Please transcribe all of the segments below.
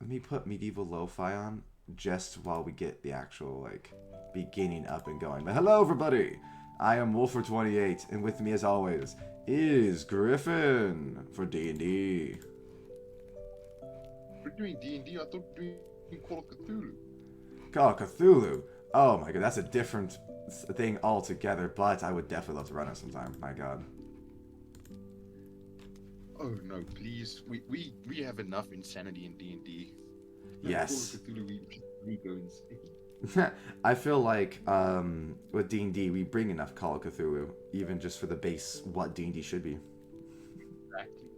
Let me put medieval lo-fi on just while we get the actual, like, beginning up and going. But hello, everybody! I am Wolfer28, and with me, as always, is Griffin for D&D. We're doing D&D. I thought we were doing Call of Cthulhu. Call of Cthulhu. Oh my god, that's a different thing altogether, but I would definitely love to run it sometime. My god. Oh no, please. We have enough insanity in D&D. Yes. Call of Cthulhu, we go insane. I feel like with D&D, we bring enough Call of Cthulhu, even just for the base, what D&D should be. Exactly.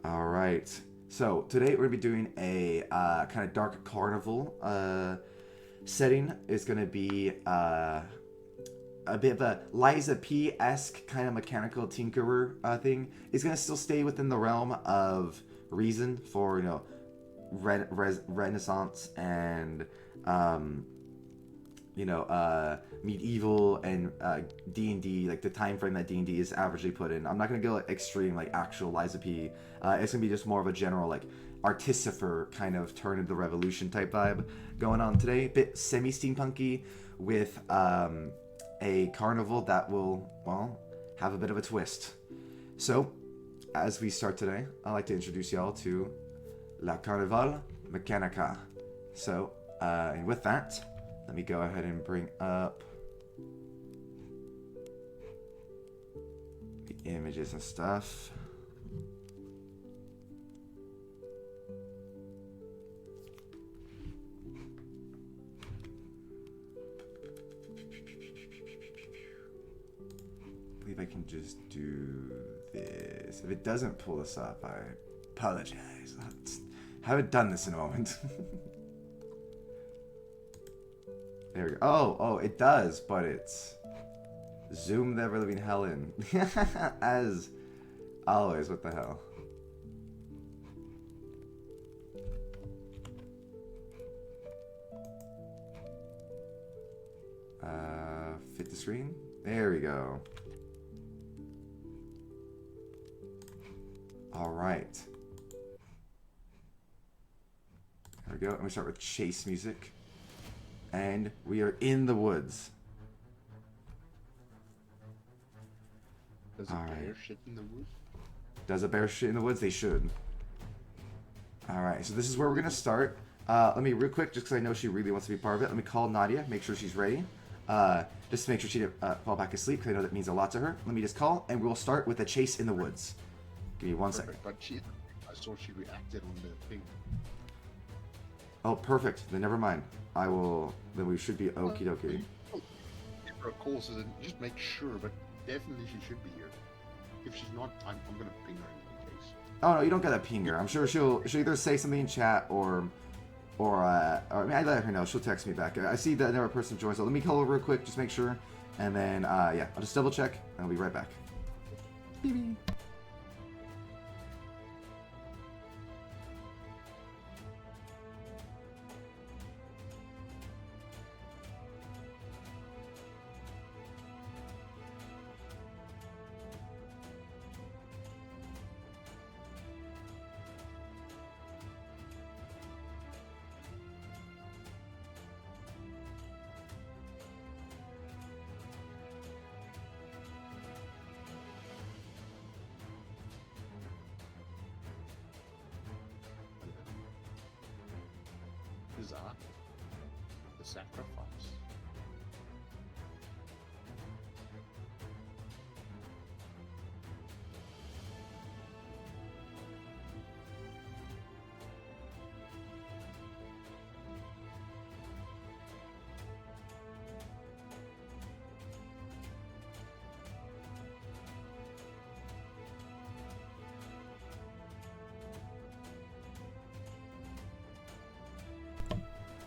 Alright, so today we're going to be doing a kind of dark carnival setting. It's going to be a bit of a Liza P-esque kind of mechanical tinkerer thing. It's going to still stay within the realm of reason for, you know, Renaissance and medieval and D&D, like the time frame that D&D is averagely put in. I'm not gonna go extreme like actual Liza P. It's gonna be just more of a general like artificer kind of turn of the revolution type vibe going on today. A bit semi-steampunky with a carnival that will, well, have a bit of a twist. So as we start today, I'd like to introduce y'all to CARNIVALE MECHANICAL. So, and with that, let me go ahead and bring up the images and stuff. I believe I can just do this. If it doesn't pull this up, I apologize. I haven't done this in a moment. There we go. Oh, it does, but it's zoom the ever living hell in. As always, what the hell? Fit the screen? There we go. Alright. There we go. And we start with chase music. And we are in the woods. Does a bear shit in the woods? Does a bear shit in the woods? They should. Alright, so this is where we're going to start. Let me, real quick, just because I know she really wants to be part of it, let me call Nadia, make sure she's ready. Just to make sure she didn't fall back asleep, because I know that means a lot to her. Let me just call, and we'll start with a chase in the woods. Give me one second. But I saw she reacted on the thing. Oh, perfect. Then never mind. Then we should be okie dokie. Give her a call, so then just make sure, but definitely she should be here. If she's not, I'm gonna ping her in any case. Oh no, you don't gotta ping her. I'm sure she'll either say something in chat or I mean, I let her know. She'll text me back. I see that another person joined, so let me call her real quick, just make sure. And then, yeah, I'll just double check, and I'll be right back. Beep beep. Huzzah. The sacrifice.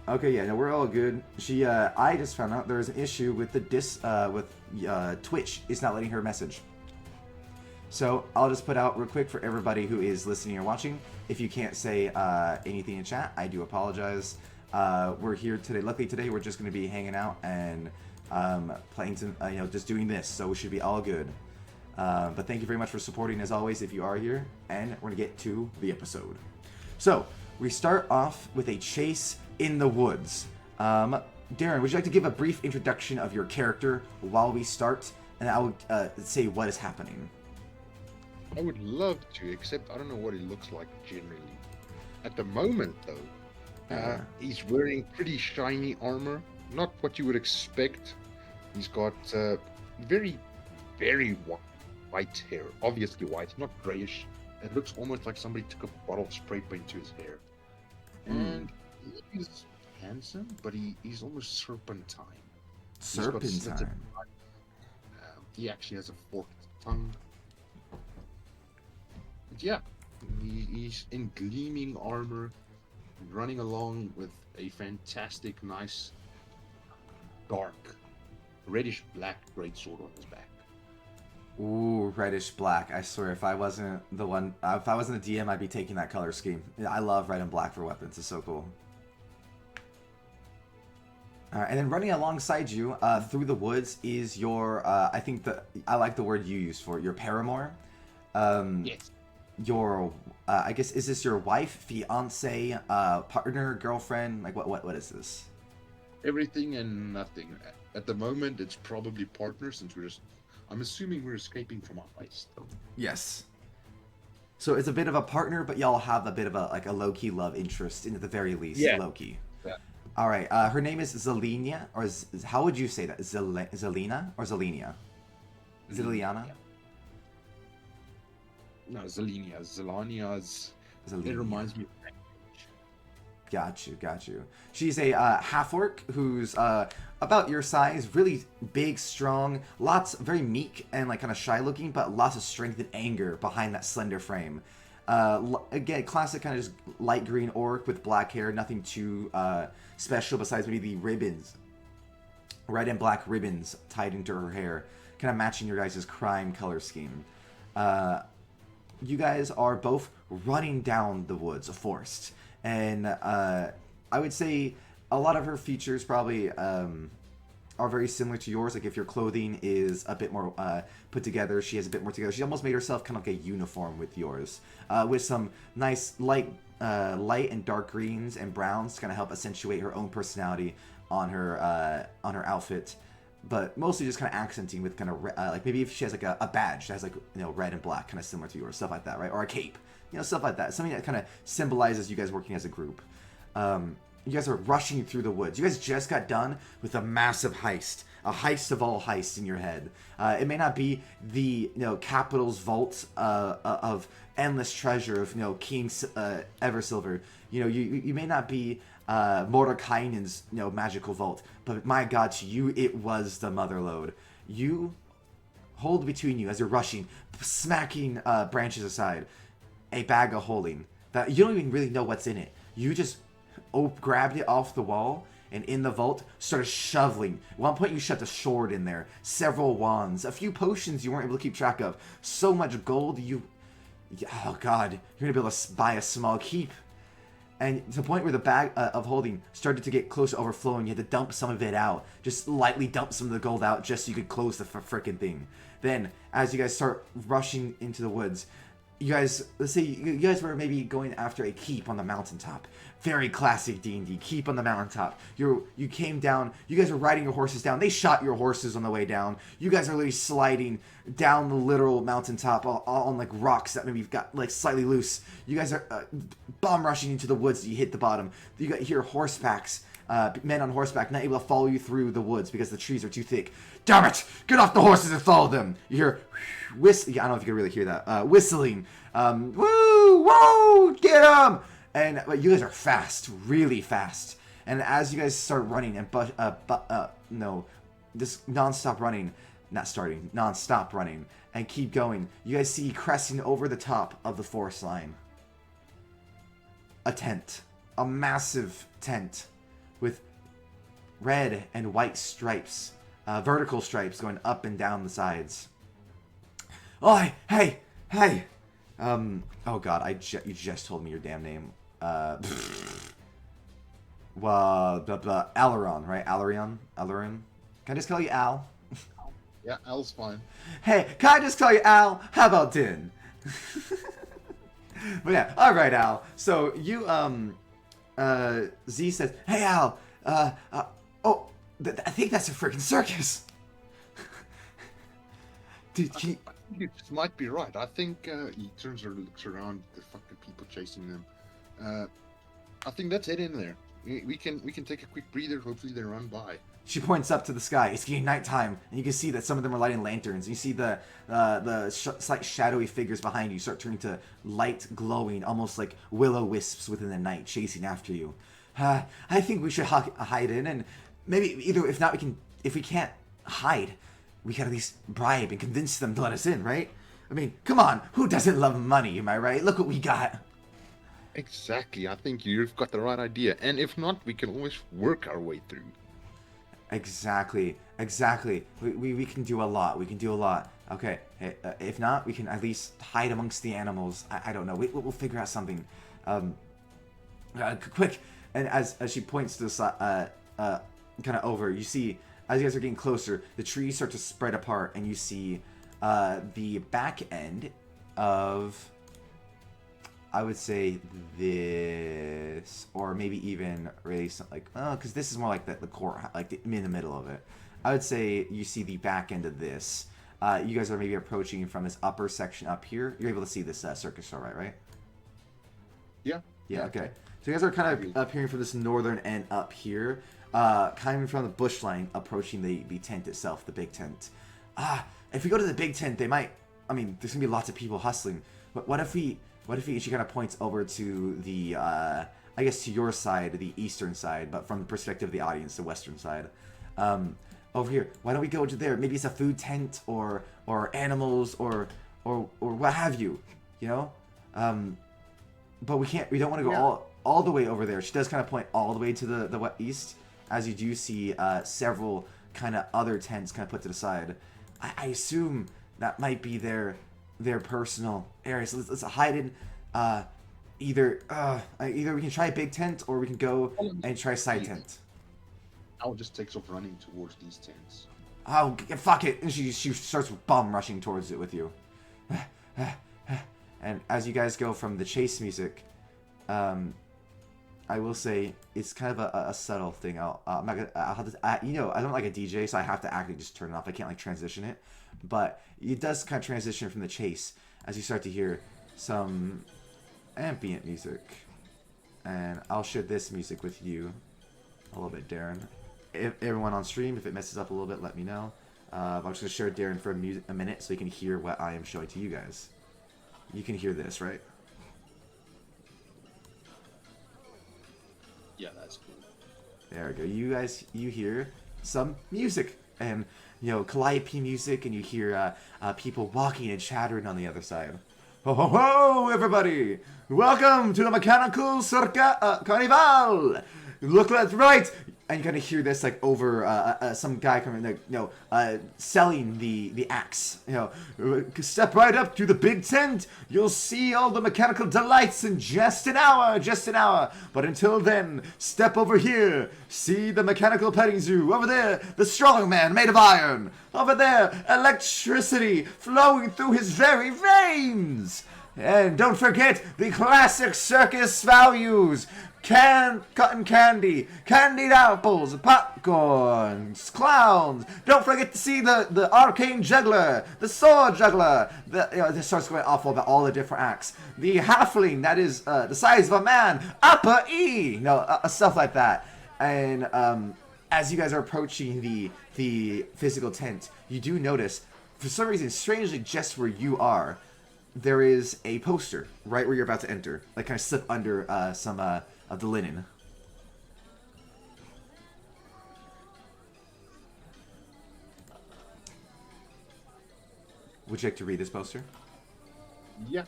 Okay, yeah, no, we're all good. I just found out there's an issue with the Twitch. It's not letting her message. So I'll just put out real quick for everybody who is listening or watching. If you can't say anything in chat, I do apologize. We're here today. Luckily today we're just going to be hanging out and playing some, just doing this. So we should be all good. But thank you very much for supporting as always if you are here, and we're gonna get to the episode. So we start off with a chase in the woods. Darren, would you like to give a brief introduction of your character while we start, and I will say what is happening? I would love to, except I don't know what he looks like generally. At the moment, though, he's wearing pretty shiny armor. Not what you would expect. He's got very, very white hair. Obviously white, not grayish. It looks almost like somebody took a bottle of spray paint to his hair. And he's handsome, but he's almost serpentine. Serpentine? He actually has a forked tongue. But yeah, he's in gleaming armor, running along with a fantastic, nice, dark, reddish-black greatsword on his back. Ooh, reddish black. I swear, if I wasn't the one, if I wasn't the DM, I'd be taking that color scheme. I love red and black for weapons. It's so cool. Alright, and then running alongside you through the woods is your, I like the word you used for it, your paramour. Yes. Your, I guess, is this your wife, fiance, partner, girlfriend? Like, what is this? Everything and nothing. At the moment, it's probably partner, since I'm assuming we're escaping from a heist. Yes. So it's a bit of a partner, but y'all have a bit of a low-key love interest, in at the very least, yeah. low-key. Yeah. All right. Her name is Zelenia, or how would you say that? Zelina or Zelenia? Ziliana? Yeah. No, Zelenia. Zelania's. Zelenia. It reminds me of. Got you. She's a half-orc who's about your size, really big, strong, very meek and like kind of shy-looking, but lots of strength and anger behind that slender frame. Again, classic kind of just light green orc with black hair, nothing too special besides maybe the ribbons, red and black ribbons tied into her hair, kind of matching your guys' crime color scheme. You guys are both running down the woods, a forest. And I would say a lot of her features probably are very similar to yours. Like if your clothing is a bit more put together, she has a bit more together. She almost made herself kind of like a uniform with yours, with some nice light and dark greens and browns to kind of help accentuate her own personality on her outfit. But mostly just kind of accenting with kind of like maybe if she has like a badge that has like red and black, kind of similar to yours, stuff like that, right? Or a cape. Stuff like that. Something that kind of symbolizes you guys working as a group. You guys are rushing through the woods. You guys just got done with a massive heist. A heist of all heists in your head. It may not be the, Capital's vault of endless treasure of, King Eversilver. You may not be Mordekainen's, magical vault. But my god, to you, it was the Motherlode. You hold between you as you're rushing, smacking branches aside, a bag of holding that you don't even really know what's in it. You just grabbed it off the wall and in the vault started shoveling. At one point you shoved a sword in there, several wands, a few potions you weren't able to keep track of, so much gold oh god, you're gonna be able to buy a small keep. And to the point where the bag of holding started to get close to overflowing, you had to dump some of it out. Just lightly dump some of the gold out just so you could close the frickin' thing. Then, as you guys start rushing into the woods, let's say you guys were maybe going after a keep on the mountaintop. Very classic D&D, keep on the mountaintop. You came down, you guys were riding your horses down. They shot your horses on the way down. You guys are literally sliding down the literal mountaintop all on like rocks that maybe got like slightly loose. You guys are bomb rushing into the woods. You hit the bottom. You hear horsebacks. Men on horseback not able to follow you through the woods because the trees are too thick. Damn it! Get off the horses and follow them! You hear whistling. I don't know if you can really hear that. Whistling. Woo! Woo! Get them! And you guys are fast, really fast. And as you guys start running and this non-stop running, non-stop running, and keep going, you guys see cresting over the top of the forest line a tent, a massive tent with red and white stripes, vertical stripes going up and down the sides. Oh, hey! Oh god, you just told me your damn name. Alaron, right? Alaron? Can I just call you Al? Yeah, Al's fine. Hey, can I just call you Al? How about Din? But yeah, all right, Al. So you Z says, "Hey, Al. Oh, I think that's a freaking circus." Dude, can you... I think you might be right. I think he turns and looks around the fucking people chasing them. I think that's it in there. We can take a quick breather. Hopefully they run by. She points up to the sky. It's getting nighttime, and you can see that some of them are lighting lanterns. You see the slight shadowy figures behind you start turning to light, glowing, almost like will-o-wisps within the night, chasing after you. I think we should hide in, and maybe either if not, if we can't hide, we can at least bribe and convince them to let us in, right? I mean, come on, who doesn't love money? Am I right? Look what we got. Exactly. I think you've got the right idea. And if not, we can always work our way through. Exactly. We can do a lot. We can do a lot. Okay. Hey, if not, we can at least hide amongst the animals. I don't know. We'll figure out something. Quick. And as she points to the side, kind of over, you see, as you guys are getting closer, the trees start to spread apart, and you see the back end of, I would say, this, or maybe even really like, because this is more like the core, like in the middle of it. I would say you see the back end of this. You guys are maybe approaching from this upper section up here. You're able to see this circus show, right? Yeah. Yeah. Okay. So you guys are kind of appearing from this northern end up here, kind of from the bush line, approaching the tent itself, the big tent. If we go to the big tent, they might. I mean, there's gonna be lots of people hustling. But what if we? She kind of points over to the, I guess to your side, the eastern side, but from the perspective of the audience, the western side. Over here, why don't we go to there? Maybe it's a food tent, or animals, or what have you, you know? But we don't want to go all the way over there. She does kind of point all the way to the east, as you do see several kind of other tents kind of put to the side. I assume that might be their personal area. So let's hide in either we can try a big tent, or we can go and try a side tent. Al just takes off running towards these tents. Oh, fuck it. And she starts bum rushing towards it with you. And as you guys go from the chase music, I will say it's kind of a subtle thing. I'm not gonna. I'll have to, I don't like a DJ, so I have to actually just turn it off. I can't like transition it, but it does kind of transition from the chase as you start to hear some ambient music. And I'll share this music with you a little bit, Darren. If everyone on stream, if it messes up a little bit, let me know. I'm just gonna share Darren for a minute so you can hear what I am showing to you guys. You can hear this, right? Yeah, that's cool. There we go. You guys, you hear some music, and calliope music, and you hear people walking and chattering on the other side. Ho ho ho, everybody! Welcome to the Mechanical Carnival. Look left, right, and you kind of hear this like over some guy coming, like selling the axe. Step right up to the big tent. You'll see all the mechanical delights in just an hour, But until then, step over here. See the mechanical petting zoo over there. The strong man made of iron. Over there, electricity flowing through his very veins. And don't forget the classic circus values. Cotton candy, candied apples, popcorn, clowns. Don't forget to see the arcane juggler, the sword juggler. This starts going off about all the different acts. The halfling that is the size of a man, upper E, stuff like that. And as you guys are approaching the physical tent, you do notice, for some reason, strangely, just where you are, there is a poster right where you're about to enter, like kind of slip under some of the linen. Would you like to read this poster? Yeah.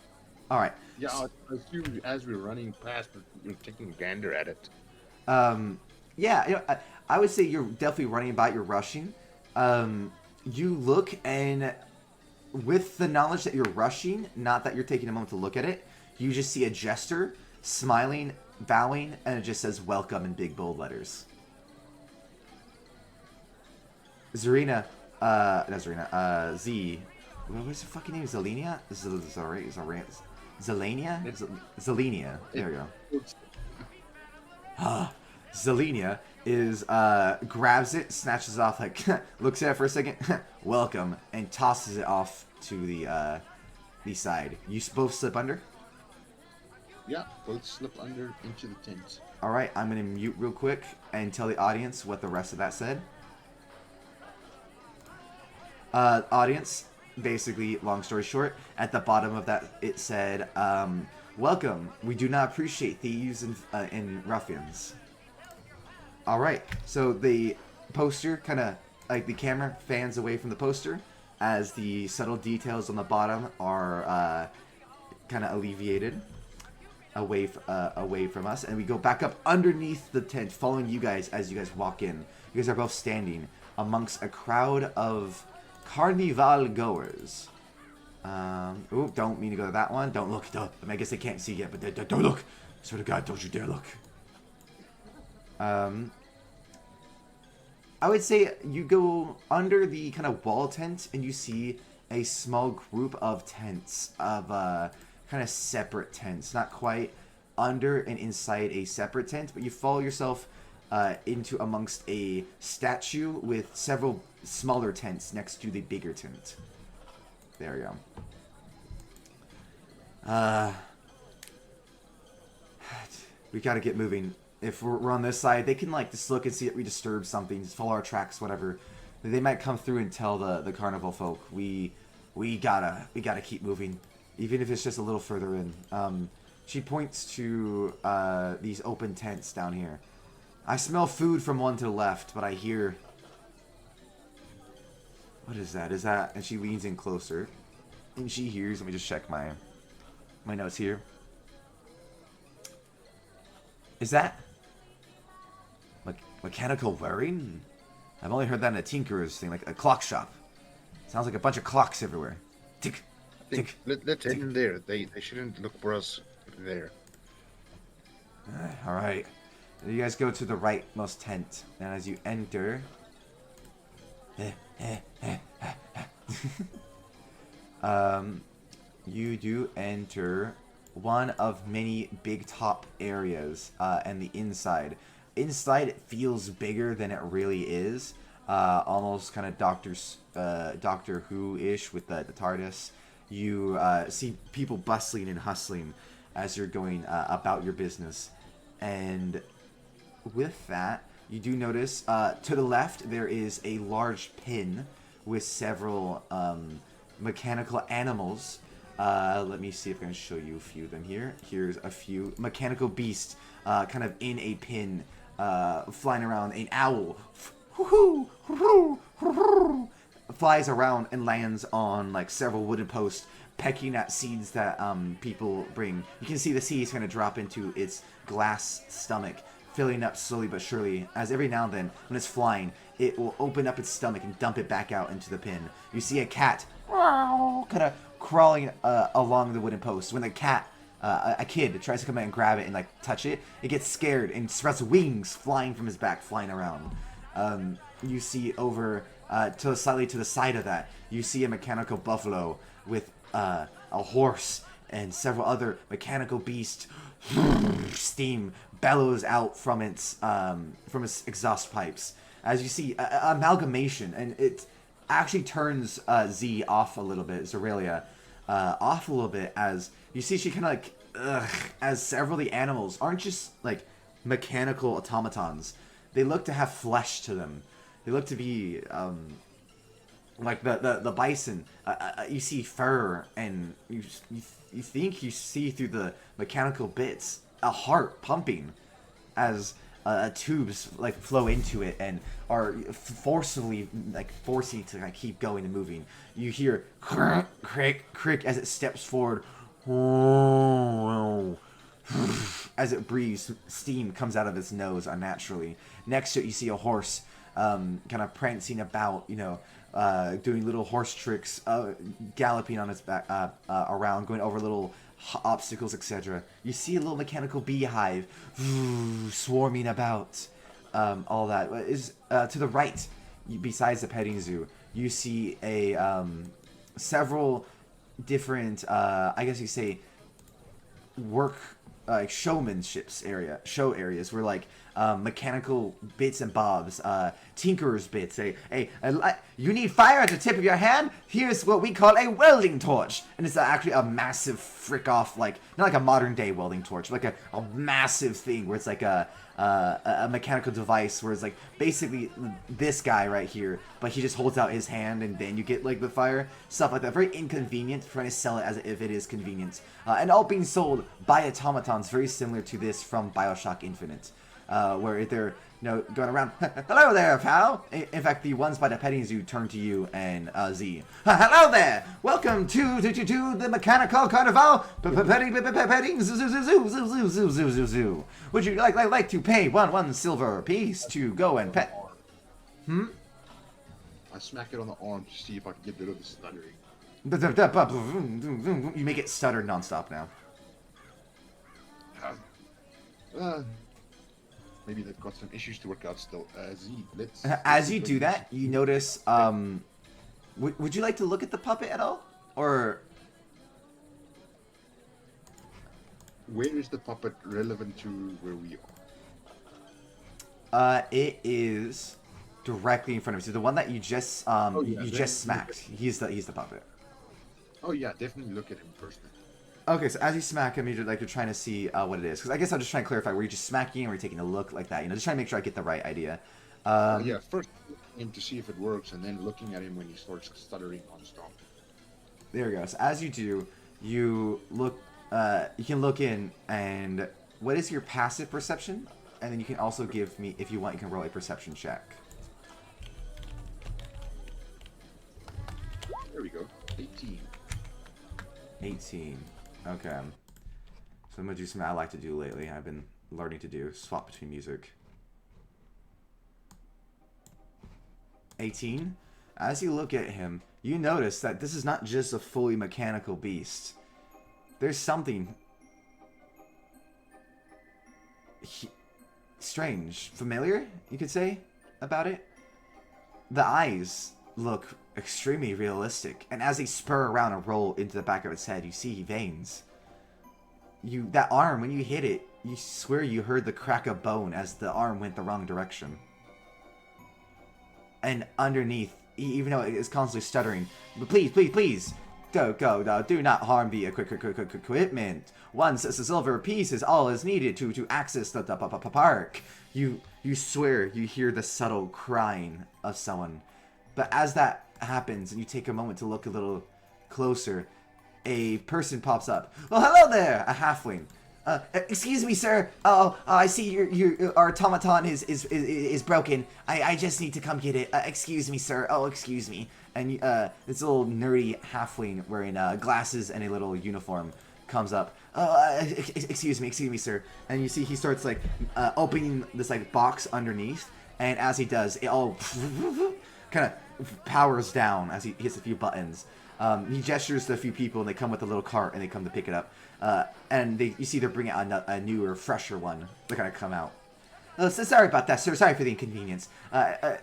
All right. Yeah, I assume as we're running past, we're taking a gander at it. Yeah, I would say you're definitely running about, you're rushing. You look, and with the knowledge that you're rushing, not that you're taking a moment to look at it, you just see a jester smiling, bowing, and it just says welcome in big bold letters. Zarina, Nazarena, Z. What's the fucking name? Zelenia? Zelenia? Zelenia. There we go. Zelenia is, grabs it, snatches it off, like, looks at it for a second, welcome, and tosses it off to the side. You both slip under? Yeah, both slip under into the tent. Alright, I'm gonna mute real quick and tell the audience what the rest of that said. Audience, basically, long story short, at the bottom of that it said, welcome, we do not appreciate thieves and ruffians. Alright, so the poster kind of, like the camera fans away from the poster as the subtle details on the bottom are kind of alleviated away from us, and we go back up underneath the tent, following you guys as you guys walk in. You guys are both standing amongst a crowd of Carnival goers. Ooh, don't mean to go to that one. Don't look. Don't. I guess they can't see yet, but don't look. I swear to God, don't you dare look. I would say you go under the kind of wall tent and you see a small group of tents, of kind of separate tents. Not quite under and inside a separate tent, but you follow yourself into amongst a statue with several smaller tents next to the bigger tent. There we go. We gotta get moving. If we're on this side, they can like just look and see that we disturbed something, just follow our tracks, whatever. They might come through and tell the carnival folk. We gotta keep moving, even if it's just a little further in. She points to these open tents down here. I smell food from one to the left, but I hear. What is that? Is that? And she leans in closer, and she hears. Let me just check my notes here. Is that mechanical whirring? I've only heard that in a tinkerer's thing, like a clock shop. Sounds like a bunch of clocks everywhere. Tick, tick. Let's head in there. They shouldn't look for us there. All right. You guys go to the rightmost tent, and as you enter, you do enter one of many big top areas, and the inside. Inside, it feels bigger than it really is. Almost kind of Doctor Who-ish with the TARDIS. You see people bustling and hustling as you're going about your business. And with that, you do notice to the left there is a large pin with several mechanical animals. Let me see if I can show you a few of them here. Here's a few mechanical beasts kind of in a pin, flying around. An owl flies around and lands on like several wooden posts, pecking at seeds that people bring. You can see the seeds kind of drop into its glass stomach, filling up slowly but surely, as every now and then, when it's flying, it will open up its stomach and dump it back out into the pin. You see a cat kind of crawling along the wooden post. When the cat, a kid, tries to come in and grab it and like touch it, it gets scared and spreads wings flying from his back, flying around. You see over slightly to the side of that, you see a mechanical buffalo with a horse and several other mechanical beasts. Steam bellows out from its exhaust pipes. As you see, amalgamation, and it actually turns Z off a little bit, Zorelia, off a little bit, as you see she kind of like, as several of the animals aren't just like mechanical automatons. They look to have flesh to them. They look to be like the bison. You see fur, and you think you see through the mechanical bits a heart pumping as tubes like flow into it and are forcibly like forcing it to like keep going and moving. You hear crick, crick, crick as it steps forward. As it breathes, steam comes out of its nose unnaturally. Next to it, you see a horse kind of prancing about, doing little horse tricks, galloping on its back, around, going over little obstacles, etc. You see a little mechanical beehive swarming about. All that is to the right. Besides the petting zoo, you see a several different, I guess you say, work like show areas where like mechanical bits and bobs, tinkerer's bits. You need fire at the tip of your hand. Here's what we call a welding torch, and it's actually a massive frick off, like not like a modern day welding torch, like a massive thing where it's like a mechanical device where it's like basically this guy right here, but he just holds out his hand and then you get like the fire, stuff like that. Very inconvenient, trying to sell it as if it is convenient, and all being sold by automatons very similar to this from Bioshock Infinite, where they're going around. Hello there, pal. In fact, the ones by the petting zoo turn to you and Z. Hello there. Welcome to the mechanical carnival petting zoo. Would you like to pay one silver piece to go and pet? I smack it on the arm to see if I can get rid of the stuttering. You make it stutter nonstop now. Maybe they've got some issues to work out still. Z, let's... As you do that, you notice, would you like to look at the puppet at all? Or... Where is the puppet relevant to where we are? It is directly in front of you. So the one that you just, you just smacked. He's the puppet. Oh yeah, definitely look at him first then. Okay, so as you smack him, you're trying to see what it is. Because I guess I'm just trying to clarify, were you just smacking or were you taking a look like that? Just trying to make sure I get the right idea. Yeah, first looking him to see if it works, and then looking at him when he starts stuttering non-stop. There we go. So as you do, you look, you can look in, and what is your passive perception? And then you can also give me, if you want, you can roll a perception check. There we go. 18. 18. Okay. So I'm going to do something I like to do lately. I've been learning to do. Swap between music. 18. As you look at him, you notice that this is not just a fully mechanical beast. There's something strange, familiar, you could say, about it. The eyes look extremely realistic, and as they spur around and roll into the back of its head, you see veins. That arm, when you hit it, you swear you heard the crack of bone as the arm went the wrong direction. And underneath, even though it is constantly stuttering, but please, do not harm the equipment. Once a silver piece is all is needed to access the park. You swear you hear the subtle crying of someone. But as that happens and you take a moment to look a little closer, a person pops up. Well, hello there, a halfling. Excuse me, sir. I see our automaton is broken. I just need to come get it. Excuse me, sir. Oh, excuse me. And this little nerdy halfling wearing glasses and a little uniform comes up. Excuse me, sir. And you see he starts like opening this like box underneath, and as he does, it all kind of powers down as he hits a few buttons. He gestures to a few people, and they come with a little cart, and they come to pick it up. And you see they're bringing out a newer, fresher one. They're gonna come out. So sorry about that, sir. Sorry for the inconvenience.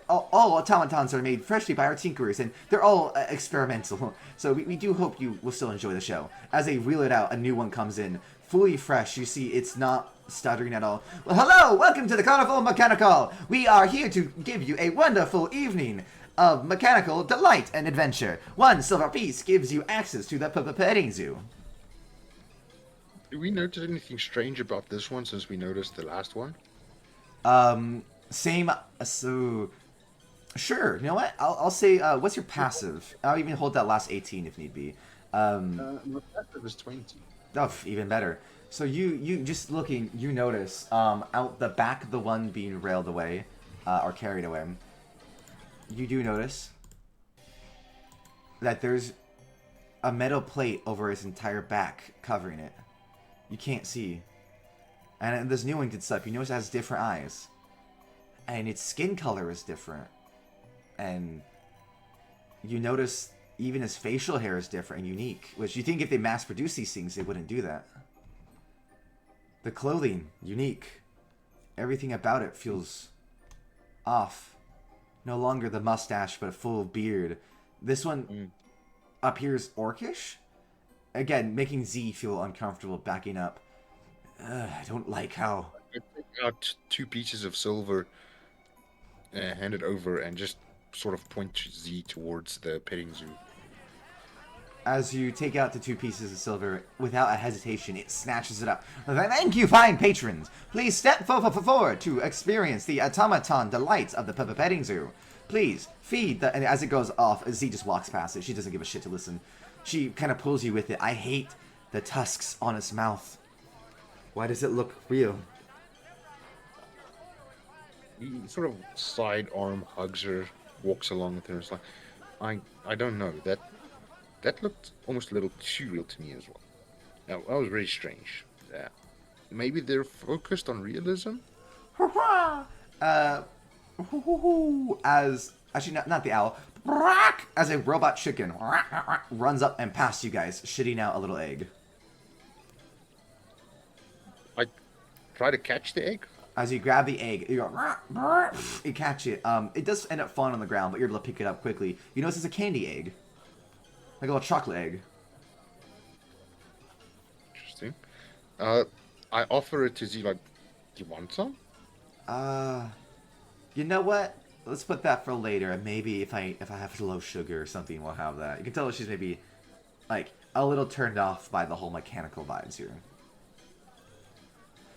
All automatons are made freshly by our tinkerers, and they're all experimental. So we do hope you will still enjoy the show. As they reel it out, a new one comes in, fully fresh. You see it's not stuttering at all. Well, hello! Welcome to the Carnival Mechanical! We are here to give you a wonderful evening of mechanical delight and adventure. One silver piece gives you access to the petting zoo. Do we notice anything strange about this one since we noticed the last one? Same, so... Sure, you know what? I'll say, what's your passive? I'll even hold that last 18 if need be. My passive is 20. Oh, even better. So you just looking, you notice, out the back of the one being railed away, or carried away, you do notice that there's a metal plate over its entire back covering it. You can't see. And this new one did stuff. You notice it has different eyes. And its skin color is different. And you notice even his facial hair is different and unique. Which you think if they mass produce these things, they wouldn't do that. The clothing, unique. Everything about it feels off. No longer the mustache, but a full beard. This one Mm. appears orcish. Again, making Z feel uncomfortable, backing up. I don't like how. I take out 2 pieces of silver, hand it over, and just sort of point Z towards the petting zoo. As you take out the 2 pieces of silver, without a hesitation, it snatches it up. Thank you, fine patrons. Please step forward to experience the automaton delights of the petting zoo. Please feed the. And as it goes off, Z just walks past it. She doesn't give a shit to listen. She kind of pulls you with it. I hate the tusks on its mouth. Why does it look real? He sort of sidearm hugs her, walks along with her. It's like, I don't know. That looked almost a little too real to me as well. That was very strange. Yeah. Maybe they're focused on realism? As actually not the owl. As a robot chicken runs up and past you guys, shitting out a little egg. I try to catch the egg. As you grab the egg, you go, you catch it. It does end up falling on the ground, but you're able to pick it up quickly. You notice it's a candy egg, like a little chocolate egg. Interesting. I offer it to Z, like, do you want some? You know what? Let's put that for later. And maybe if I have low sugar or something, we'll have that. You can tell she's maybe like a little turned off by the whole mechanical vibes here.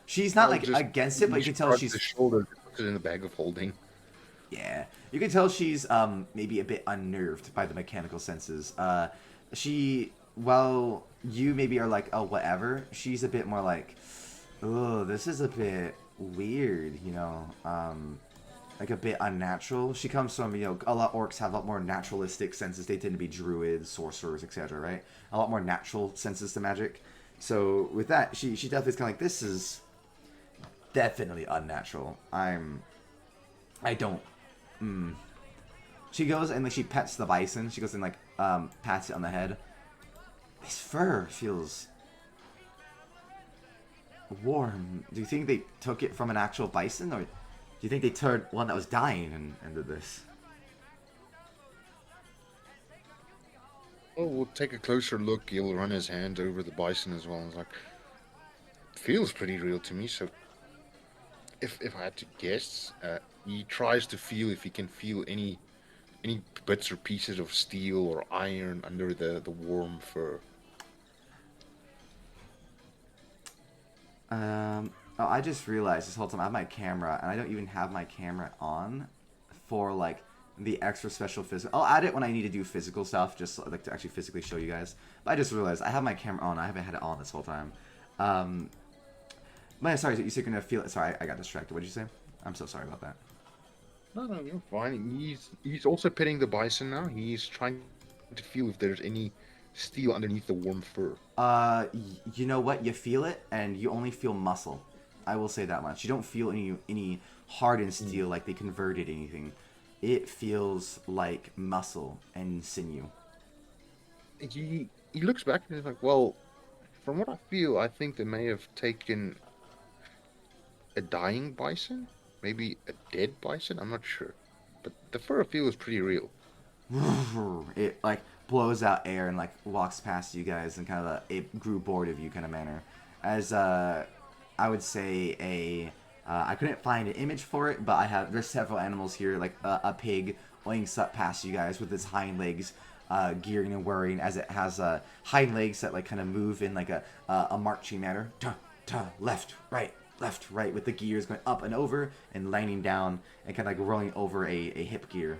She's not like against it, but you can tell she's the shoulder, puts it in the bag of holding. Yeah, you can tell she's maybe a bit unnerved by the mechanical senses. While you maybe are like, oh, whatever, she's a bit more like, oh, this is a bit weird, you know, like a bit unnatural. She comes from, you know, a lot of orcs have a lot more naturalistic senses. They tend to be druids, sorcerers, etc., right? A lot more natural senses to magic. So with that, she definitely is kind of like, this is definitely unnatural. I don't. She goes and like she pets the bison. She goes and like pats it on the head. This fur feels warm. Do you think they took it from an actual bison, or do you think they turned one that was dying and did this? Oh, we'll take a closer look. He'll run his hand over the bison as well. It's like, feels pretty real to me. So, if I had to guess, he tries to feel if he can feel any bits or pieces of steel or iron under the warm fur. Oh, I just realized this whole time I have my camera, and I don't even have my camera on for like the extra special physical. I'll add it when I need to do physical stuff, just like to actually physically show you guys. But I just realized I have my camera on. I haven't had it on this whole time. But sorry, you said you're gonna feel it. Sorry, I got distracted. What did you say? I'm so sorry about that. No, you're fine. He's also petting the bison now. He's trying to feel if there's any steel underneath the warm fur. You know what? You feel it, and you only feel muscle. I will say that much. You don't feel any hardened steel like they converted anything. It feels like muscle and sinew. He looks back and he's like, well, from what I feel, I think they may have taken a dying bison, maybe a dead bison. I'm not sure, but the fur feels pretty real. It like blows out air and like walks past you guys in kind of it grew bored of you kind of manner. As I would say I couldn't find an image for it, but there's several animals here, like a pig oinks up past you guys with its hind legs gearing and whirring as it has hind legs that like kind of move in like a marching manner. Left, right, with the gears going up and over and landing down and kind of like rolling over a hip gear.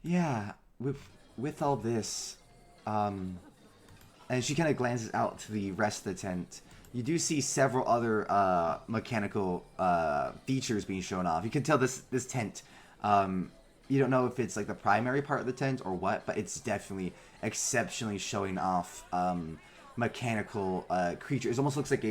Yeah, with all this, and she kind of glances out to the rest of the tent. You do see several other mechanical features being shown off. You can tell this tent. You don't know if it's like the primary part of the tent or what, but it's definitely exceptionally showing off mechanical creatures. It almost looks like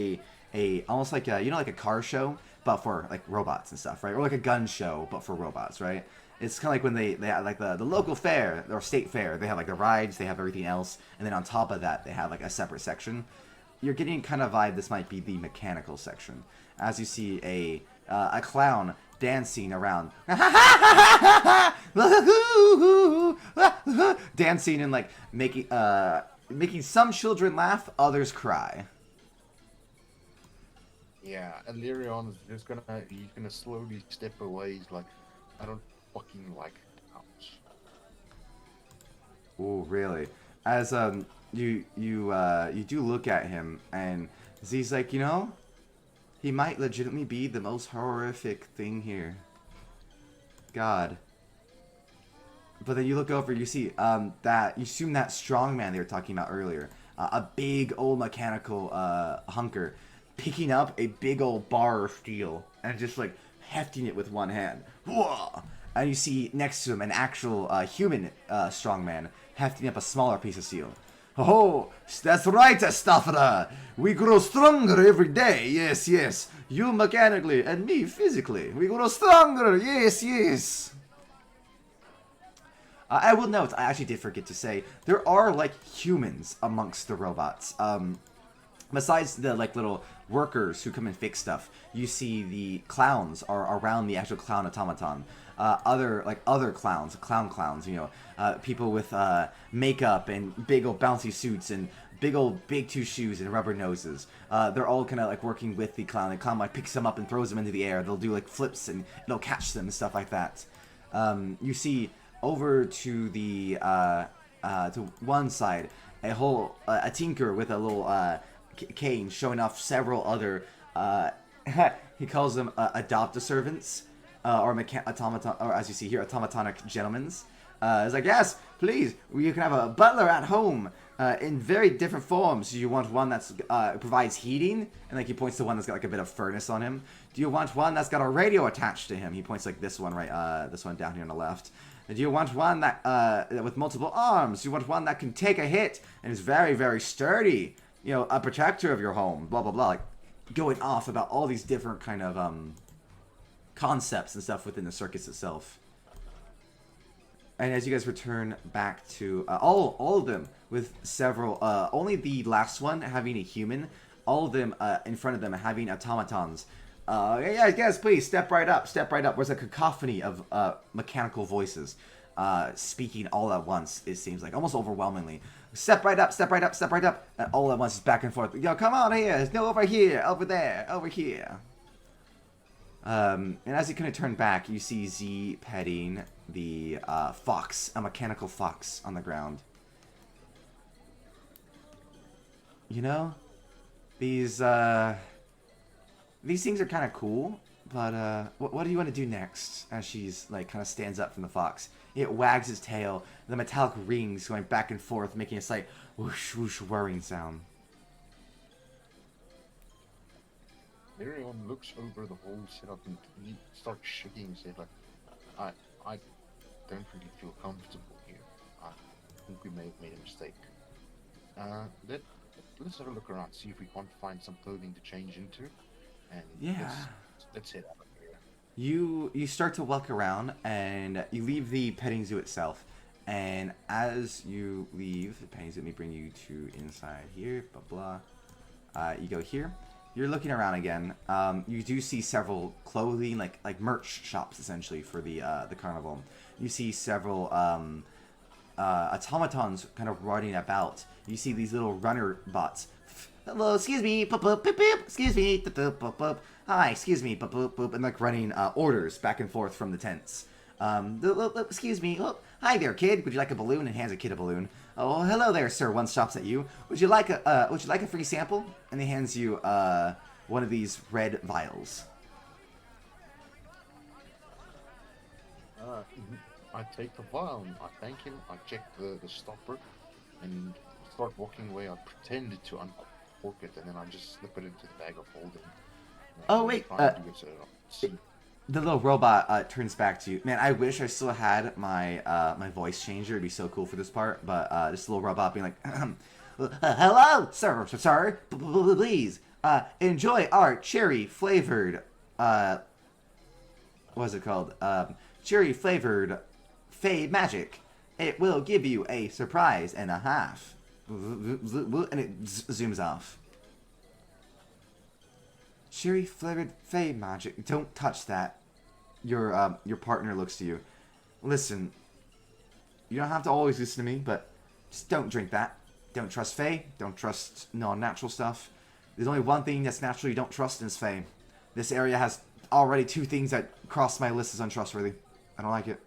almost like a, you know, like a car show, but for like robots and stuff, right? Or like a gun show, but for robots, right? It's kind of like when they have like the local fair or state fair. They have like the rides, they have everything else, and then on top of that, they have like a separate section. You're getting kind of vibe this might be the mechanical section, as you see a clown dancing around. Dancing and like making some children laugh, others cry. Yeah, Illyrion is just he's gonna slowly step away. He's like, I don't fucking like cows. Oh, really? As you do look at him, and he's like, you know, he might legitimately be the most horrific thing here. God. But then you look over, you see that you assume that strong man they were talking about earlier, a big old mechanical hunker, picking up a big old bar of steel and just like hefting it with one hand. Whoa! And you see next to him an actual human strongman hefting up a smaller piece of steel. Oh, that's right, Astafra. We grow stronger every day. Yes, yes. You mechanically and me physically. We grow stronger. Yes, yes. I will note, I actually did forget to say, there are like humans amongst the robots. Besides the like little workers who come and fix stuff, you see the clowns are around the actual clown automaton. Other clowns, you know, people with makeup and big old bouncy suits and big two shoes and rubber noses. They're all kind of like working with the clown. The clown like picks them up and throws them into the air. They'll do like flips and it'll catch them and stuff like that. You see over to the to one side a tinker with a little cane showing off several other he calls them adopt-a-servants. Or automaton, or as you see here, automatonic gentlemen's. It's like, yes, please, you can have a butler at home in very different forms. Do you want one that's provides heating? And like he points to one that's got like a bit of furnace on him. Do you want one that's got a radio attached to him? He points like this one this one down here on the left. And do you want one that with multiple arms? Do you want one that can take a hit and is very, very sturdy? You know, a protector of your home. Blah blah blah. Like going off about all these different kind of concepts and stuff within the circus itself. And as you guys return back to all of them with several, only the last one having a human, all of them in front of them having automatons. Yes, please step right up. There's a cacophony of mechanical voices speaking all at once. It seems like almost overwhelmingly. Step right up, and all at once, back and forth. Yo, come on here. No, over here, over there, over here. And as you kind of turn back, you see Z petting the fox, a mechanical fox on the ground. You know, these things are kind of cool, but what do you want to do next? As she's like kind of stands up from the fox, it wags its tail, the metallic rings going back and forth, making a slight whoosh whoosh whirring sound. Miriam looks over the whole setup and he starts shaking his head like, I don't really feel comfortable here. I think we may have made a mistake. Let's have a look around, see if we can't find some clothing to change into. And yeah, let's head out of here. You start to walk around and you leave the petting zoo itself. And as you leave the petting zoo, let me bring you to inside here, blah blah. You go here. You're looking around again. You do see several clothing, like merch shops, essentially, for the carnival. You see several automatons kind of running about. You see these little runner bots. Hello, excuse me, boop, boop, boop, boop. Excuse me, boop, boop, boop, boop. Hi, excuse me, boop, boop, boop, and like running orders back and forth from the tents. Excuse me. Oh, hi there, kid. Would you like a balloon? And hands a kid a balloon. Oh, hello there, sir. One stops at you. Would you like a free sample? And he hands you one of these red vials. I take the vial. I thank him. I check the stopper, and start walking away. I pretended to uncork it, and then I just slip it into the bag of holding. Oh wait. The little robot turns back to you. Man, I wish I still had my my voice changer. It'd be so cool for this part. But this little robot being like, "Hello, sir, please enjoy our cherry flavored what's it called? Cherry flavored Fade Magic. It will give you a surprise and a half." And it zooms off. Cherry flavored Fade Magic. Don't touch that. your partner looks to you. Listen, you don't have to always listen to me, but just don't drink that. Don't trust Fae. Don't trust non-natural stuff. There's only one thing that's natural you don't trust, and it's Fae. This area has already 2 things that cross my list as untrustworthy. I don't like it.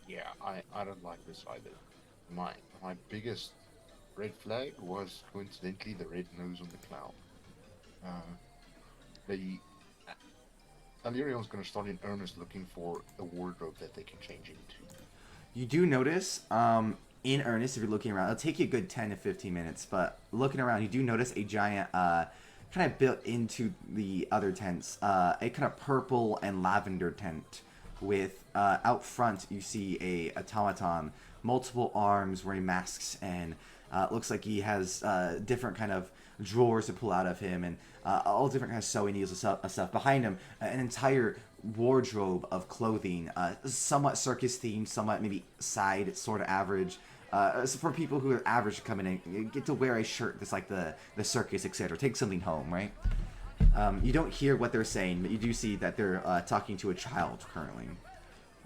Yeah, I don't like this either. My biggest red flag was coincidentally the red nose on the cloud. The Alirion's going to start in earnest looking for a wardrobe that they can change into. You do notice, in earnest, if you're looking around, it'll take you a good 10 to 15 minutes, but looking around, you do notice a giant, kind of built into the other tents, a kind of purple and lavender tent with, out front, you see a automaton, multiple arms wearing masks, and looks like he has different kind of drawers to pull out of him, and all different kind of sewing needles and stuff. Behind him, an entire wardrobe of clothing, somewhat circus themed, somewhat maybe side sort of average. So for people who are average to come in and get to wear a shirt that's like the circus, etc. Take something home, right? You don't hear what they're saying, but you do see that they're talking to a child currently.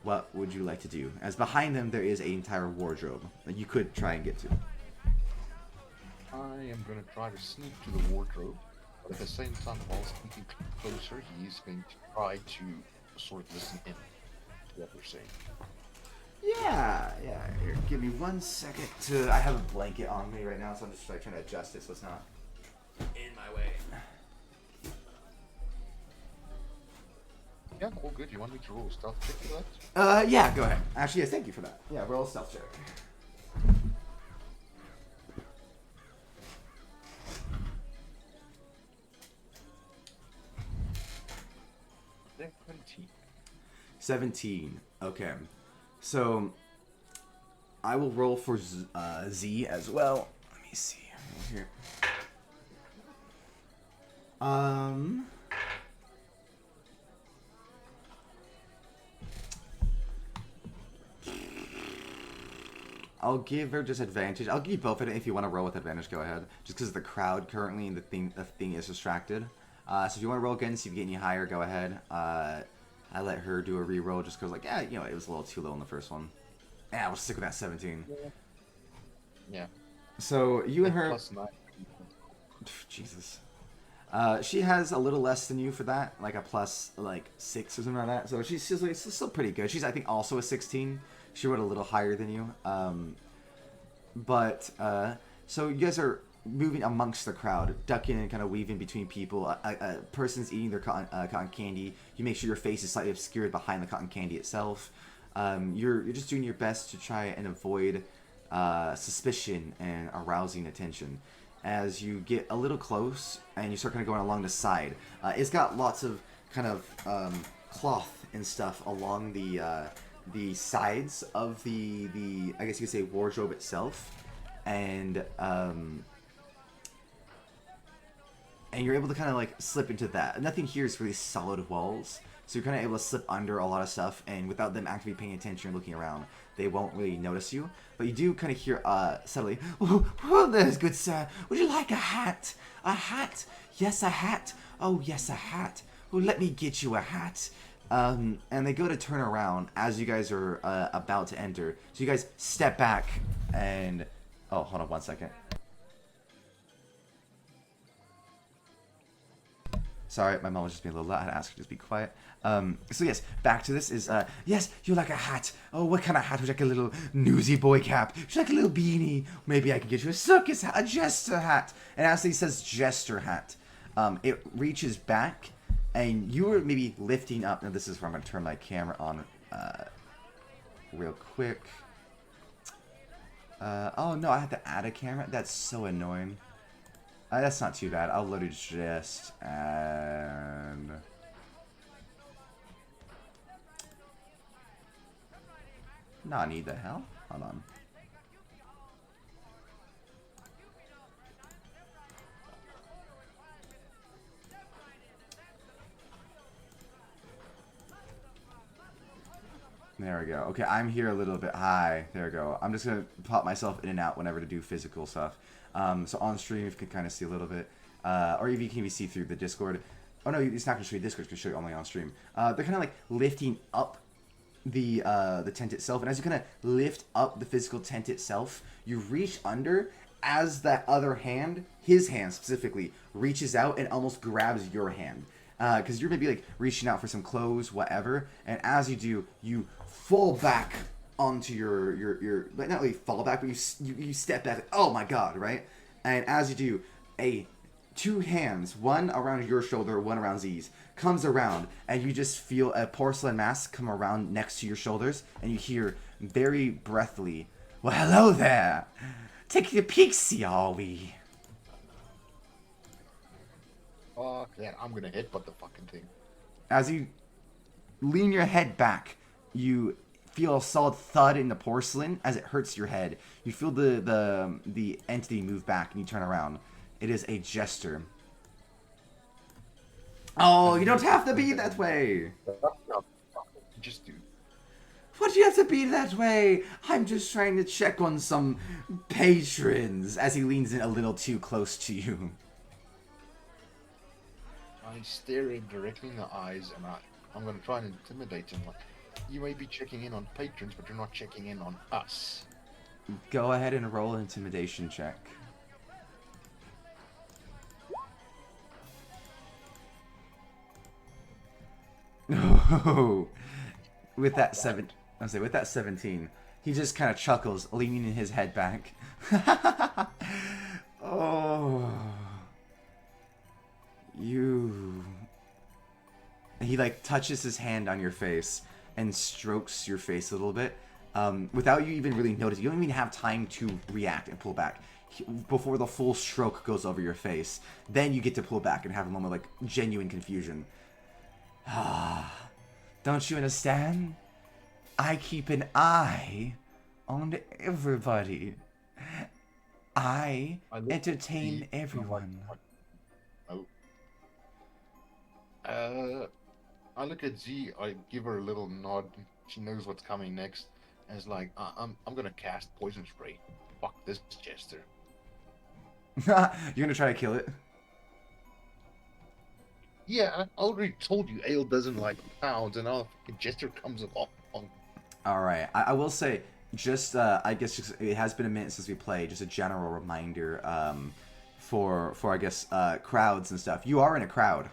What would you like to do? As behind them, there is an entire wardrobe that you could try and get to. I am going to try to sneak to the wardrobe, but at the same time, while sneaking closer, he's going to try to sort of listen in to what they're saying. Yeah. Here, give me 1 second to. I have a blanket on me right now, so I'm just trying to adjust it so it's not in my way. Yeah, all good. You want me to roll a stealth check for that? Yeah, go ahead. Actually, yes, thank you for that. Yeah, roll a stealth check. 17. Okay. So, I will roll for Z as well. Let me see. Here. I'll give her just advantage. I'll give you both of it. If you want to roll with advantage, go ahead. Just because of the crowd currently and the thing is distracted. So if you want to roll again, see if you get any higher, go ahead. I let her do a re-roll just because, like, yeah, you know, it was a little too low in the first one. Yeah, we'll stick with that 17. Yeah. So you and her. Plus 9. Jesus. She has a little less than you for that, like a plus like 6 or something like that. So she's still pretty good. She's I think also a 16. She wrote a little higher than you. So you guys are moving amongst the crowd, ducking and kind of weaving between people. A person's eating their cotton candy. You make sure your face is slightly obscured behind the cotton candy itself. You're just doing your best to try and avoid suspicion and arousing attention. As you get a little close and you start kind of going along the side, it's got lots of kind of cloth and stuff along the sides of the I guess you could say wardrobe itself, and you're able to kind of like slip into that. Nothing here is really solid walls, so you're kind of able to slip under a lot of stuff, and without them actively paying attention or looking around, they won't really notice you. But you do kind of hear subtly, "Oh, there's good sir. Would you like a hat? A hat? Yes, a hat. Oh, yes, a hat. Well, let me get you a hat." And they go to turn around as you guys are about to enter. So you guys step back and... Oh, hold on 1 second. Sorry, my mom was just being a little loud. I had to ask her to just be quiet. So yes, back to this is, yes, you like a hat. Oh, what kind of hat? Would you like a little newsy boy cap? Would you like a little beanie? Maybe I can get you a circus hat, a jester hat. And as he says jester hat, it reaches back, and you were maybe lifting up. Now this is where I'm going to turn my camera on real quick. Oh no, I have to add a camera? That's so annoying. That's not too bad. I'll load it just and... Nani the hell? Hold on. There we go. Okay, I'm here a little bit high. There we go. I'm just going to pop myself in and out whenever to do physical stuff. So on stream, if you can kind of see a little bit. Or if you can even see through the Discord. Oh no, it's not going to show you Discord. It's going to show you only on stream. They're kind of like lifting up the tent itself, and as you kind of lift up the physical tent itself, you reach under as that other hand, his hand specifically, reaches out and almost grabs your hand. Because you're maybe like reaching out for some clothes, whatever, and as you do, you fall back onto your like not really fall back, but you step back. Like, oh my god, right? And as you do, two hands, one around your shoulder, one around Z's, comes around, and you just feel a porcelain mask come around next to your shoulders, and you hear very breathily, "Well, hello there. Taking a peek-see, are we?" Fuck that! I'm gonna headbutt the fucking thing. As you lean your head back, you feel a solid thud in the porcelain as it hurts your head. You feel the entity move back, and you turn around. It is a jester. Oh, you don't have to be that way. Just do. What do you have to be that way? I'm just trying to check on some patrons. As he leans in a little too close to you. I stare him directly in the eyes, and I'm going to try and intimidate him. Like, you may be checking in on patrons, but you're not checking in on us. Go ahead and roll an intimidation check. Oh, with that 17, he just kind of chuckles, leaning his head back. Oh, you. He like touches his hand on your face and strokes your face a little bit, without you even really noticing. You don't even have time to react and pull back before the full stroke goes over your face. Then you get to pull back and have a moment of like genuine confusion. Ah, don't you understand? I keep an eye on everybody. I entertain everyone. Oh. I look at Z. I give her a little nod. She knows what's coming next, and it's like, I'm gonna cast poison spray. Fuck this jester. You're gonna try to kill it? Yeah, I already told you Ale doesn't like pounds, and our fucking jester comes along. Alright, I will say, just, I guess just, it has been a minute since we played, just a general reminder, for I guess, crowds and stuff. You are in a crowd.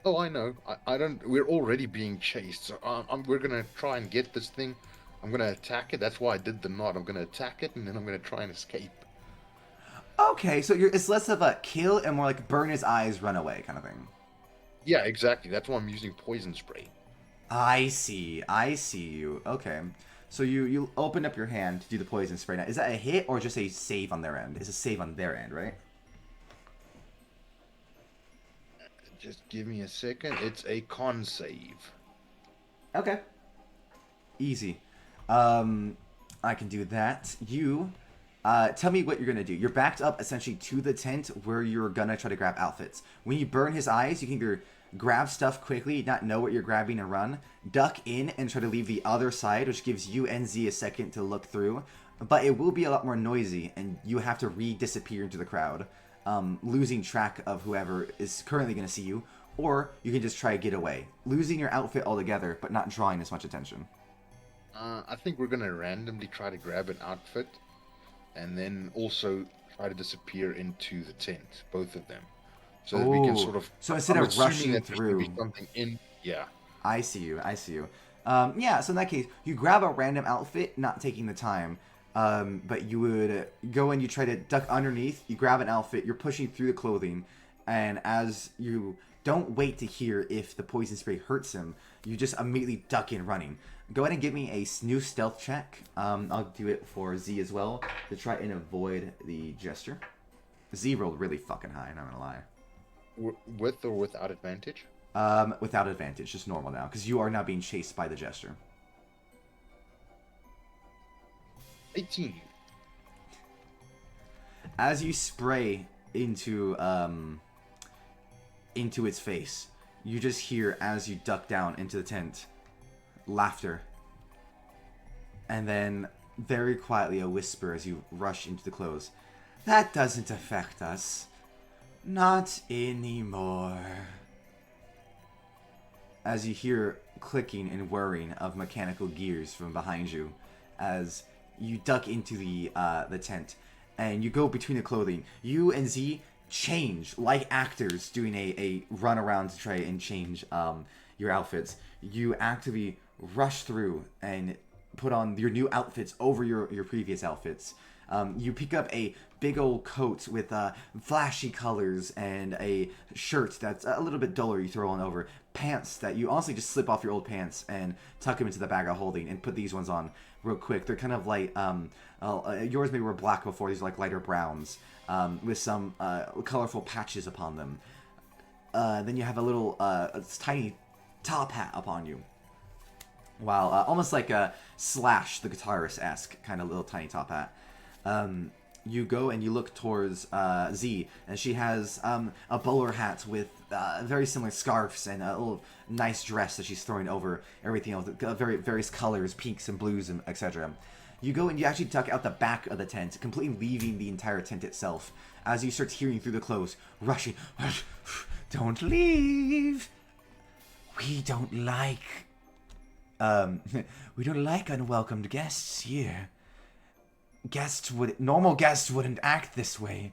Oh, I know. I don't. We're already being chased, so we're gonna try and get this thing. I'm gonna attack it. That's why I did the nod. I'm gonna attack it, and then I'm gonna try and escape. Okay, so it's less of a kill and more like burn his eyes, run away kind of thing. Yeah, exactly. That's why I'm using poison spray. I see you. Okay. So you open up your hand to do the poison spray. Now, is that a hit or just a save on their end? It's a save on their end, right? Just give me a second. It's a con save. Okay. Easy. I can do that. You, tell me what you're gonna do. You're backed up essentially to the tent where you're gonna try to grab outfits. When you burn his eyes, you can either grab stuff quickly, not know what you're grabbing and run, duck in and try to leave the other side, which gives you and Z a second to look through. But it will be a lot more noisy, and you have to re-disappear into the crowd, losing track of whoever is currently going to see you, or you can just try to get away, losing your outfit altogether, but not drawing as much attention. I think we're gonna randomly try to grab an outfit, and then also try to disappear into the tent, both of them, so that we can sort of. So instead of rushing that through, be something in. Yeah. I see you. Yeah, so in that case, you grab a random outfit, not taking the time, but you would go and you try to duck underneath, you grab an outfit, you're pushing through the clothing, and as you don't wait to hear if the poison spray hurts him, you just immediately duck in running. Go ahead and give me a new stealth check. I'll do it for Z as well, to try and avoid the jester. Z rolled really fucking high, not gonna lie. With or without advantage? Without advantage, just normal now, because you are now being chased by the jester. 18. As you spray into its face, you just hear, as you duck down into the tent, laughter. And then, very quietly, a whisper as you rush into the clothes. That doesn't affect us. Not anymore. As you hear clicking and whirring of mechanical gears from behind you, as you duck into the tent, and you go between the clothing. You and Z change like actors doing a run around to try and change your outfits. You actively rush through and put on your new outfits over your previous outfits. You pick up a big old coat with flashy colors and a shirt that's a little bit duller you throw on over. Pants that you honestly just slip off your old pants and tuck them into the bag of holding and put these ones on real quick. They're kind of like, yours maybe were black before, these are like lighter browns with some colorful patches upon them. Then you have a little tiny top hat upon you. Wow, almost like a Slash, the guitarist-esque kind of little tiny top hat. You go and you look towards Z, and she has a bowler hat with very similar scarves and a little nice dress that she's throwing over everything else, various colors, pinks and blues, and etc. You go and you actually duck out the back of the tent, completely leaving the entire tent itself, as you start hearing through the clothes, rushing, don't leave! We don't like... we don't like unwelcomed guests here. Normal guests wouldn't act this way.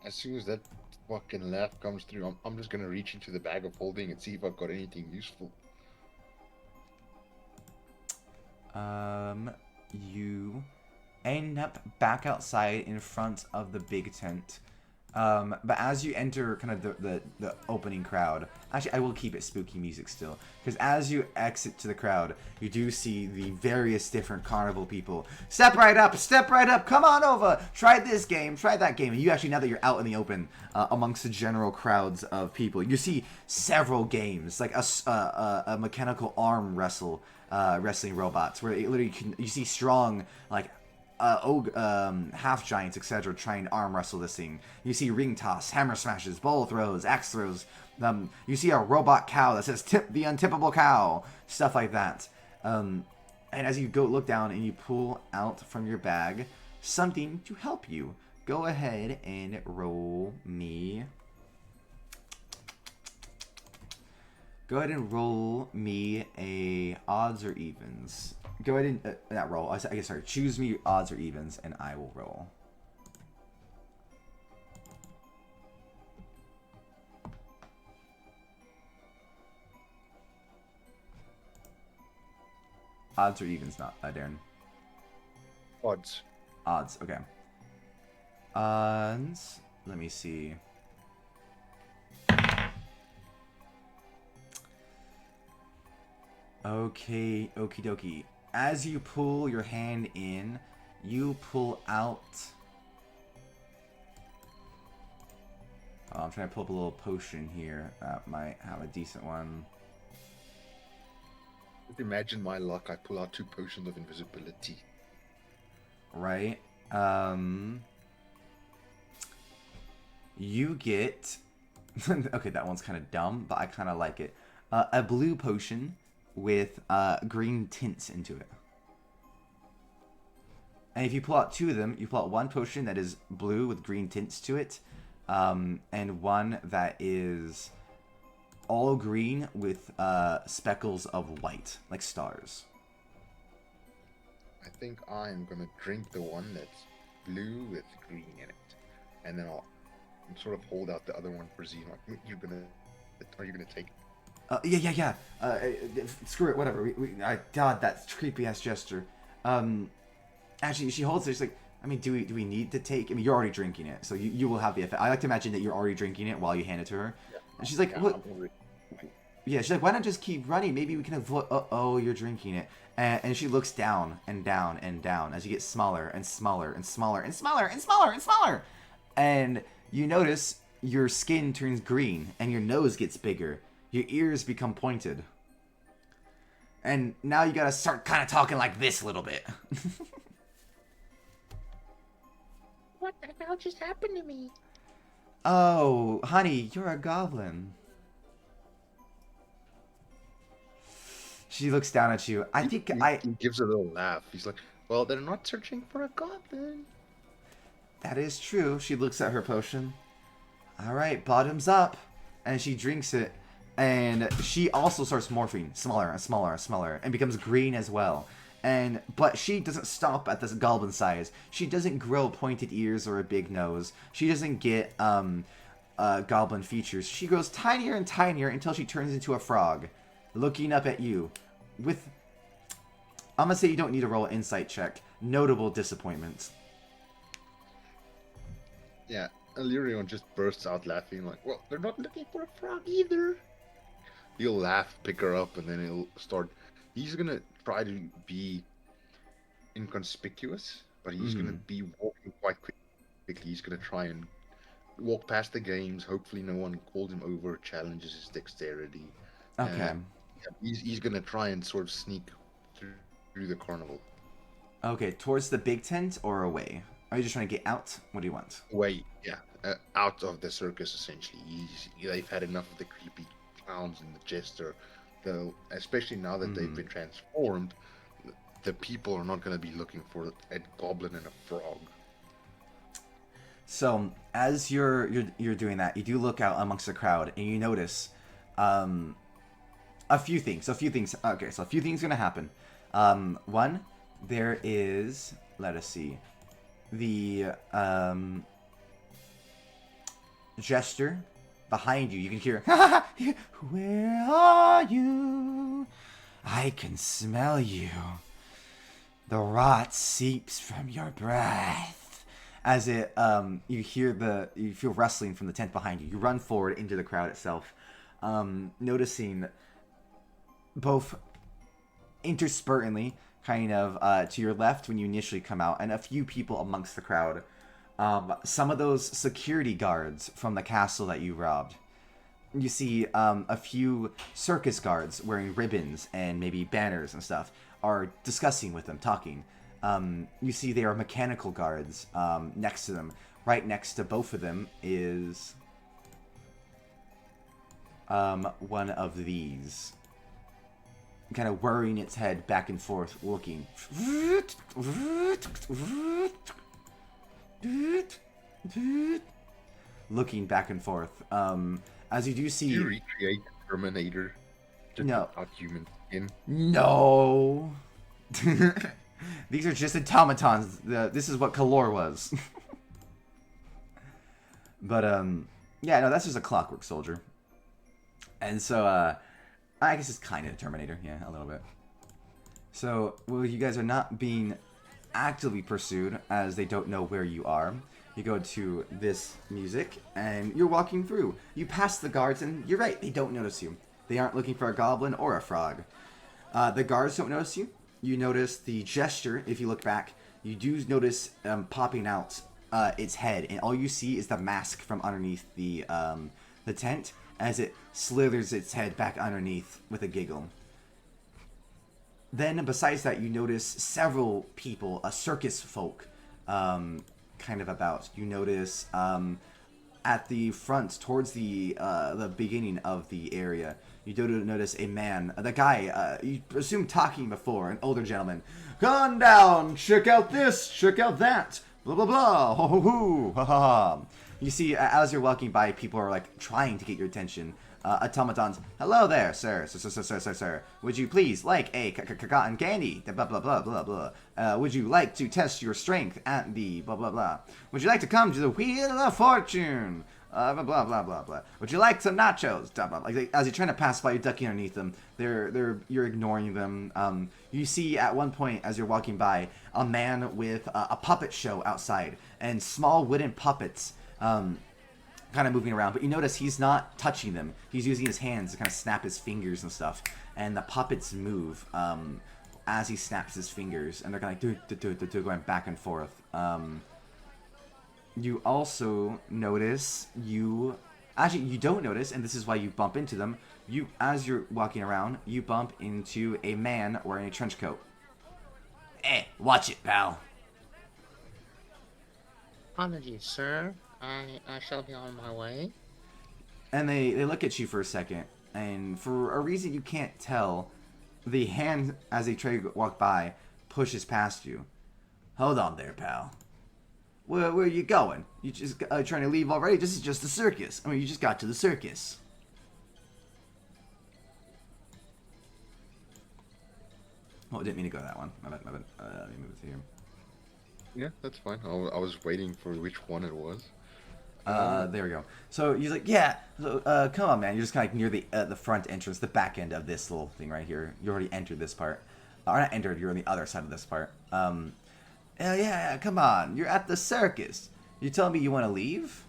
As soon as that fucking laugh comes through, I'm just gonna reach into the bag of holding and see if I've got anything useful. You end up back outside in front of the big tent. But as you enter kind of the opening crowd, actually I will keep it spooky music still, because as you exit to the crowd, you do see the various different carnival people. Step right up, come on over, try this game, try that game. And you actually, now that you're out in the open, amongst the general crowds of people, you see several games, like a mechanical arm wrestling robots, where it literally you see strong, like, half giants, etc., try and arm wrestle this thing. You see ring toss, hammer smashes, bowl throws, axe throws. You see a robot cow that says "Tip the untippable cow," stuff like that. And as you go look down and you pull out from your bag something to help you, go ahead and roll me. Go ahead and roll me a odds or evens. Go ahead and not roll. I guess sorry. Choose me odds or evens, and I will roll. Odds or evens, not Darren. Odds. Odds. Okay. Odds. Let me see. Okay, okie dokie. As you pull your hand in, you pull out... Oh, I'm trying to pull up a little potion here. That might have a decent one. Just imagine my luck. I pull out 2 potions of invisibility. Right. You get... okay, that one's kind of dumb, but I kind of like it. A blue potion with green tints into it. And if you pull out 2 of them, you pull out one potion that is blue with green tints to it, and one that is all green with speckles of white, like stars. I think I'm gonna drink the one that's blue with green in it, and then I'll sort of hold out the other one for Z. Like, are you gonna take it? Yeah. Screw it, whatever. God, that creepy ass gesture. Actually, she holds it. She's like, I mean, do we need to take? I mean, you're already drinking it, so you will have the effect. I like to imagine that you're already drinking it while you hand it to her. Yeah. And she's like, what? Yeah, she's like, why not just keep running? Maybe we can avoid. Oh, you're drinking it. And she looks down and down and down as you get smaller and smaller and smaller and smaller and smaller and smaller. And you notice your skin turns green and your nose gets bigger. Your ears become pointed. And now you gotta start kind of talking like this a little bit. What the hell just happened to me? Oh, honey, you're a goblin. She looks down at you. He gives a little laugh. He's like, well, they're not searching for a goblin. That is true. She looks at her potion. All right, bottoms up. And she drinks it. And she also starts morphing smaller and smaller and smaller and becomes green as well. But she doesn't stop at this goblin size. She doesn't grow pointed ears or a big nose. She doesn't get goblin features. She grows tinier and tinier until she turns into a frog, looking up at you with, I'm gonna say you don't need to roll an insight check. Notable disappointment. Yeah, Illyrion just bursts out laughing like, well, they're not looking for a frog either. He'll laugh, pick her up, and then he'll start. He's gonna try to be inconspicuous, but he's gonna be walking quite quickly. He's gonna try and walk past the games. Hopefully, no one calls him over, challenges his dexterity. Okay. He's gonna try and sort of sneak through the carnival. Okay, towards the big tent or away? Are you just trying to get out? What do you want? Away, yeah, out of the circus essentially. They've had enough of the creepy clowns and the jester. Though, especially now that they've been transformed, the people are not going to be looking for a goblin and a frog. So as you're doing that, you do look out amongst the crowd and you notice a few things. Okay, so a few things gonna happen. One, there is, let us see, the jester behind you. You can hear, where are you? I can smell you. The rot seeps from your breath. As it, you feel rustling from the tent behind you. You run forward into the crowd itself, noticing both interspertantly, kind of to your left when you initially come out, and a few people amongst the crowd. Some of those security guards from the castle that you robbed. You see a few circus guards wearing ribbons and maybe banners and stuff are discussing with them, talking. You see they are mechanical guards next to them. Right next to both of them is one of these. Kind of whirring its head back and forth, looking. Looking back and forth. As you do see... You recreate Terminator. No. Without human skin. No. These are just automatons. This is what Kalor was. But, yeah, no, that's just a clockwork soldier. And so, I guess it's kind of a Terminator. Yeah, a little bit. So, well, you guys are not being actively pursued, as they don't know where you are. You go to this music, and you're walking through. You pass the guards, and you're right, they don't notice you. They aren't looking for a goblin or a frog. The guards don't notice you. You notice the gesture, if you look back. You do notice popping out its head, and all you see is the mask from underneath the tent as it slithers its head back underneath with a giggle. Then, besides that, you notice several people, circus folk, kind of about. You notice at the front, towards the beginning of the area, you do notice a man, the guy, you presume talking before, an older gentleman. Come on down, check out this, check out that, blah, blah, blah, ho, ho, ho, ha, ha, ha. You see, as you're walking by, people are, like, trying to get your attention. Automatons, hello there, sir. Sir. Would you please like a cotton candy? Blah, blah, blah, blah, blah. Would you like to test your strength at the blah, blah, blah? Would you like to come to the Wheel of Fortune? Blah, blah, blah, blah, blah. Would you like some nachos? Blah, blah, blah. Like, as you're trying to pass by, you're ducking underneath them. You're ignoring them. You see at one point, as you're walking by, a man with a puppet show outside, and small wooden puppets, kind of moving around, but you notice he's not touching them. He's using his hands to kind of snap his fingers and stuff, and the puppets move as he snaps his fingers, and they're kind of like going back and forth. You also notice you don't notice, and this is why you bump into them. As you're walking around, you bump into a man wearing a trench coat. Hey, watch it, pal. Apologies, sir. I shall be on my way. And they look at you for a second, and for a reason you can't tell, the hand, as they try to walk by, pushes past you. Hold on there, pal. where are you going? You just trying to leave already? This is just the circus. I mean, you just got to the circus. Oh, I didn't mean to go that one. My bad. Let me move it to here. Yeah, that's fine. I was waiting for which one it was. There we go. So he's like, yeah, so, come on, man. You're just kind of near the front entrance, the back end of this little thing right here. You already entered this part. Or not entered, you're on the other side of this part. Yeah, come on. You're at the circus. You telling me you want to leave?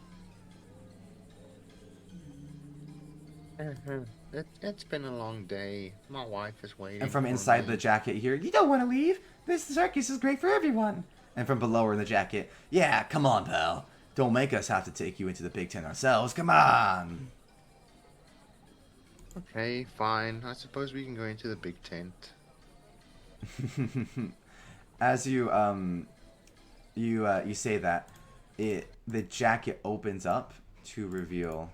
It's been a long day. My wife is waiting. And from for inside me. the jacket here, you don't want to leave. This circus is great for everyone. And from below her in the jacket, yeah, come on, pal. Don't make us have to take you into the Big Ten ourselves. Come on. Okay, fine. I suppose we can go into the big tent. As you you say that, the jacket opens up to reveal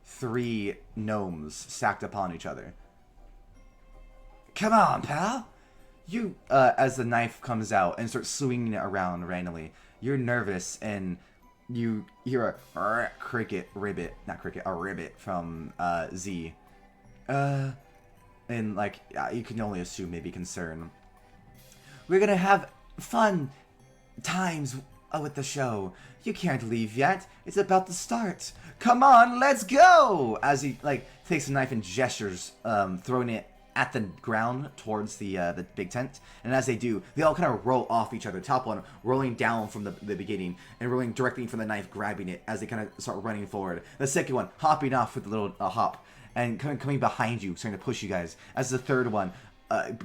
3 gnomes stacked upon each other. Come on, pal. You, as the knife comes out and starts swinging it around randomly, you're nervous and you hear a ribbit from Z. And like, you can only assume maybe concern. We're gonna have fun times with the show. You can't leave yet. It's about to start. Come on, let's go! As he like takes a knife and gestures, throwing it at the ground towards the big tent. And as they do, they all kind of roll off each other. Top one rolling down from the beginning and rolling directly from the knife, grabbing it as they kind of start running forward. The second one hopping off with a little hop and coming behind you, starting to push you guys. As the third one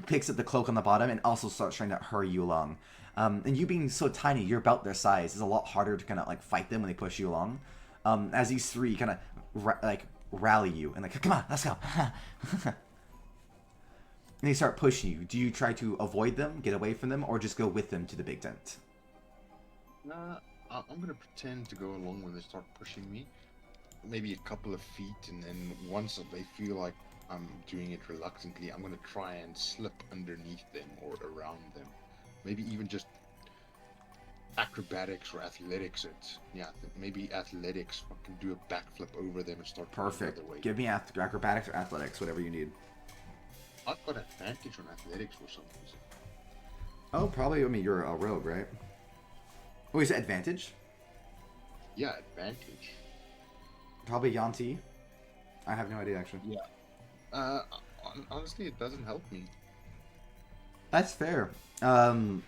picks up the cloak on the bottom and also starts trying to hurry you along. And you being so tiny, you're about their size. It's a lot harder to kind of like fight them when they push you along. As these 3 kind of rally you and like, come on, let's go. And they start pushing you. Do you try to avoid them, get away from them, or just go with them to the big tent? Nah, I'm gonna pretend to go along when they start pushing me. Maybe a couple of feet, and then once they feel like I'm doing it reluctantly, I'm gonna try and slip underneath them or around them. Maybe even just acrobatics or athletics. Maybe athletics. I can do a backflip over them and start. Perfect. The other way. Give me acrobatics or athletics, whatever you need. I've got advantage on athletics for some reason. Oh, probably. I mean, you're a rogue, right? Oh, is it advantage? Yeah, advantage. Probably Yanti. I have no idea, actually. Yeah. Honestly, it doesn't help me. That's fair. I'll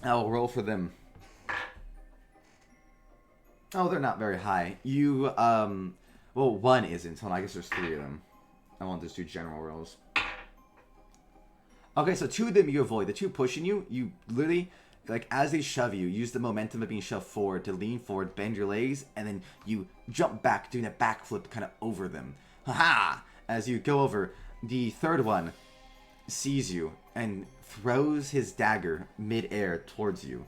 roll for them. Oh, they're not very high. You, well, one isn't. Hold on, I guess there's 3 of them. I want those 2 general rolls. Okay, so 2 of them you avoid. The 2 pushing you, you literally, like, as they shove you, use the momentum of being shoved forward to lean forward, bend your legs, and then you jump back, doing a backflip kind of over them. Haha! As you go over, the 3rd one sees you and throws his dagger mid-air towards you.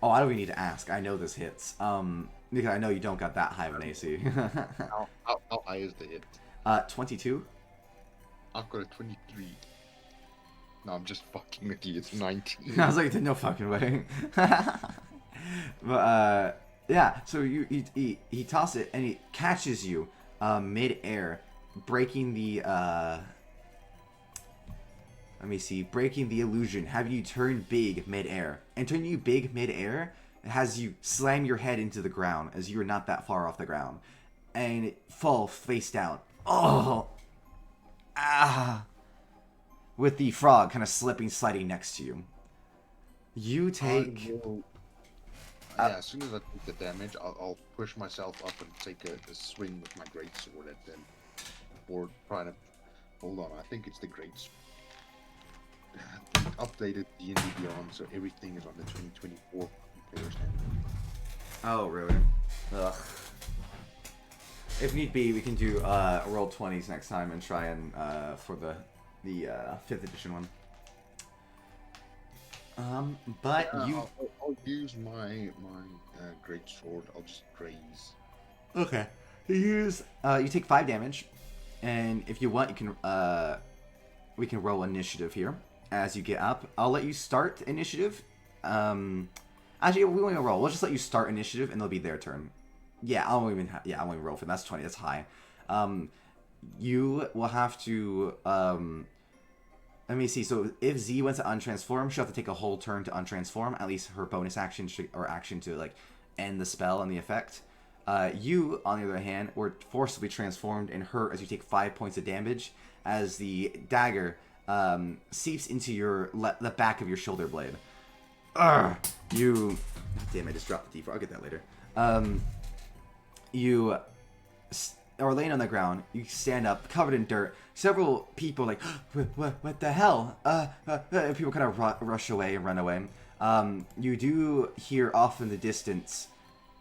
Oh, I don't even need to ask. I know this hits. Because I know you don't got that high of an AC. How high is the hit? 22? I've got a 23. No, I'm just fucking with you. It's 19. I was like, no fucking way. But, yeah, so he tosses it, and he catches you mid-air, breaking the, let me see, breaking the illusion, having you turn big mid-air. And turning you big mid-air has you slam your head into the ground, as you are not that far off the ground. And fall face down. Oh! Ah! With the frog kind of sliding next to you. You take... Yeah, as soon as I take the damage, I'll push myself up and take a swing with my greatsword at them. Or trying to... Hold on, I think it's the greatsword. Updated D&D Beyond, so everything is on the 2024 player standard. Oh, really? Ugh. If need be, we can do roll 20s next time and try and for the 5th edition one. But you... I'll use my great sword. I'll just graze. Okay. You take 5 damage, and if you want, you can we can roll initiative here. as you get up. I'll let you start initiative. Actually, we won't even roll. We'll just let you start initiative, and it'll be their turn. Yeah, I won't even. I won't even roll for them. That's 20. That's high. You will have to. Let me see. So if Z wants to untransform, she'll have to take a whole turn to untransform. At least her bonus action or action to like end the spell and the effect. You, on the other hand, were forcibly transformed and hurt as you take 5 points of damage as the dagger seeps into the back of your shoulder blade. You... Damn, I just dropped the D4. I'll get that later. You are laying on the ground. You stand up, covered in dirt. Several people like, what the hell? People kind of rush away and run away. You do hear off in the distance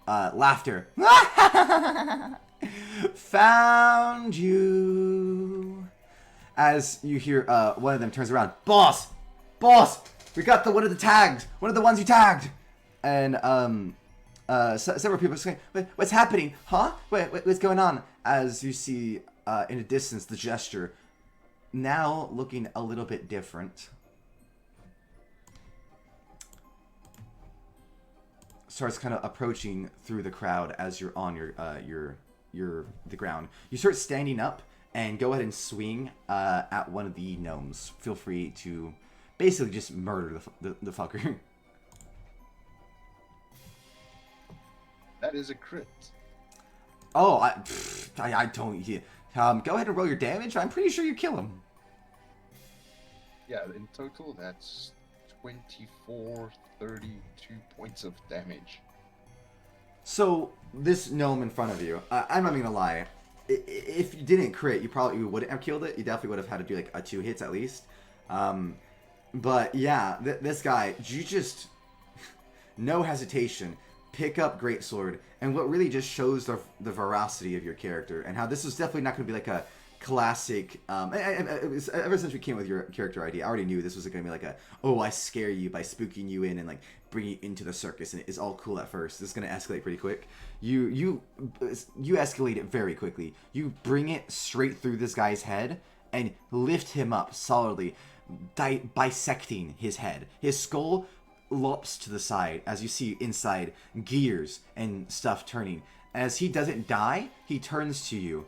laughter. Found you. As you hear one of them turns around. Boss! We got one of the tagged. One of the ones you tagged. And several people are saying, what's happening? Huh? What's going on? As you see in the distance the gesture now looking a little bit different. Starts kind of approaching through the crowd as you're on the ground. You start standing up and go ahead and swing at one of the gnomes. Feel free to basically just murder the fucker. That is a crit. Oh, I don't. Yeah. Go ahead and roll your damage. I'm pretty sure you kill him. Yeah, in total, that's 24, 32 points of damage. So, this gnome in front of you, I'm not even gonna lie. If you didn't crit, you probably wouldn't have killed it. You definitely would have had to do like a 2 hits at least. But yeah, this guy, you just, no hesitation, pick up Greatsword, and what really just shows the veracity of your character, and how this is definitely not going to be like a classic, ever since we came with your character ID, I already knew this was going to be like I scare you by spooking you in and like bring you into the circus, and it's all cool at first. This is going to escalate pretty quick. You escalate it very quickly. You bring it straight through this guy's head and lift him up solidly, bisecting his head. His skull lops to the side as you see inside gears and stuff turning. As he doesn't die, he turns to you.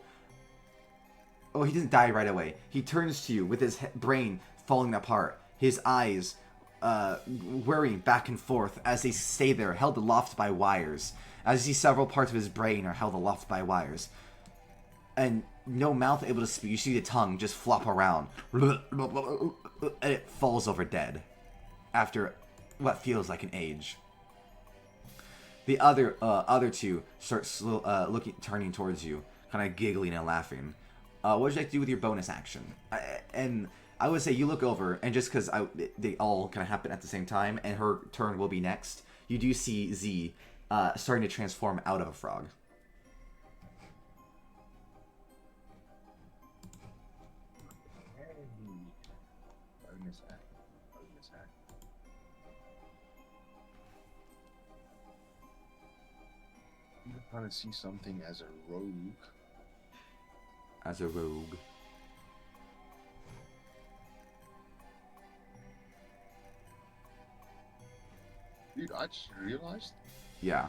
Oh, he doesn't die right away. He turns to you with his brain falling apart, his eyes whirring back and forth as they stay there, held aloft by wires. As you see several parts of his brain are held aloft by wires. And no mouth able to speak. You see the tongue just flop around. And it falls over dead. After what feels like an age. The other two start turning towards you, kind of giggling and laughing. What would you like to do with your bonus action? And I would say you look over, and just because they all kind of happen at the same time, and her turn will be next, you do see Z starting to transform out of a frog. Bonus act. I'm trying to see something as a rogue. As a rogue. Dude, I just realized Yeah.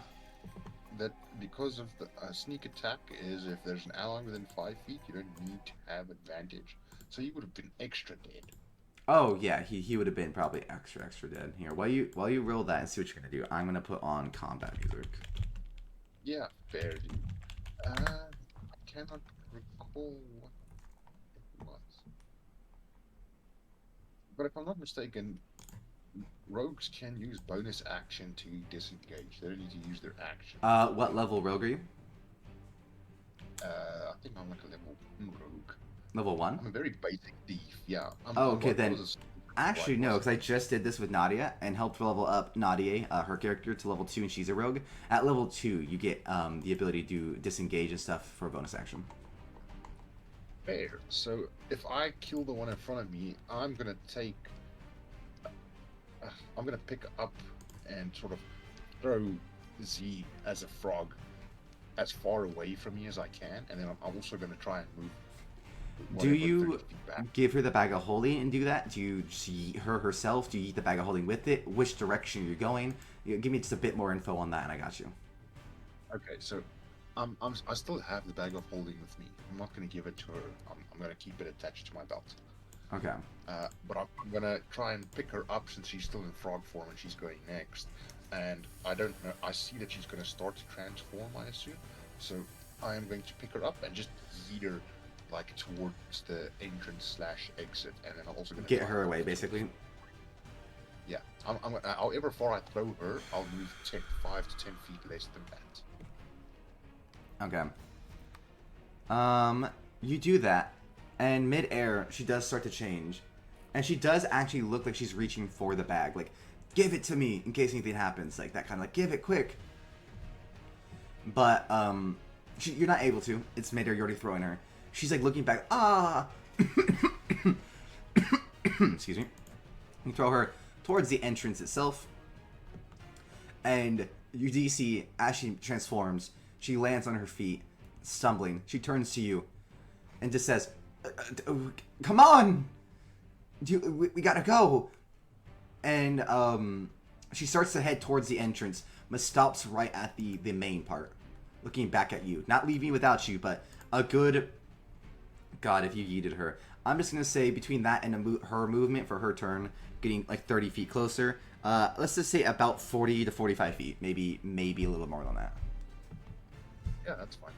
that because of the sneak attack is if there's an ally within 5 feet, you don't need to have advantage. So you would have been extra dead. Oh yeah, he would have been probably extra dead. Here, while you roll that and see what you're gonna do, I'm gonna put on combat music. Yeah, fair, dude. I cannot recall what it was. But if I'm not mistaken, rogues can use bonus action to disengage. They don't need to use their action. What level rogue are you? I think I'm like a level 1 rogue. Level 1? I'm a very basic thief, yeah. Okay, then. Actually, no, because I just did this with Nadia and helped level up Nadia, her character, to level 2, and she's a rogue. At level 2, you get the ability to do disengage and stuff for a bonus action. Fair. So if I kill the one in front of me, I'm gonna take. I'm gonna pick up and sort of throw Z as a frog as far away from me as I can, and then I'm also gonna try and move Do whatever, you 30 feet back. give her the bag of holding and do that? Do you see her herself? Do you eat the bag of holding with it? Which direction you're going? Give me just a bit more info on that, and I got you. Okay, so I still have the bag of holding with me. I'm not going to give it to her. I'm going to keep it attached to my belt. Okay. But I'm going to try and pick her up since she's still in frog form and she's going next. And I don't know. I see that she's going to start to transform, I assume. So I am going to pick her up and just yeet her like towards the entrance / exit, and then I'm also going to Get her away, basically. Yeah. However far I throw her, I'll move 5 to 10 feet less than that. Okay. You do that, and mid-air, she does start to change. And she does actually look like she's reaching for the bag. Like, give it to me in case anything happens. Like, that kind of like, give it quick. But, you're not able to. It's mid-air, you're already throwing her. She's like looking back, excuse me. You throw her towards the entrance itself. And you do see, as she transforms, she lands on her feet, stumbling. She turns to you and just says, come on! We gotta go! And she starts to head towards the entrance, but stops right at the main part, looking back at you. Not leaving without you, but a good... God, if you yeeted her. I'm just gonna say between that and her movement for her turn, getting like 30 feet closer, let's just say about 40 to 45 feet. Maybe a little bit more than that. Yeah, that's fine.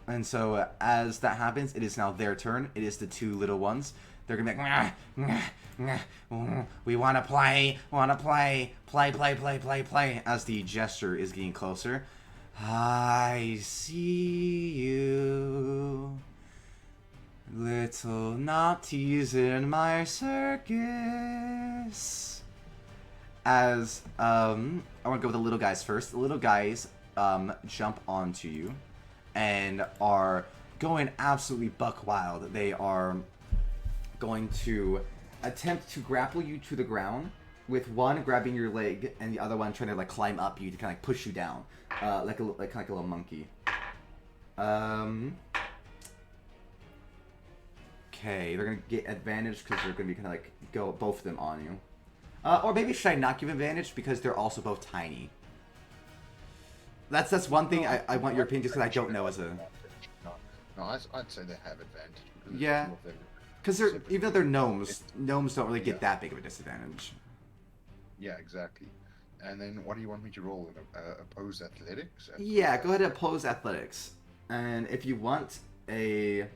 And so as that happens, it is now their turn. It is the two little ones. They're gonna be like, we wanna play, play, as the gesture is getting closer. I see you, little naughties in my circus. As I want to go with the little guys first. The little guys jump onto you and are going absolutely buck wild. They are going to attempt to grapple you to the ground, with one grabbing your leg and the other one trying to like climb up you to kind of like push you down, like a little monkey. Okay, they're gonna get advantage because they're gonna be kind of like go both of them on you. Or maybe should I not give advantage because they're also both tiny? That's one thing I want your opinion just because I don't know as a... No, I'd say they have advantage. Because yeah, because they're even though they're gnomes don't really get that big of a disadvantage. Yeah, exactly. And then what do you want me to roll? Oppose athletics? Yeah, go ahead and oppose athletics. And if you want a...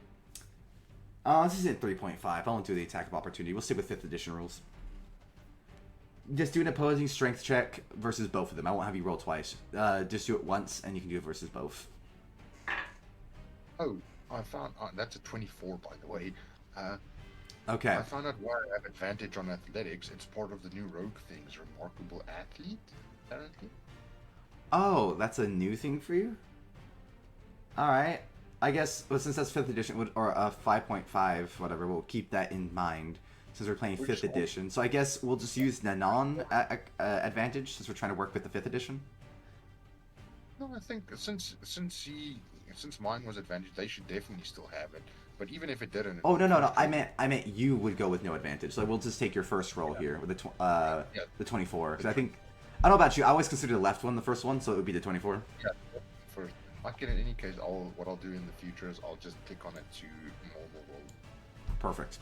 this isn't 3.5. I won't do the attack of opportunity. We'll stick with 5th edition rules. Just do an opposing strength check versus both of them. I won't have you roll twice. Just do it once, and you can do it versus both. Oh, I found... that's a 24, by the way. Okay. I found out why I have advantage on athletics. It's part of the new rogue things. Remarkable athlete, apparently. Oh, that's a new thing for you? Alright. I guess, well, since that's 5th edition, or 5.5, whatever, we'll keep that in mind. Since we're playing 5th edition. So I guess we'll just use the non-advantage since we're trying to work with the 5th edition? No, I think since mine was advantage, they should definitely still have it. But even if it didn't... Oh, no. I meant you would go with no advantage. So we'll just take your first roll here with the 24. Because I think... I don't know about you. I always consider the left one the first one, so it would be the 24. Yeah, first. In any case, what I'll do in the future is I'll just click on it to normal roll. Perfect.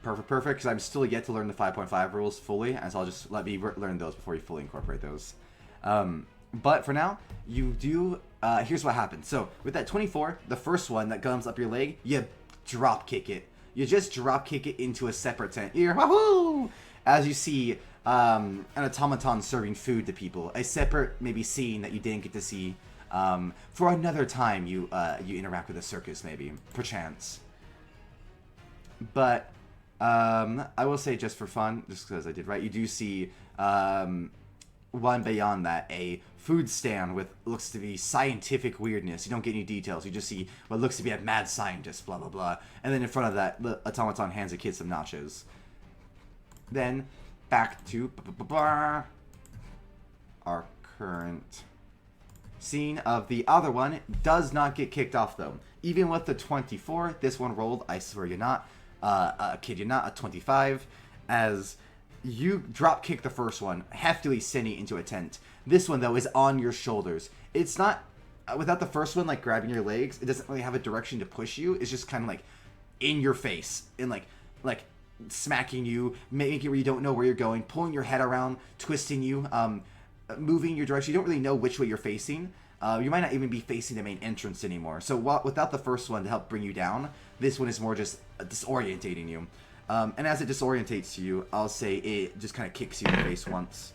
Because I'm still yet to learn the 5.5 rules fully, and so I'll just let me learn those before you fully incorporate those. But for now, you do... here's what happens. So, with that 24, the first one that comes up your leg, you drop kick it. You just drop kick it into a separate tent. You're wahoo! As you see an automaton serving food to people. A separate, maybe, scene that you didn't get to see for another time you interact with a circus, maybe. Perchance. But... I will say just for fun, just because I did right, you do see one beyond that, a food stand with looks to be scientific weirdness. You don't get any details. You just see what looks to be a mad scientist, blah, blah, blah. And then in front of that, the automaton hands a kid some nachos. Then, back to our current scene of the other one. Does not get kicked off, though. even with the 24, this one rolled, I swear you not, kid you not, a 25, as you drop kick the first one, heftily sending it into a tent. This one, though, is on your shoulders. It's not, without the first one, like, grabbing your legs, it doesn't really have a direction to push you. It's just kind of, like, in your face, and, like, smacking you, making it where you don't know where you're going, pulling your head around, twisting you, moving your direction. You don't really know which way you're facing. You might not even be facing the main entrance anymore. So without the first one to help bring you down, this one is more just disorientating you. And as it disorientates you, I'll say it just kind of kicks you in the face once.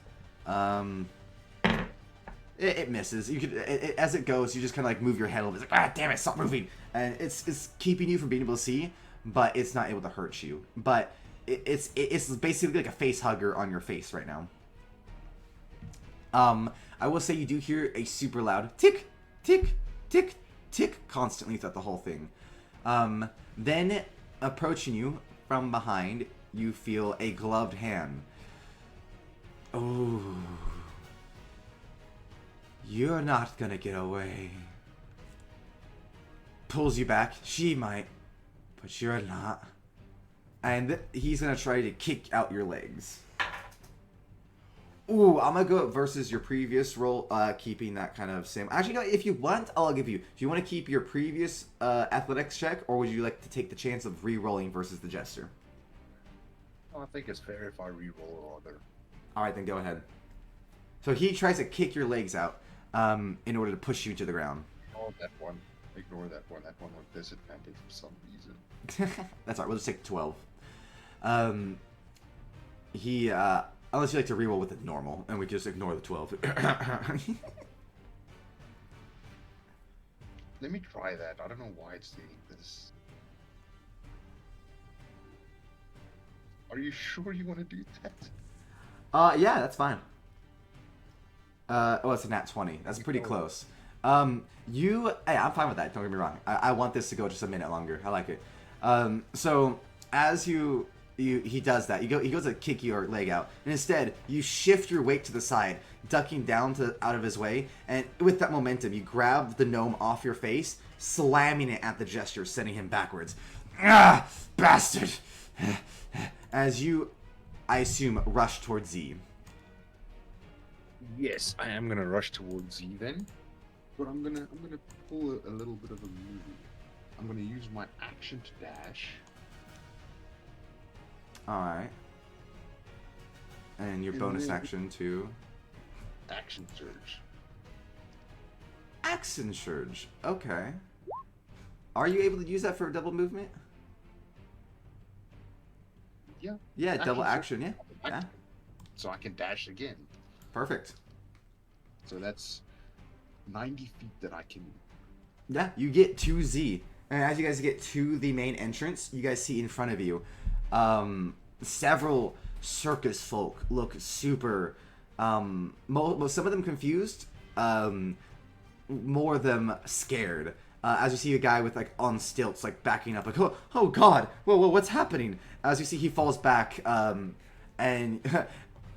It misses. You could, as it goes, you just kind of like move your head a little bit. It's like, ah, damn it, stop moving. And it's keeping you from being able to see, but it's not able to hurt you. But it's basically like a face hugger on your face right now. I will say you do hear a super loud tick, tick, tick, tick constantly throughout the whole thing. Then, approaching you from behind, you feel a gloved hand. Oh, you're not gonna get away. Pulls you back. She might, but you're not. And he's gonna try to kick out your legs. Ooh, I'm gonna go versus your previous roll, keeping that kind of same. Actually, no, if you want, I'll give you. Do you want to keep your previous athletics check, or would you like to take the chance of re-rolling versus the jester? I think it's fair if I re-roll rather. All right, then go ahead. So he tries to kick your legs out in order to push you to the ground. Oh, that one. Ignore that one. That one with disadvantage for some reason. That's all right. We'll just take 12. He unless you like to reroll with it normal, and we just ignore the 12. Let me try that. I don't know why it's doing this. Are you sure you want to do that? Yeah, that's fine. Oh, it's a nat 20. That's pretty close. Hey, I'm fine with that. Don't get me wrong. I want this to go just a minute longer. I like it. So as he does that. He goes to kick your leg out, and instead you shift your weight to the side, ducking down out of his way, and with that momentum, you grab the gnome off your face, slamming it at the jester, sending him backwards. Ah, bastard! As you, I assume, rush towards Z. Yes, I am gonna rush towards Z then, but I'm gonna pull a little bit of a move. I'm gonna use my action to dash. Alright. And your bonus action to... Action surge. Action surge. Okay. Are you able to use that for a double movement? Yeah. Yeah, double action, yeah. Yeah. So I can dash again. Perfect. So that's 90 feet that I can... Yeah, you get to Z. And as you guys get to the main entrance, you guys see in front of you several circus folk look super some of them confused, more of them scared, as you see a guy with like on stilts like backing up like oh god, whoa, what's happening? As you see he falls back and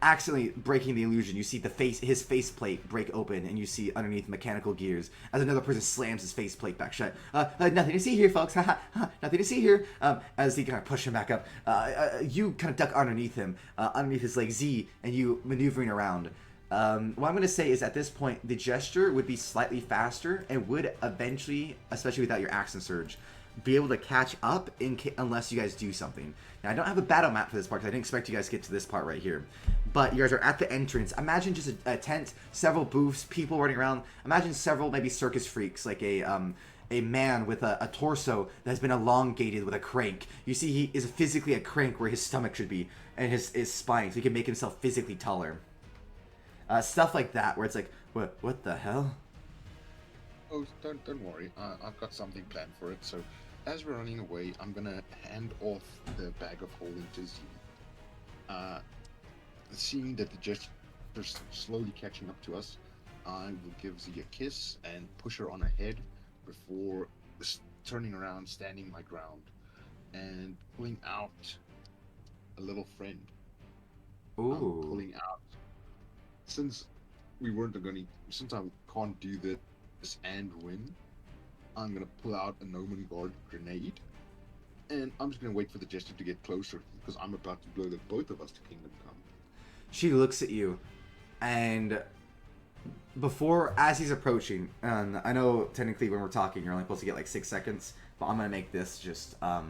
accidentally breaking the illusion. You see his faceplate break open, and you see underneath mechanical gears as another person slams his faceplate back shut. Nothing to see here, folks. Nothing to see here. As he kind of push him back up, you kind of duck underneath him, underneath his leg Z, and you maneuvering around. What I'm going to say is at this point, the gesture would be slightly faster and would eventually, especially without your action surge, be able to catch up unless you guys do something. Now, I don't have a battle map for this part because I didn't expect you guys to get to this part right here. But you guys are at the entrance. Imagine just a tent, several booths, people running around. Imagine several maybe circus freaks, like a man with a torso that has been elongated with a crank. You see he is physically a crank where his stomach should be and his spine, so he can make himself physically taller. Stuff like that, where it's like, what the hell? Oh, don't worry. I've got something planned for it. So, as we're running away, I'm gonna hand off the bag of holding to Z. Seeing that the jester's slowly catching up to us, I will give Z a kiss and push her on ahead before turning around, standing my ground, and pulling out a little friend. Ooh. I'm pulling out. Since I can't do this and win, I'm gonna pull out a Nomen Guard grenade, and I'm just gonna wait for the Jester to get closer because I'm about to blow the both of us to Kingdom Come. She looks at you, and as he's approaching, and I know technically when we're talking, you're only supposed to get like 6 seconds, but I'm gonna make this just a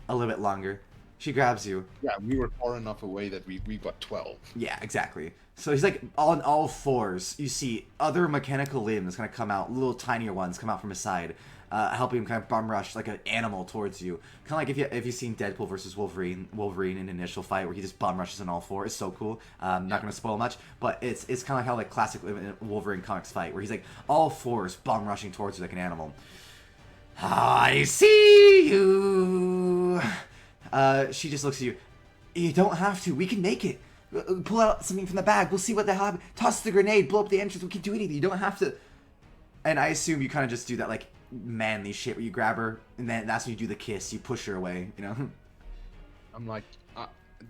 little bit longer. She grabs you. Yeah, we were far enough away that we got 12. Yeah, exactly. So he's like on all fours. You see other mechanical limbs kind of come out, little tinier ones come out from his side, helping him kind of bum rush like an animal towards you. Kind of like if you've seen Deadpool versus Wolverine in an initial fight where he just bum rushes on all four. It's so cool. Not gonna spoil much, but it's kind of like how like classic Wolverine comics fight where he's like all fours bum rushing towards you like an animal. I see you. She just looks at you. You don't have to. We can make it. Pull out something from the bag. We'll see what the hell happens. Toss the grenade. Blow up the entrance. We can do anything. You don't have to. And I assume you kind of just do that like manly shit where you grab her and then that's when you do the kiss. You push her away. You know. I'm like,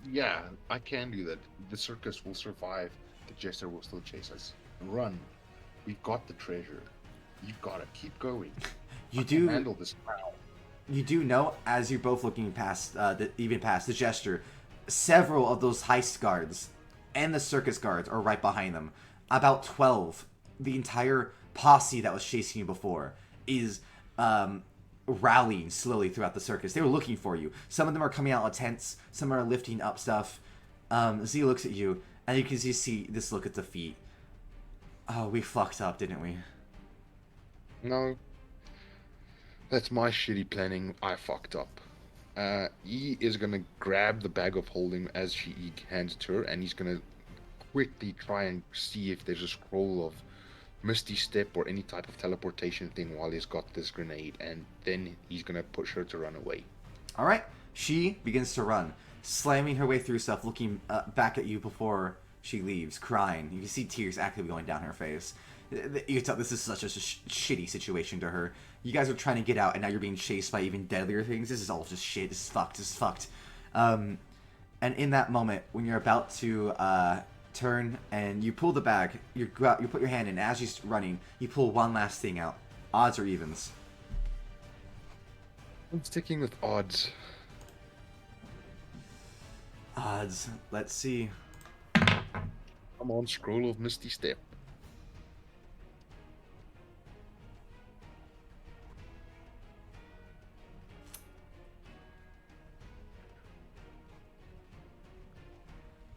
yeah, I can do that. The circus will survive. The Jester will still chase us. Run. We've got the treasure. You've got to keep going. You can handle this now. You do know, as you're both looking past, past the Jester, several of those heist guards and the circus guards are right behind them. About 12. The entire posse that was chasing you before is rallying slowly throughout the circus. They were looking for you. Some of them are coming out of tents. Some are lifting up stuff. Z looks at you, and you can see this look at defeat. Oh, we fucked up, didn't we? No. That's my shitty planning. I fucked up. He is gonna grab the bag of holding as she hands it to her, and he's gonna quickly try and see if there's a scroll of Misty Step or any type of teleportation thing while he's got this grenade, and then he's gonna push her to run away. All right. She begins to run, slamming her way through stuff, looking back at you before she leaves, crying. You can see tears actively going down her face. You can tell this is such a shitty situation to her. You guys are trying to get out, and now you're being chased by even deadlier things. This is all just shit. This is fucked. This is fucked. And in that moment, when you're about to turn and you pull the bag, you put your hand in. As you're running, you pull one last thing out. Odds or evens? I'm sticking with odds. Odds. Let's see. Come on, scroll of Misty Step.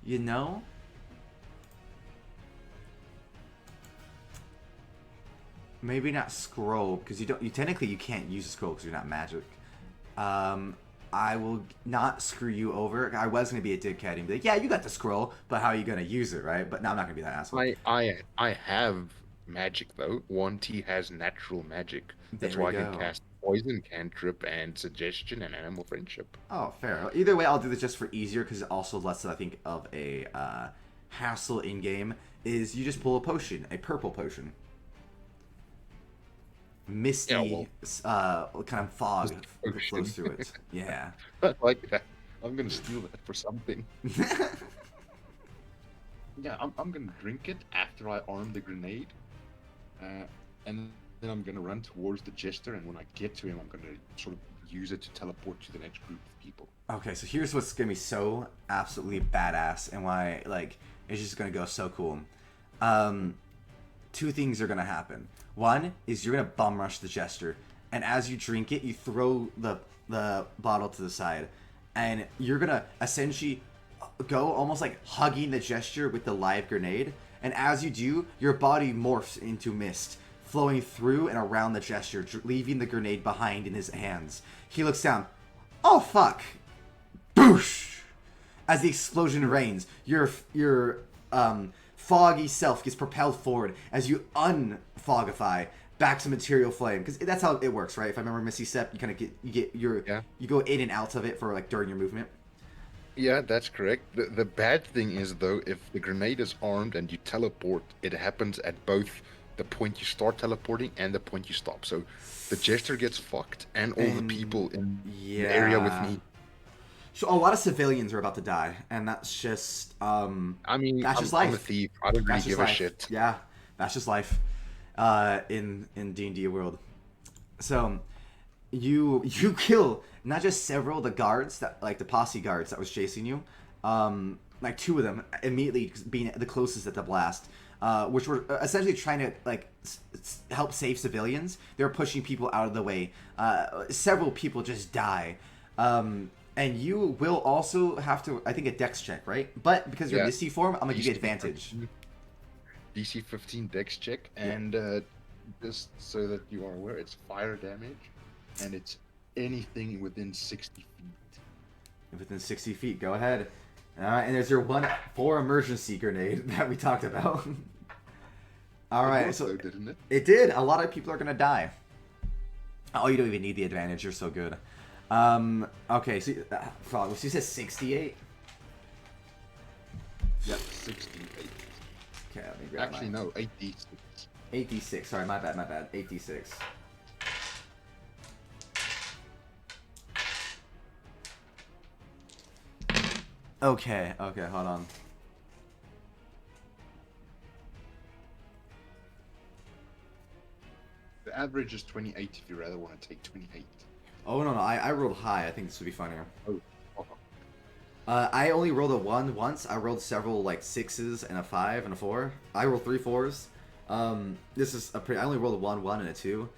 You know, maybe not scroll because you technically you can't use a scroll because you're not magic. I will not screw you over. I was gonna be a dickhead and be like, yeah, you got the scroll, but how are you gonna use it, right? But no, I'm not gonna be that asshole. I have magic though. 1T has natural magic. That's There we why I can go. cast poison, cantrip, and suggestion, and animal friendship. Oh, fair. Either way, I'll do this just for easier because it also less, I think, of a hassle in game. Is you just pull a potion, a purple potion. Misty, kind of fog flows through it. Yeah. I like that. I'm gonna steal that for something. Yeah, I'm gonna drink it after I arm the grenade, and then I'm gonna run towards the Jester, and when I get to him, I'm gonna sort of use it to teleport to the next group of people. Okay, so here's what's gonna be so absolutely badass and why like it's just gonna go so cool. Two things are gonna happen. One is you're gonna bum rush the Jester, and as you drink it, you throw the bottle to the side, and you're gonna essentially go almost like hugging the Jester with the live grenade. And as you do, your body morphs into mist, flowing through and around the Jester, leaving the grenade behind in his hands. He looks down. Oh fuck! Boosh! As the explosion rains, your foggy self gets propelled forward as you unfogify back to material flame, because that's how it works, right? If I remember Misty Step, you kind of you go in and out of it for like during your movement. Yeah, that's correct. The bad thing is though, if the grenade is armed and you teleport, it happens at both the point you start teleporting and the point you stop. So the Jester gets fucked, and all the people in the area with me. So a lot of civilians are about to die, and that's just I mean, that's just I'm life. a thief. I don't really That's just give a life. shit. Yeah, that's just life in D&D world. So you kill not just several of the guards that like the posse guards that was chasing you, like two of them immediately being the closest at the blast, which were essentially trying to like help save civilians. They were pushing people out of the way. Several people just die. And you will also have to, I think, a dex check, right? But because you're Misty form, I'm gonna give you advantage. DC 15 dex check, and just so that you are aware, it's fire damage, and it's anything within 60 feet. Within 60 feet, go ahead. And there's your 1-4 emergency grenade that we talked about. All right, so didn't it? It did. A lot of people are gonna die. Oh, you don't even need the advantage. You're so good. Okay, so you said 68. Yep, 68. Okay, let me grab Actually, no, 86. 8d6. Sorry, my bad. 8d6. Okay, hold on. The average is 28 if you rather want to take 28. Oh, no, I rolled high. I think this would be funnier. Oh. I only rolled a 1 once. I rolled several, like, 6s and a 5 and a 4. I rolled 3 4s. This is a pretty... I only rolled a 1 and a 2.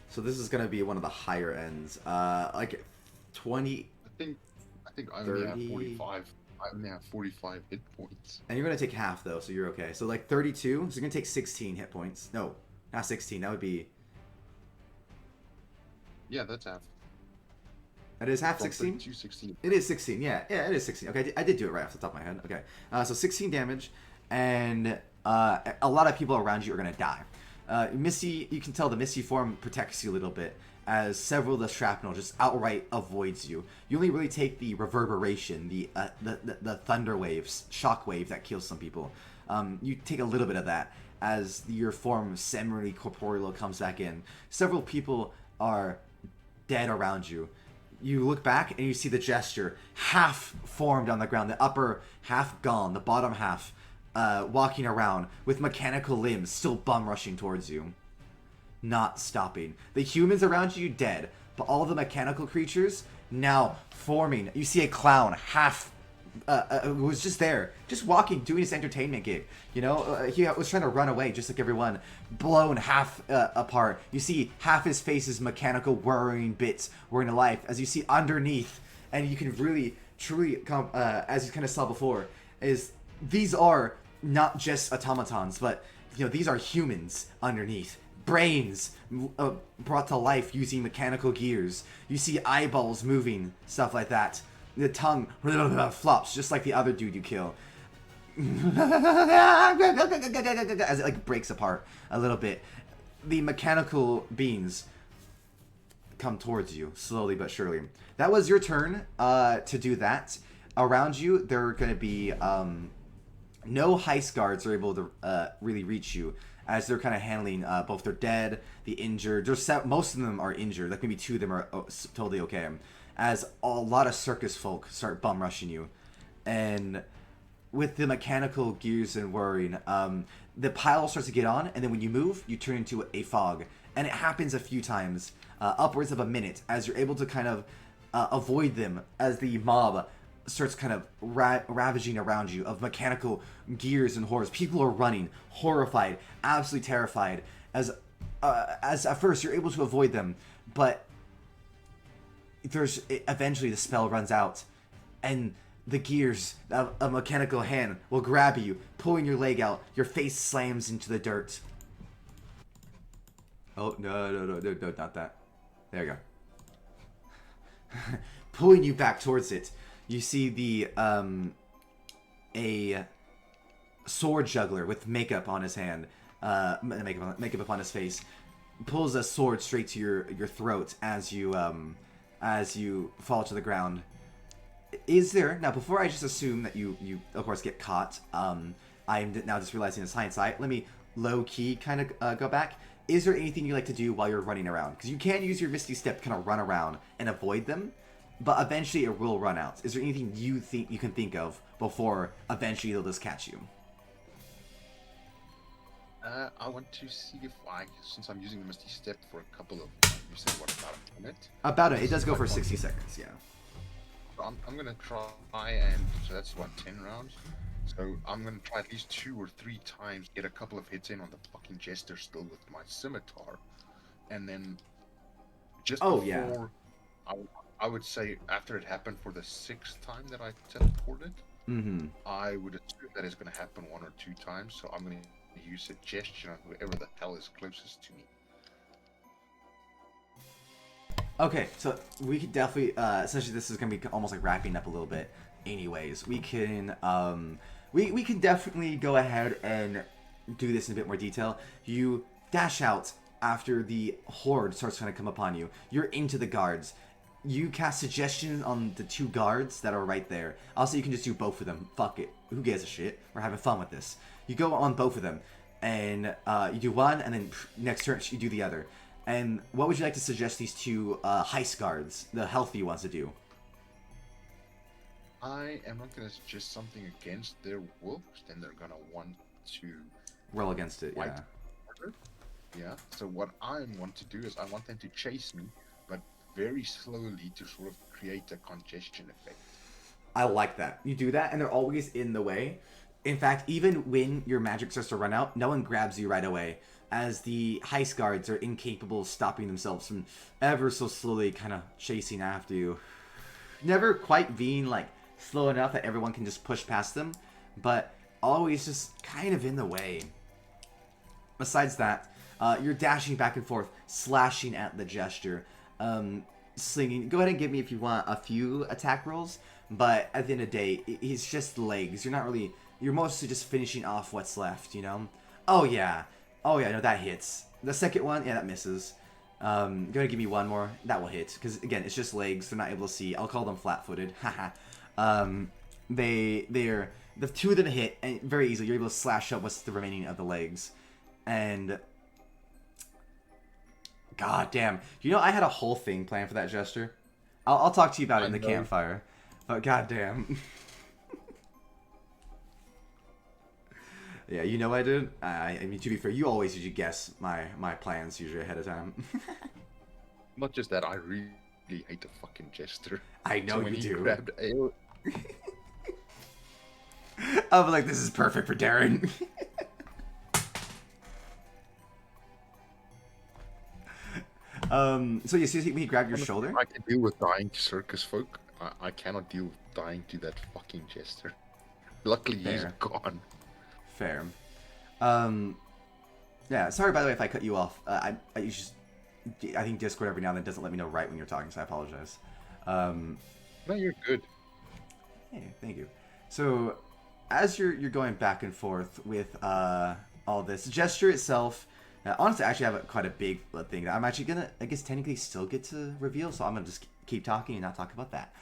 So this is going to be one of the higher ends. Like, 20... I think I only have 45. I only have 45 hit points. And you're going to take half, though, so you're okay. So, like, 32. So you're going to take 16 hit points. No, not 16. That would be... Yeah, that's half. It is half 16? 16. It is 16, yeah, it is 16. Okay, I did do it right off the top of my head. Okay, so 16 damage, and a lot of people around you are going to die. Misty, you can tell the Misty form protects you a little bit, as several of the shrapnel just outright avoids you. You only really take the reverberation, the thunder waves, shock wave that kills some people. You take a little bit of that as your form semi-corporeal comes back in. Several people are dead around you. You look back and you see the gesture half formed on the ground, the upper half gone, the bottom half walking around with mechanical limbs still bum rushing towards you. Not stopping. The humans around you dead, but all the mechanical creatures now forming. You see a clown half who was just there, just walking, doing his entertainment gig. You know, he was trying to run away just like everyone, blown half apart. You see half his face is mechanical whirring bits whirring to life as you see underneath, and you can really, truly, as you kind of saw before, is these are not just automatons, but, you know, these are humans underneath. Brains brought to life using mechanical gears. You see eyeballs moving, stuff like that. The tongue flops just like the other dude you kill. As it like breaks apart a little bit. The mechanical beings come towards you slowly but surely. That was your turn to do that. Around you, there are going to be no heist guards are able to really reach you, as they're kind of handling both their dead, the injured. Most of them are injured. Like maybe 2 of them are totally okay. As a lot of circus folk start bum rushing you, and with the mechanical gears and whirring, the pile starts to get on, and then when you move, you turn into a fog, and it happens a few times, upwards of a minute, as you're able to kind of avoid them as the mob starts kind of ravaging around you of mechanical gears and horrors. People are running, horrified, absolutely terrified, as at first you're able to avoid them, but eventually the spell runs out, and the gears of a mechanical hand will grab you, pulling your leg out. Your face slams into the dirt. Oh, no, not that. There you go. Pulling you back towards it. You see a sword juggler with makeup on his hand, makeup upon his face, pulls a sword straight to your throat as you fall to the ground. Is there, now before I just assume that you of course get caught, I'm now just realizing this hindsight, let me low-key kind of go back. Is there anything you like to do while you're running around? Because you can use your Misty Step to kind of run around and avoid them, but eventually it will run out. Is there anything you think you can think of before eventually they'll just catch you? I want to see if since I'm using the Misty Step for a couple of You said what, about a minute? About it. It does go for 60 seconds. Yeah. So I'm gonna try, and so that's what, 10 rounds. So I'm gonna try at least 2 or 3 times, get a couple of hits in on the fucking jester still with my scimitar, and then just before, I would say after it happened for the 6th time that I teleported, I would assume that it's gonna happen 1 or 2 times. So I'm gonna use suggestion on whoever the hell is closest to me. Okay, so we could definitely, essentially this is going to be almost like wrapping up a little bit anyways. We can, we can definitely go ahead and do this in a bit more detail. You dash out after the horde starts trying to come upon you. You're into the guards. You cast suggestion on the 2 guards that are right there. Also, you can just do both of them. Fuck it. Who gives a shit? We're having fun with this. You go on both of them, and you do one, and then next turn you do the other. And what would you like to suggest these 2 heist guards, the healthy ones, to do? I am not going to suggest something against their wolves, then they're going to want to roll against it, yeah. Harder. Yeah, so what I want to do is I want them to chase me, but very slowly to sort of create a congestion effect. I like that. You do that, and they're always in the way. In fact, even when your magic starts to run out, no one grabs you right away, as the heist guards are incapable of stopping themselves from ever so slowly kind of chasing after you. Never quite being, like, slow enough that everyone can just push past them, but always just kind of in the way. Besides that, you're dashing back and forth, slashing at the gesture, slinging. Go ahead and give me, if you want, a few attack rolls, but at the end of the day, it's just legs. You're not really... You're mostly just finishing off what's left, you know? Oh, yeah. Oh, yeah, no, that hits. The second one, yeah, that misses. Go ahead and give me one more. That will hit. Because, again, it's just legs. They're not able to see. I'll call them flat-footed. Haha. They're... The 2 of them hit, and very easily, you're able to slash up what's the remaining of the legs. And... God damn. You know, I had a whole thing planned for that gesture. I'll talk to you about it in the campfire. But god damn. Yeah, you know I did. I mean, to be fair, you always usually guess my plans usually ahead of time. Not just that, I really hate the fucking jester. I know so you do. Grabbed I'm like, this is perfect for Darren. So you see when he grabbed your shoulder? I can deal with dying to circus folk. I cannot deal with dying to that fucking jester. Luckily, he's gone. Fair. Yeah, sorry by the way if I cut you off. I think Discord every now and then doesn't let me know right when you're talking, so I apologize. No, you're good. Hey, thank you. So, as you're going back and forth with all this, the gesture itself, honestly, I actually have quite a big thing that I'm actually gonna, I guess, technically still get to reveal, so I'm gonna just keep talking and not talk about that.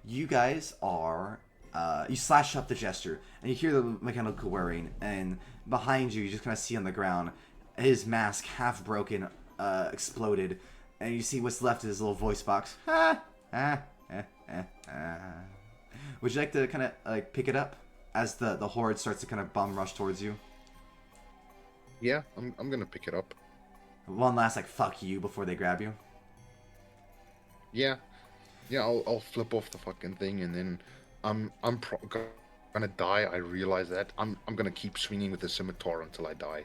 You guys are... you slash up the gesture, and you hear the mechanical whirring, and behind you, you just kind of see on the ground, his mask, half broken, exploded, and you see what's left of his little voice box. Would you like to kind of like pick it up as the horde starts to kind of bum rush towards you? Yeah, I'm gonna pick it up. One last like fuck you before they grab you. Yeah, I'll flip off the fucking thing, and then I'm gonna die. I realize that. I'm gonna keep swinging with the scimitar until I die.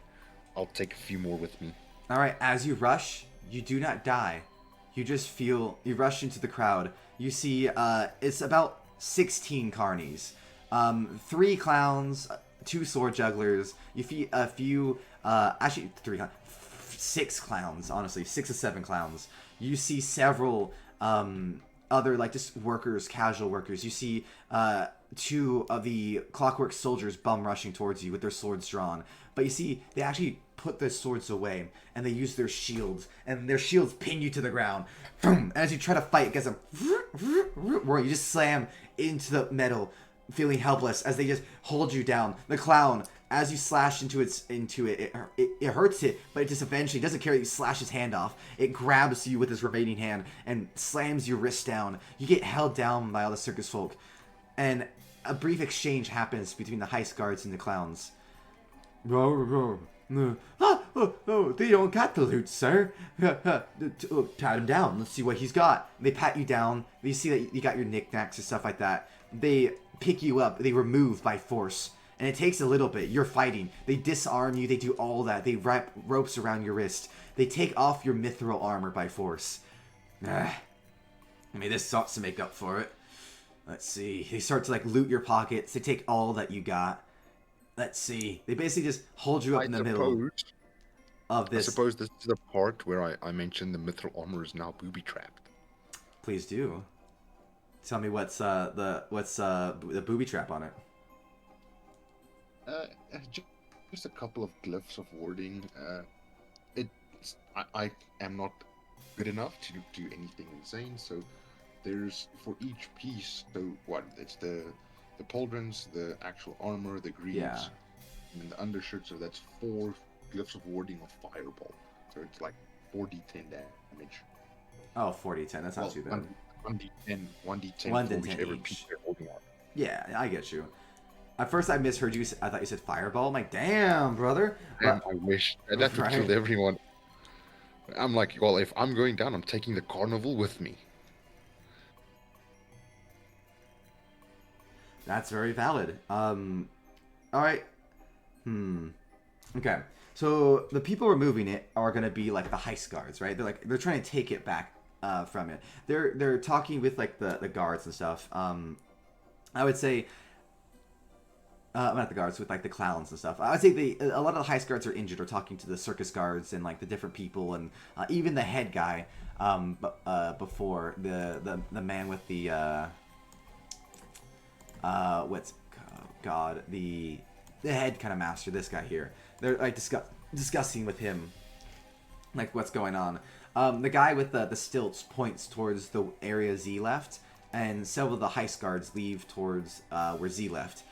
I'll take a few more with me. All right, as you rush, you do not die. You just feel you rush into the crowd. You see, it's about 16 carnies, 3 clowns, 2 sword jugglers. You see a few, actually 6 clowns. Honestly, 6 or 7 clowns. You see several other like just workers, casual workers. You see 2 of the clockwork soldiers bum rushing towards you with their swords drawn. But you see, they actually put their swords away, and they use their shields, and their shields pin you to the ground. And as you try to fight against them, you just slam into the metal, feeling helpless as they just hold you down. The clown, as you slash into it hurts it, but it just eventually doesn't care that you slash his hand off. It grabs you with his remaining hand and slams your wrist down. You get held down by all the circus folk, and a brief exchange happens between the heist guards and the clowns. They don't got the loot, sir. Pat him down. Let's see what he's got. They pat you down. They see that you got your knickknacks and stuff like that. They pick you up. They remove by force. And it takes a little bit. You're fighting. They disarm you. They do all that. They wrap ropes around your wrist. They take off your mithril armor by force. I mean, this ought to make up for it. Let's see. They start to, like, loot your pockets. They take all that you got. Let's see. They basically just hold you up in the middle of this. I suppose this is the part where I mentioned the mithril armor is now booby-trapped. Please do. Tell me what's the booby trap on it. Just a couple of glyphs of warding. I am not good enough to do anything insane, so there's for each piece. So what? It's the pauldrons, the actual armor, the greaves, and the undershirt. So that's 4 glyphs of warding of fireball. So it's like 4d10 damage. Oh, 4d10. That's not too bad. 1d10 1d10 for whichever each. piece you're holding on. Yeah, I get you. At first, I misheard you. I thought you said fireball. I'm like, damn, brother. And I wish that would Right. kill everyone. I'm like, well, if I'm going down, I'm taking the carnival with me. That's very valid. All right. Okay. So the people removing it are gonna be like the heist guards, right? They're trying to take it back from it. They're talking with like the guards and stuff. I would say. Not the guards, with like the clowns and stuff. I would say a lot of the heist guards are injured or talking to the circus guards and like the different people and even the head guy. Before the man with the the head kind of master, this guy here. They're like discussing with him like what's going on. The guy with the stilts points towards the area Z left, and several of the heist guards leave towards where Z left.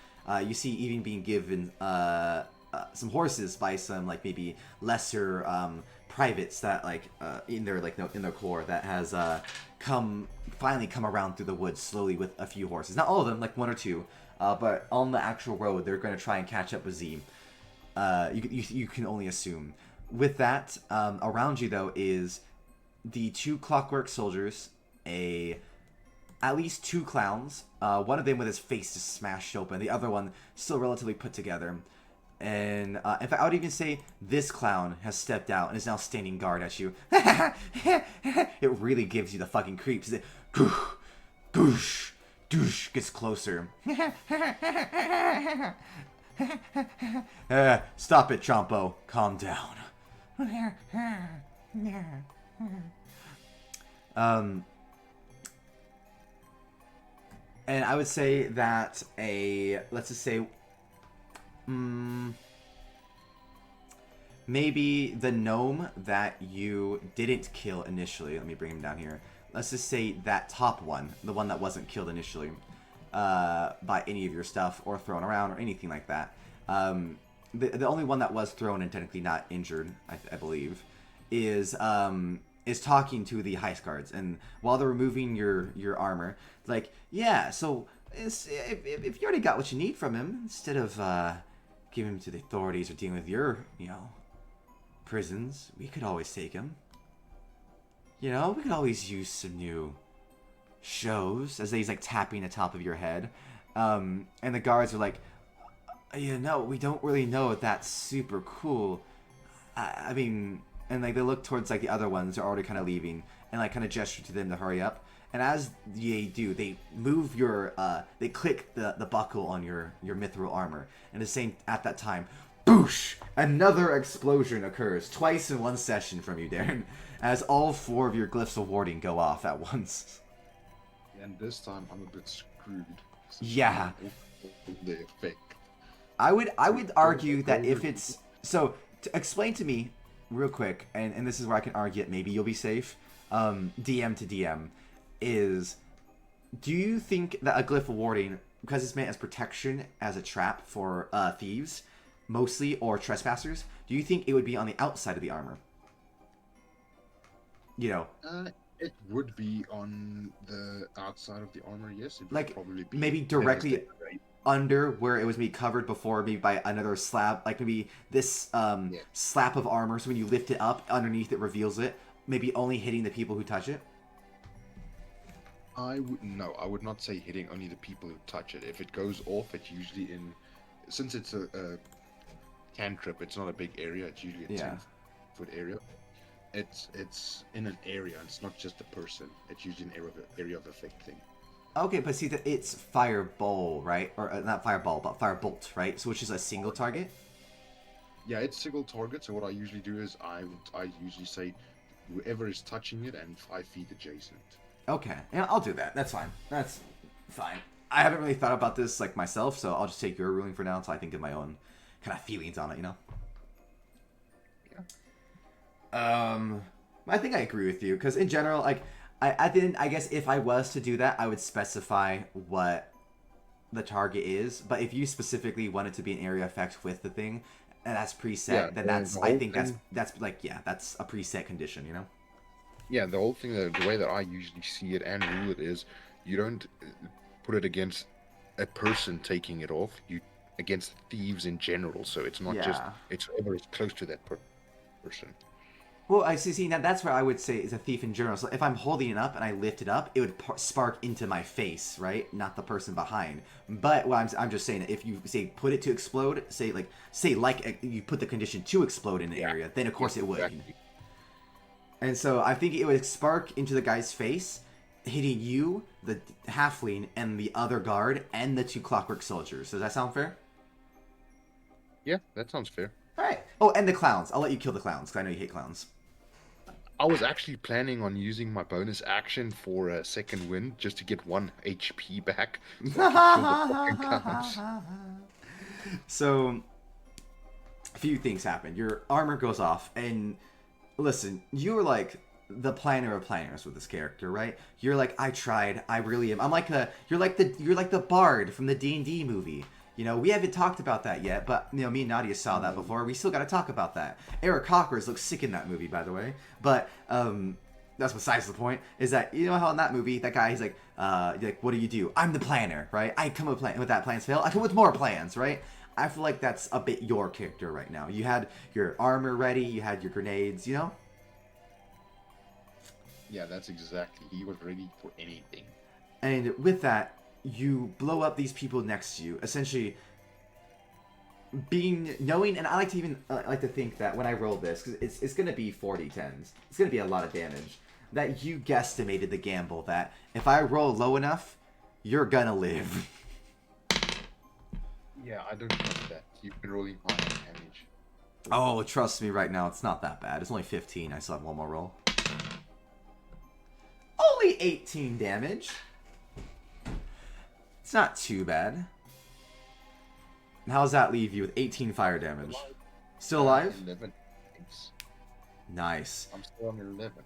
You see even being given some horses by some like maybe lesser privates that like in their corps that has finally come around through the woods slowly with a few horses. Not all of them, like 1 or 2, but on the actual road they're going to try and catch up with Z. You can only assume. With that, around you though is the 2 clockwork soldiers, at least 2 clowns, one of them with his face just smashed open, the other one still relatively put together. And in fact, I would even say this clown has stepped out and is now standing guard at you. It really gives you the fucking creeps. It goosh, goosh, gets closer. Stop it, Chompo. Calm down. And I would say that let's just say, maybe the gnome that you didn't kill initially, let me bring him down here. Let's just say that top one, the one that wasn't killed initially by any of your stuff or thrown around or anything like that. The only one that was thrown and technically not injured, I believe, is talking to the heist guards, and while they're removing your armor, like, yeah, so if you already got what you need from him, instead of giving him to the authorities or dealing with your, prisons, we could always take him. We could always use some new shows, as he's like tapping the top of your head. And the guards are like, we don't really know if that's super cool. I mean, and like they look towards like the other ones are already kind of leaving, and like kind of gesture to them to hurry up. And as they do, they move they click the buckle on your mithril armor, and at that time, boosh! Another explosion occurs twice in one session from you, Darren, as all 4 of your glyphs of warding go off at once. And this time I'm a bit screwed. Yeah. The effect. I would argue that if it's so, to explain to me real quick, and this is where I can argue it, maybe you'll be safe. DM to DM is, do you think that a glyph of warding, because it's meant as protection, as a trap for thieves mostly or trespassers, do you think it would be on the outside of the armor? It would be on the outside of the armor, yes. It would like probably be maybe directly under where it was maybe covered before, maybe by another slab, like maybe this Yeah. slab of armor. So when you lift it up, underneath it reveals it. Maybe only hitting the people who touch it. I would not say hitting only the people who touch it. If it goes off, it's usually in, since it's a cantrip, it's not a big area. It's usually a Yeah. 10-foot area. It's in an area. It's not just a person. It's usually an area of effect thing. Okay, but see that it's fireball, right? Or not fireball, but firebolt, right? So which is a single target. Yeah, it's single target. So what I usually do is I usually say whoever is touching it and 5 feet adjacent. Okay, yeah, I'll do that. That's fine. That's fine. I haven't really thought about this like myself, so I'll just take your ruling for now until I think of my own kind of feelings on it, you know. Yeah. I think I agree with you because in general, like, I didn't. I guess if I was to do that, I would specify what the target is. But if you specifically wanted to be an area effect with the thing, and that's preset, Yeah, then the that's. I whole think thing- that's like that's a preset condition, you know. Yeah, the whole thing, the way that I usually see it and rule it is, you don't put it against a person taking it off. You against thieves in general. So it's not just Yeah. it's whoever is close to that person. Well, I see. Now that's where I would say is a thief in general. So if I'm holding it up and I lift it up, it would spark into my face, right? Not the person behind. But well, I'm just saying that if you say put it to explode, say you put the condition to explode in an area, then of course it would. Exactly. And so I think it would spark into the guy's face, hitting you, the halfling, and the other guard, and the 2 clockwork soldiers. Does that sound fair? Yeah, that sounds fair. All right. Oh, and the clowns. I'll let you kill the clowns because I know you hate clowns. I was actually planning on using my bonus action for a second wind just to get 1 HP back. So I could kill the fucking clowns. So, a few things happen. Your armor goes off, and listen, you were like the planner of planners with this character, right? You're like, I tried, I really am. You're like the bard from the D&D movie. You know, we haven't talked about that yet, but you know, me and Nadia saw that before. We still got to talk about that. Eric Cockers looks sick in that movie, by the way. But that's besides the point. Is that you know how in that movie that guy he's like, what do you do? I'm the planner, right? I come with that plans fail. I come with more plans, right? I feel like that's a bit your character right now. You had your armor ready, you had your grenades, you know. Yeah, that's exactly. He was ready for anything. And with that, you blow up these people next to you, essentially knowing, and I like to even like to think that when I roll this, because it's going to be 40-10s, it's going to be a lot of damage, that you guesstimated the gamble that if I roll low enough, you're going to live. Yeah, I don't trust that. You've been rolling high damage. Oh, trust me right now, it's not that bad. It's only 15. I still have one more roll. Only 18 damage. It's not too bad. And how does that leave you with 18 fire damage? Still alive? 11. Thanks. Nice. I'm still on 11.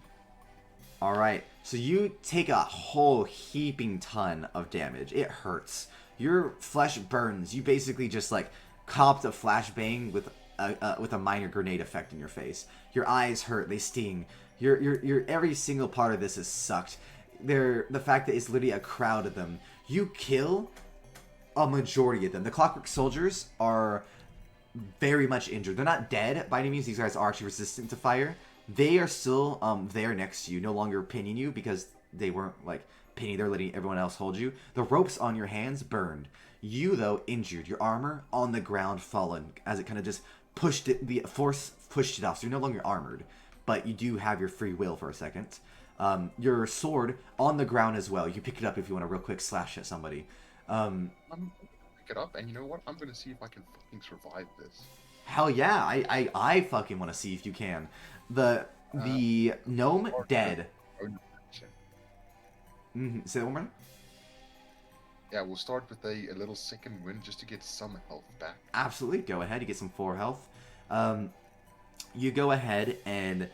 Alright, so you take a whole heaping ton of damage. It hurts. Your flesh burns. You basically just like copped a flashbang with a minor grenade effect in your face. Your eyes hurt. They sting. Your every single part of this is sucked. The fact that it's literally a crowd of them. You kill a majority of them. The clockwork soldiers are very much injured. They're not dead by any means. These guys are actually resistant to fire. They are still there next to you, no longer pinning you because they weren't like pinning. They're letting everyone else hold you. The ropes on your hands burned. You though injured. Your armor on the ground fallen as it kind of just pushed it. The force pushed it off. So you're no longer armored, but you do have your free will for a second. Your sword on the ground as well. You can pick it up if you want to real quick slash at somebody. I'm gonna pick it up, and you know what? I'm gonna see if I can fucking survive this. Hell yeah, I fucking want to see if you can. The gnome dead. Say that one more time? Yeah, we'll start with a little second wind just to get some health back. Absolutely, go ahead. You get some 4 health. You go ahead and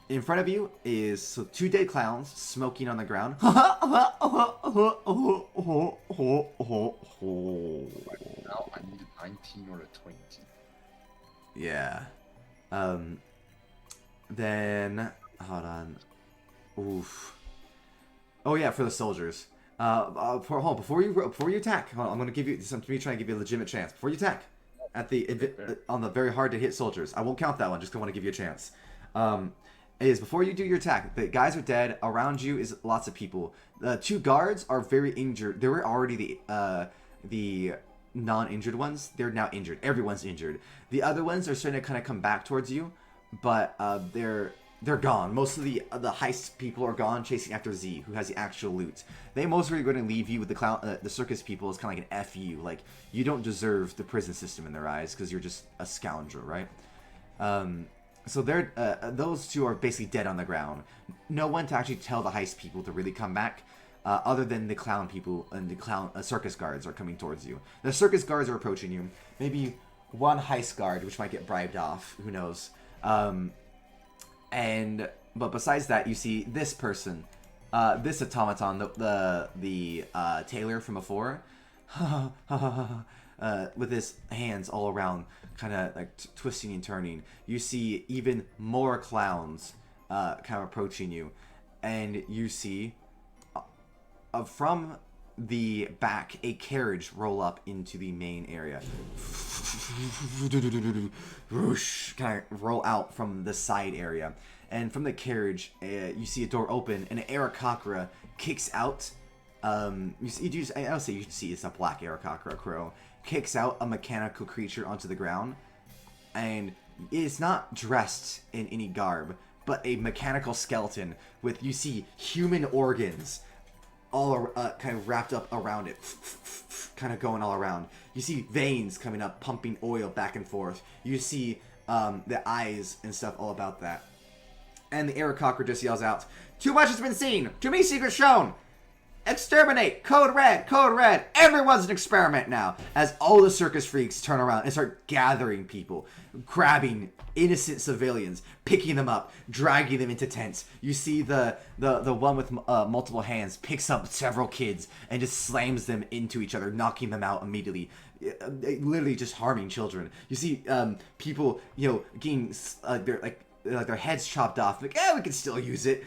in front of you is 2 dead clowns smoking on the ground. Now I need a 19 or a 20. Yeah. Then hold on. Oof. Oh yeah, for the soldiers. Before you attack, hold on, I'm gonna give you some. Me trying to give you a legitimate chance before you attack. At the on the very hard to hit soldiers, I won't count that one. Just 'cause I want to give you a chance. Is before you do your attack, the guys are dead. Around you is lots of people. The 2 guards are very injured. They were already the non-injured ones. They're now injured. Everyone's injured. The other ones are starting to kind of come back towards you, but they're gone. Most of the heist people are gone, chasing after Z, who has the actual loot. They mostly are going to leave you with the circus people as kind of like an FU. Like, you don't deserve the prison system in their eyes because you're just a scoundrel, right? So they're those 2 are basically dead on the ground. No one to actually tell the heist people to really come back, other than the clown people and the circus guards are coming towards you. The circus guards are approaching you. Maybe one heist guard, which might get bribed off. Who knows? But besides that, you see this person, this automaton, the tailor from before, with his hands all around, kind of like twisting and turning. You see even more clowns, kind of approaching you, and you see, from the back, a carriage roll up into the main area. Kind of roll out from the side area. And from the carriage, you see a door open, and an Aarakocra kicks out. I don't say you see it's a black Aarakocra crow. Kicks out a mechanical creature onto the ground. And it's not dressed in any garb, but a mechanical skeleton with, you see, human organs all kind of wrapped up around it, kind of going all around. You see veins coming up, pumping oil back and forth. You see the eyes and stuff all about that. And the Aarakocra just yells out, "Too much has been seen! Too many secrets shown! Exterminate! Code red! Code red! Everyone's an experiment now!" As all the circus freaks turn around and start gathering people, grabbing innocent civilians, picking them up, dragging them into tents. You see the one with multiple hands picks up several kids and just slams them into each other, knocking them out immediately. Literally just harming children. You see people, getting their heads chopped off. Like, we can still use it.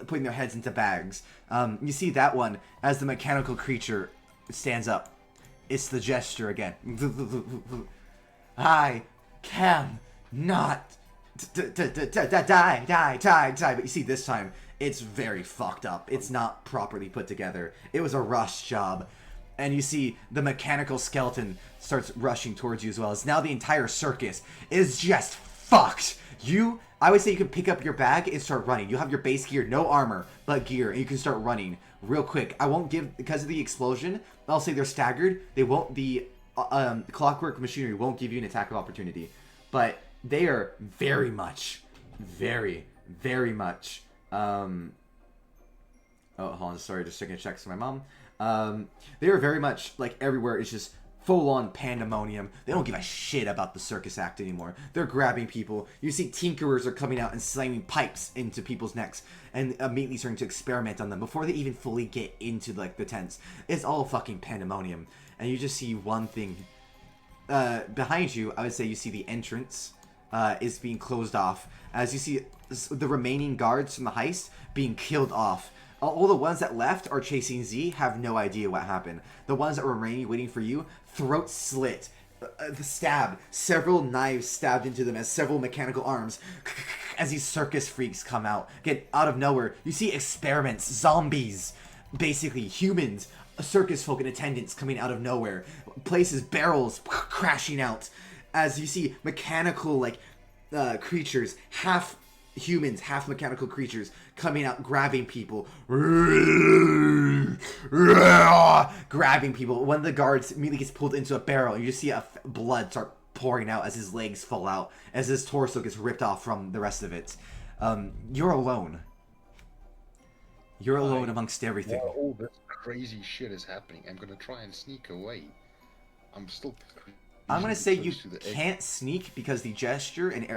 Putting their heads into bags. You see that one as the mechanical creature stands up. It's the gesture again. I can not die. But you see this time, it's very fucked up. It's not properly put together. It was a rush job. And you see the mechanical skeleton starts rushing towards you as well. As now the entire circus is just fucked. I would say you can pick up your bag and start running. You have your base gear, no armor, but gear, and you can start running real quick. I won't give, because of the explosion, I'll say they're staggered. They won't, the clockwork machinery won't give you an attack of opportunity. But they are very much, very much, oh, hold on, sorry, just taking a check for my mom. They are very much, like, everywhere is just full-on pandemonium. They don't give a shit about the circus act anymore. They're grabbing people. You see tinkerers are coming out and slamming pipes into people's necks and immediately starting to experiment on them before they even fully get into, like, the tents. It's all fucking pandemonium. And you just see one thing. Behind you, I would say you see the entrance is being closed off. As you see the remaining guards from the heist being killed off. All the ones that left are chasing Z, have no idea what happened. The ones that were remaining waiting for you, throat slit, stabbed, several knives stabbed into them as several mechanical arms, as these circus freaks come out. Get out of nowhere, you see experiments, zombies, basically humans, circus folk in attendance coming out of nowhere. Places, barrels crashing out. As you see mechanical, creatures, half humans, half mechanical creatures coming out, grabbing people. Grabbing people. One of the guards immediately gets pulled into a barrel, and you just see blood start pouring out as his legs fall out, as his torso gets ripped off from the rest of it. You're alone. You're alone amongst everything. While all this crazy shit is happening, I'm gonna try and sneak away. I'm gonna say you can't sneak because the gesture and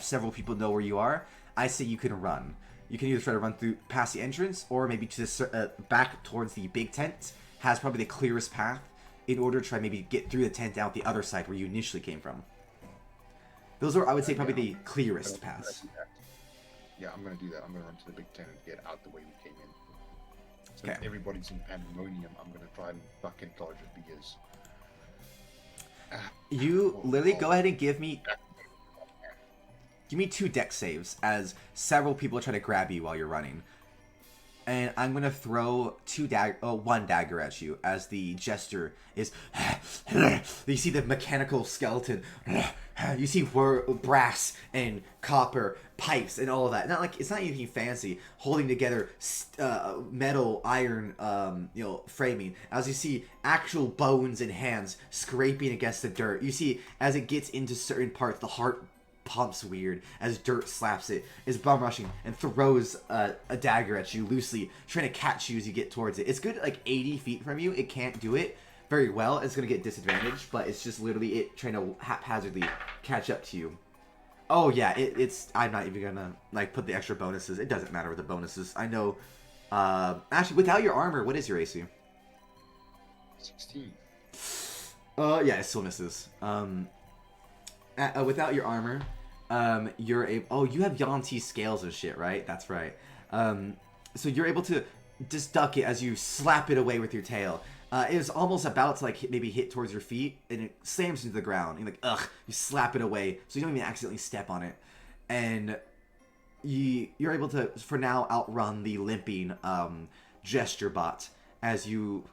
several people know where you are. I say you can run. You can either try to run through past the entrance or maybe to the back towards the big tent. Has probably the clearest path in order to try maybe get through the tent out the other side where you initially came from. Those are, I would say, probably the clearest paths. Yeah, I'm gonna do that. I'm gonna run to the big tent and get out the way we came in. since Okay. everybody's in pandemonium, I'm gonna try and fucking dodge it because. You literally go ahead and give me 2 deck saves as several people try to grab you while you're running. And I'm gonna throw 1 dagger at you as the jester is. You see the mechanical skeleton. You see brass and copper pipes and all of that. Not like it's not anything fancy. Holding together metal, iron, framing. As you see actual bones and hands scraping against the dirt. You see as it gets into certain parts, the heart pumps weird as dirt slaps it, is bum rushing and throws a dagger at you loosely, trying to catch you as you get towards it. It's good like 80 feet from you. It can't do it very well. It's going to get disadvantaged, but it's just literally it trying to haphazardly catch up to you. Oh yeah, it's I'm not even gonna like put the extra bonuses. It doesn't matter with the bonuses. I know. Actually, without your armor, what is your AC? 16. Yeah, it still misses. Without your armor, you're able. Oh, you have Yanti scales and shit, right? That's right. So you're able to just duck it as you slap it away with your tail. It was almost about to like maybe hit towards your feet, and it slams into the ground. And you're like, ugh! You slap it away, so you don't even accidentally step on it, and you're able to, for now, outrun the limping gesture bot as you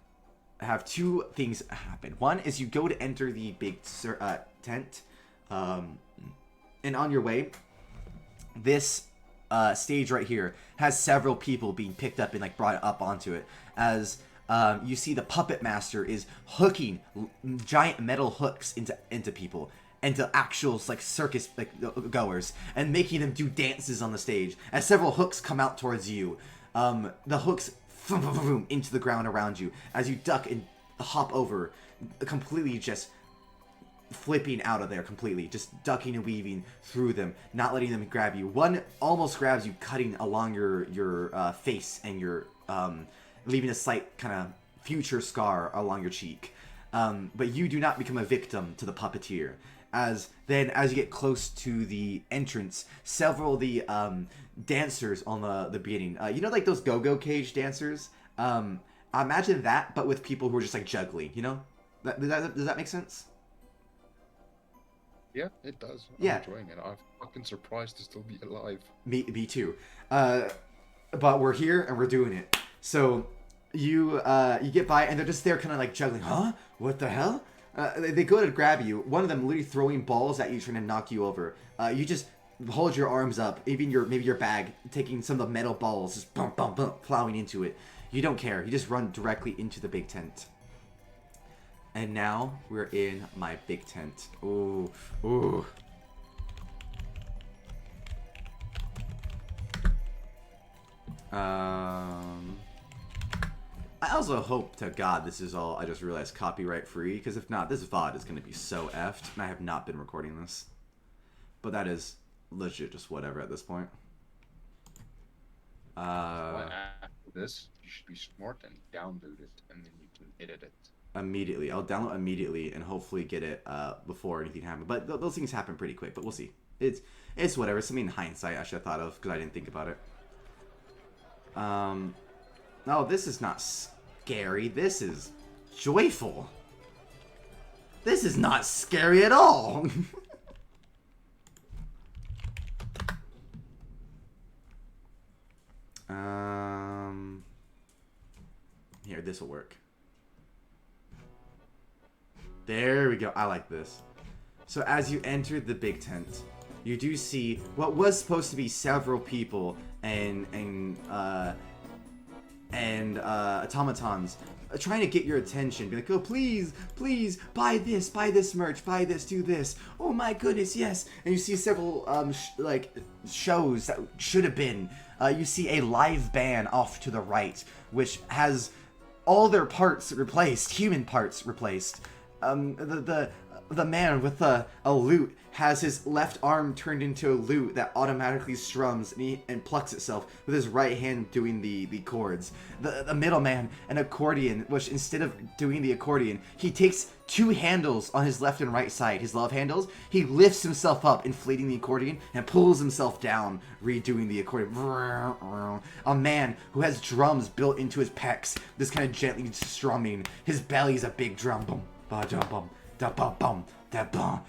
have 2 things happen. One is you go to enter the big tent. And on your way, this stage right here has several people being picked up and like brought up onto it as you see the puppet master is hooking giant metal hooks into people, into actual like circus like goers, and making them do dances on the stage as several hooks come out towards you. The hooks into the ground around you as you duck and hop over, completely just flipping out of there completely, just ducking and weaving through them, not letting them grab you. One almost grabs you, cutting along your face and your leaving a slight kind of future scar along your cheek. But you do not become a victim to the puppeteer. As you get close to the entrance, several of the dancers on the beginning, like those go-go cage dancers. Imagine that, but with people who are just like juggling. Does that make sense? Yeah, it does. Yeah. I'm enjoying it. I'm fucking surprised to still be alive. Me too. But we're here and we're doing it. So you get by and they're just there kind of like juggling. Huh? What the hell? They go to grab you. One of them literally throwing balls at you, trying to knock you over. You just hold your arms up, even maybe your bag, taking some of the metal balls, just bump, bump, bump, plowing into it. You don't care. You just run directly into the big tent. And now we're in my big tent. Ooh, ooh. I also hope to God this is all, I just realized, copyright free, because if not, this VOD is going to be so effed, and I have not been recording this. But that is legit just whatever at this point. Well, after this, you should be smart and download it, and then you can edit it. Immediately. I'll download immediately and hopefully get it before anything happens. But those things happen pretty quick, but we'll see. It's whatever. It's something in hindsight I should have thought of, because I didn't think about it. No, this is not scary. This is joyful. This is not scary at all. Here, this will work. There we go. I like this. So as you enter the big tent, you do see what was supposed to be several people and automatons trying to get your attention. Be like, oh, please, please, buy this merch, buy this, do this. Oh my goodness, yes. And you see several shows that should have been. You see a live band off to the right, which has all their parts replaced, human parts replaced. The the man with a lute has his left arm turned into a lute that automatically strums and plucks itself with his right hand doing the chords. The middleman, an accordion, which instead of doing the accordion, he takes two handles on his left and right side, his love handles. He lifts himself up, inflating the accordion, and pulls himself down, redoing the accordion. A man who has drums built into his pecs, this kind of gently strumming. His belly's a big drum. Boom, ba dum bum, da ba bum, da bum.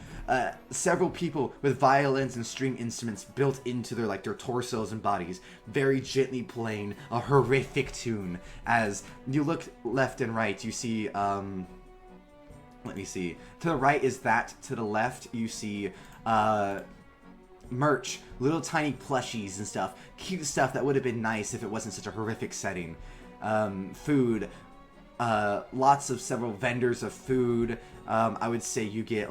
Several people with violins and string instruments built into their torsos and bodies, very gently playing a horrific tune. As you look left and right, you see, let me see. To the right is that. To the left, you see, merch, little tiny plushies and stuff. Cute stuff that would have been nice if it wasn't such a horrific setting. Food. Lots of several vendors of food. I would say you get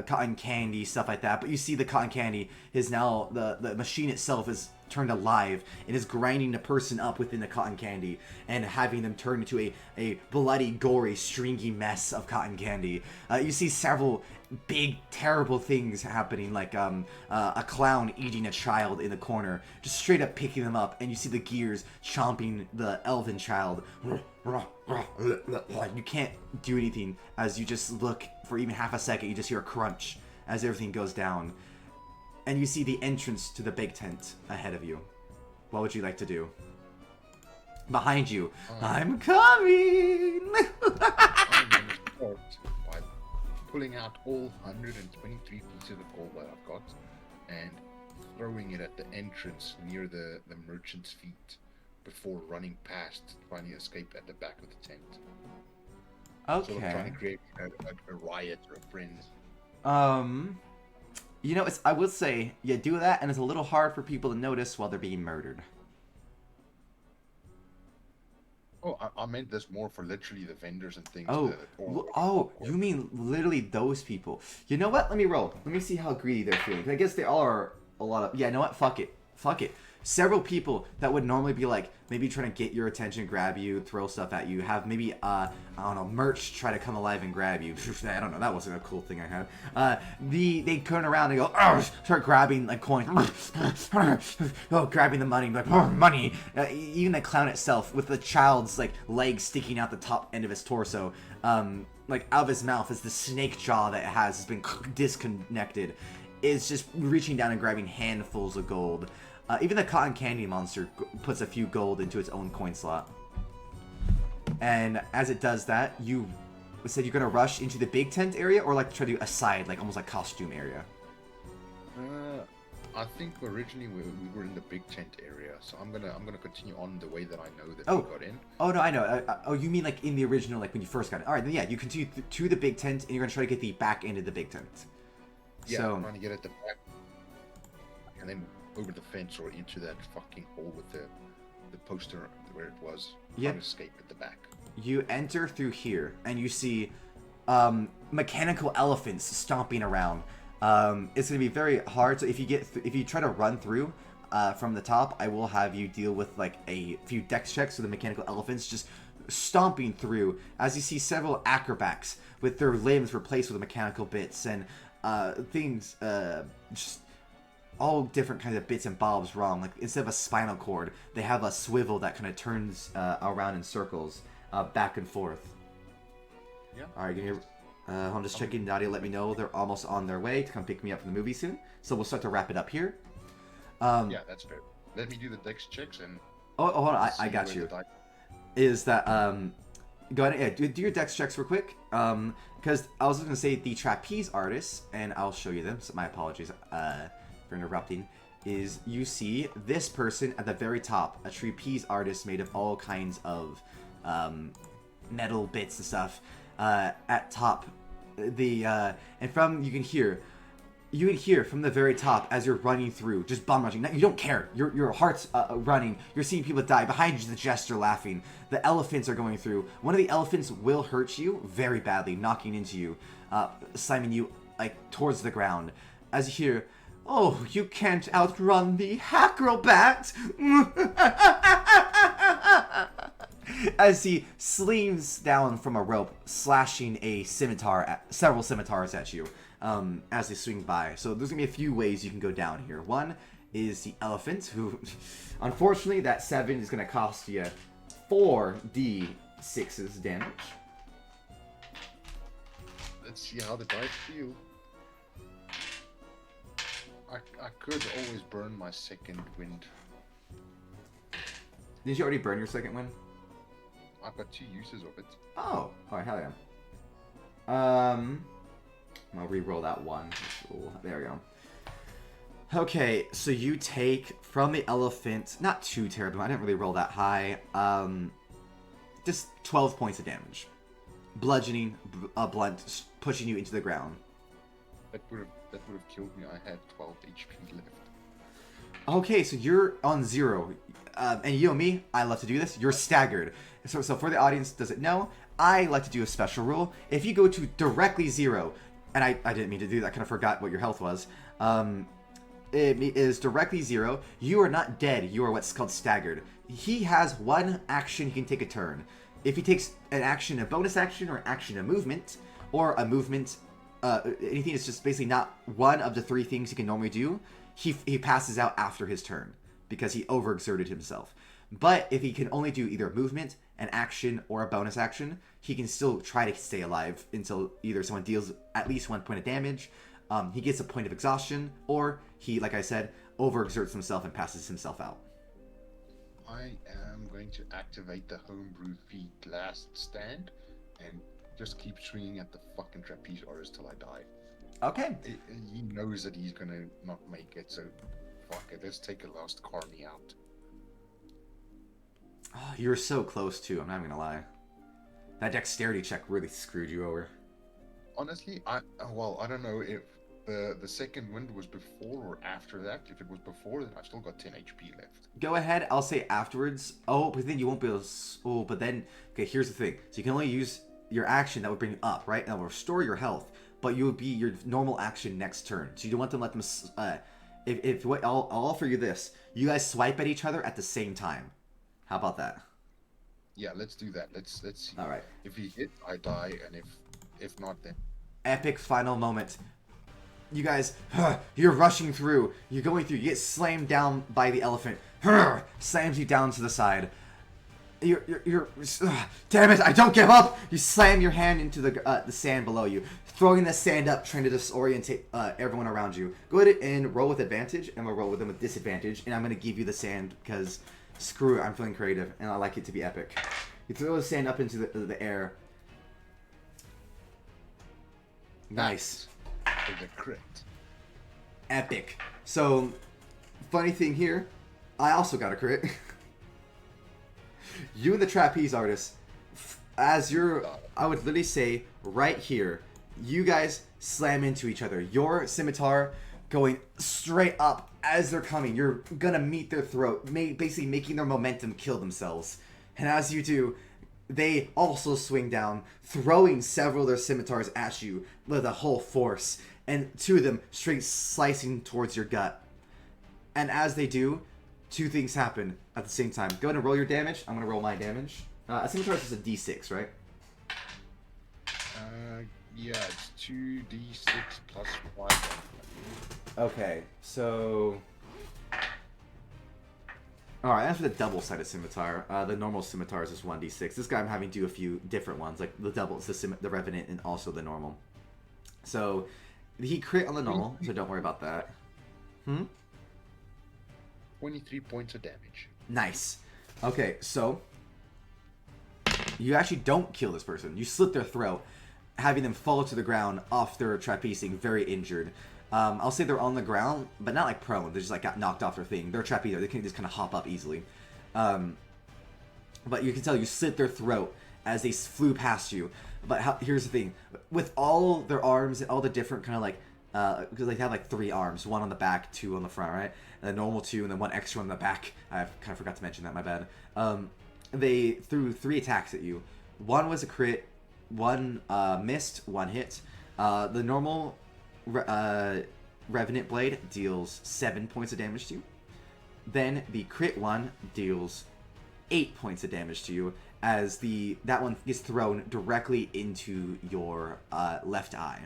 cotton candy, stuff like that. But you see the cotton candy is now, the machine itself is turned alive and is grinding the person up within the cotton candy and having them turn into a bloody, gory, stringy mess of cotton candy. You see several big, terrible things happening, like a clown eating a child in the corner, just straight up picking them up, and you see the gears chomping the elven child. You can't do anything as you just look for even half a second. You just hear a crunch as everything goes down, and you see the entrance to the big tent ahead of you. What would you like to do? Behind you, I'm coming. I'm gonna start by pulling out all 123 pieces of gold that I've got and throwing it at the entrance near the merchant's feet before running past, trying to escape at the back of the tent. Okay. Sort of trying to create a riot or a frenzy. You know, I will say, you do that, and it's a little hard for people to notice while they're being murdered. Oh, I meant this more for literally the vendors and things. You mean literally those people. You know what? Let me roll. Let me see how greedy they're feeling. I guess they all are a lot of... Yeah, you know what? Fuck it. Several people that would normally be maybe trying to get your attention, grab you, throw stuff at you, have maybe, I don't know, merch try to come alive and grab you. I don't know, that wasn't a cool thing I had. They turn around and go, start grabbing coins, grabbing the money, money. Even the clown itself, with the child's legs sticking out the top end of his torso, out of his mouth, as the snake jaw that it has been disconnected, is just reaching down and grabbing handfuls of gold. Even the cotton candy monster puts a few gold into its own coin slot. And as it does that, you said you're going to rush into the big tent area, or try to do a side, almost costume area? I think originally we were in the big tent area, so I'm gonna continue on the way that I know that we got in. Oh no, I know. You mean in the original, when you first got it? All right, then yeah, you continue to the big tent, and you're gonna try to get the back end of the big tent. Yeah, so, I'm trying to get at the back, and then over the fence or into that fucking hole with the poster where it was. Trying to escape at the back. You enter through here, and you see mechanical elephants stomping around. It's going to be very hard, so if you try to run through from the top, I will have you deal with a few dex checks with the mechanical elephants just stomping through, as you see several acrobats with their limbs replaced with mechanical bits and things just all different kinds of bits and bobs wrong. Instead of a spinal cord, they have a swivel that kind of turns around in circles back and forth. Yeah. All right, give me I'm just checking. Nadia let me know they're almost on their way to come pick me up from the movie soon. So we'll start to wrap it up here. Yeah, that's fair. Let me do the dex checks and... hold on. I got you. Is that... Go ahead. Yeah, do your dex checks real quick. Because I was going to say the trapeze artists, and I'll show you them. So my apologies for interrupting. Is you see this person at the very top, a trapeze artist made of all kinds of metal bits and stuff. At top, and from you can hear from the very top as you're running through, just bum rushing. Now, you don't care. Your heart's running. You're seeing people die behind you. The jester laughing. The elephants are going through. One of the elephants will hurt you very badly, knocking into you, slamming you towards the ground. As you hear, "Oh, you can't outrun the acrobat." as he slings down from a rope, slashing several scimitars at you as they swing by. So there's gonna be a few ways you can go down here. One is the elephant, who, unfortunately, that 7 is gonna cost you 4d6's damage. Let's see how the dice feel. I could always burn my second wind. Did you already burn your second one? I've got 2 uses of it. Oh, alright, hell yeah. I'll re-roll that one. There we go. Okay, so you take from the elephant, not too terrible, I didn't really roll that high, just 12 points of damage. Bludgeoning, blunt, pushing you into the ground. That would have killed me. I had 12 HP left. Okay, so you're on 0. And you know me, I love to do this. You're staggered. So for the audience doesn't know, I like to do a special rule. If you go to directly 0, and I didn't mean to do that, I kind of forgot what your health was. It is directly 0. You are not dead. You are what's called staggered. He has 1 action he can take a turn. If he takes an action, a bonus action, or an action, a movement, or a movement, anything that's just basically not one of the 3 things he can normally do, he passes out after his turn because he overexerted himself. But if he can only do either a movement, an action, or a bonus action, he can still try to stay alive until either someone deals at least 1 point of damage, he gets a point of exhaustion, or he, like I said, overexerts himself and passes himself out. I am going to activate the homebrew feed last stand and just keep swinging at the fucking trapeze artist till I die. Okay. He knows that he's gonna not make it, so fuck it. Let's take a last Carney out. Oh, you were so close too, I'm not even gonna lie. That dexterity check really screwed you over. Honestly, I don't know if the second wind was before or after that. If it was before, then I've still got 10 HP left. Go ahead, I'll say afterwards. Oh, but then you won't be able to... Oh, but then... Okay, here's the thing. So you can only use your action that would bring you up, right? And that will restore your health. But you would be your normal action next turn. So you don't want them to let them... I'll offer you this. You guys swipe at each other at the same time. How about that? Yeah, let's do that. Let's see. All right. If he hit, I die, and if not, then... Epic final moment. You guys, you're rushing through. You're going through. You get slammed down by the elephant. Slams you down to the side. You're damn it! I don't give up. You slam your hand into the sand below you, throwing the sand up, trying to disorientate everyone around you. Go ahead and roll with advantage, and we'll roll with them with disadvantage. And I'm gonna give you the sand because screw it. I'm feeling creative, and I like it to be epic. You throw the sand up into the air. Nice. For the crit. Epic. So, funny thing here, I also got a crit. You and the trapeze artist, as you're, I would literally say, right here, you guys slam into each other. Your scimitar going straight up as they're coming. You're gonna meet their throat, basically making their momentum kill themselves. And as you do, they also swing down, throwing several of their scimitars at you with a whole force. And 2 of them straight slicing towards your gut. And as they do, 2 things happen at the same time. Go ahead and roll your damage. I'm going to roll my damage. A scimitar is a d6, right? Yeah, it's 2d6 plus 1. Okay, so... Alright, that's for the double-sided scimitar. The normal scimitar is just 1d6. This guy I'm having do a few different ones, like the double, it's the Revenant, and also the normal. So... He crit on the normal, so don't worry about that. 23 points of damage. Nice. Okay, so you actually don't kill this person. You slit their throat, having them fall to the ground off their trapezing, very injured. I'll say they're on the ground, but not like prone. They just like got knocked off their thing. They're trapezer. They can just kind of hop up easily. But you can tell you slit their throat as they flew past you. But here's the thing. With all their arms and all the different kind of like... because they have like 3 arms. 1 on the back, 2 on the front, right? And the normal 2, and then 1 extra on the back. I kind of forgot to mention that, my bad. They threw 3 attacks at you. 1 was a crit. 1 missed. 1 hit. The normal Revenant Blade deals 7 points of damage to you. Then the crit one deals 8 points of damage to you. as that one gets thrown directly into your left eye.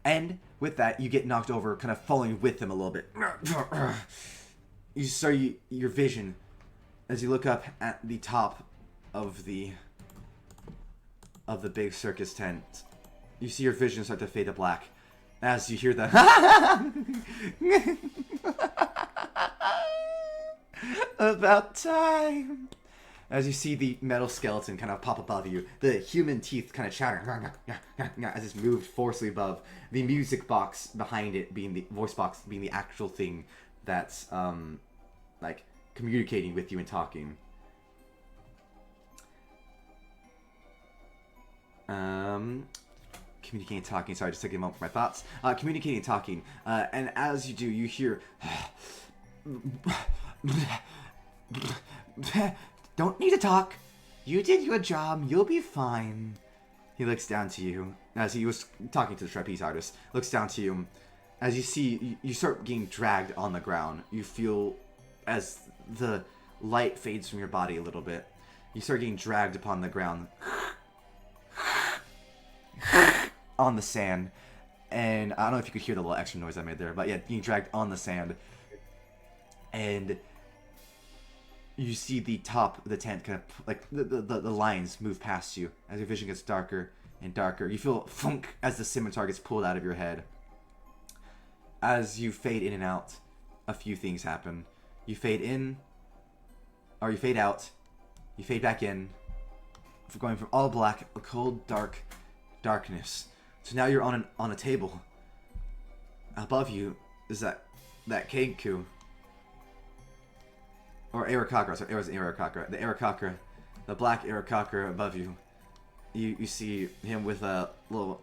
And with that, you get knocked over, kind of falling with them a little bit. You start your vision as you look up at the top of the big circus tent. You see your vision start to fade to black as you hear the about time. As you see the metal skeleton kind of pop above you, the human teeth kind of chattering as it's moved forcefully above. The music box behind it being the voice box being the actual thing that's like communicating with you and talking. Communicating and talking. Sorry, just taking a moment for my thoughts. Communicating and talking. And as you do, you hear don't need to talk. You did your job. You'll be fine. He looks down to you as he was talking to the trapeze artist. Looks down to you as you see you start getting dragged on the ground. You feel as the light fades from your body a little bit. You start getting dragged upon the ground on the sand. And I don't know if you could hear the little extra noise I made there, but yeah, getting dragged on the sand. And you see the top of the tent kind of like the lines move past you as your vision gets darker and darker. You feel funk as the scimitar gets pulled out of your head. As you fade in and out, a few things happen. You fade in, or you fade out, you fade back in, going from all black, a cold, dark darkness. So now you're on a table. Above you is that Kenku. Or Aarakocra, sorry, it was Aarakocra. The Aarakocra, the black Aarakocra above you. You see him with a little,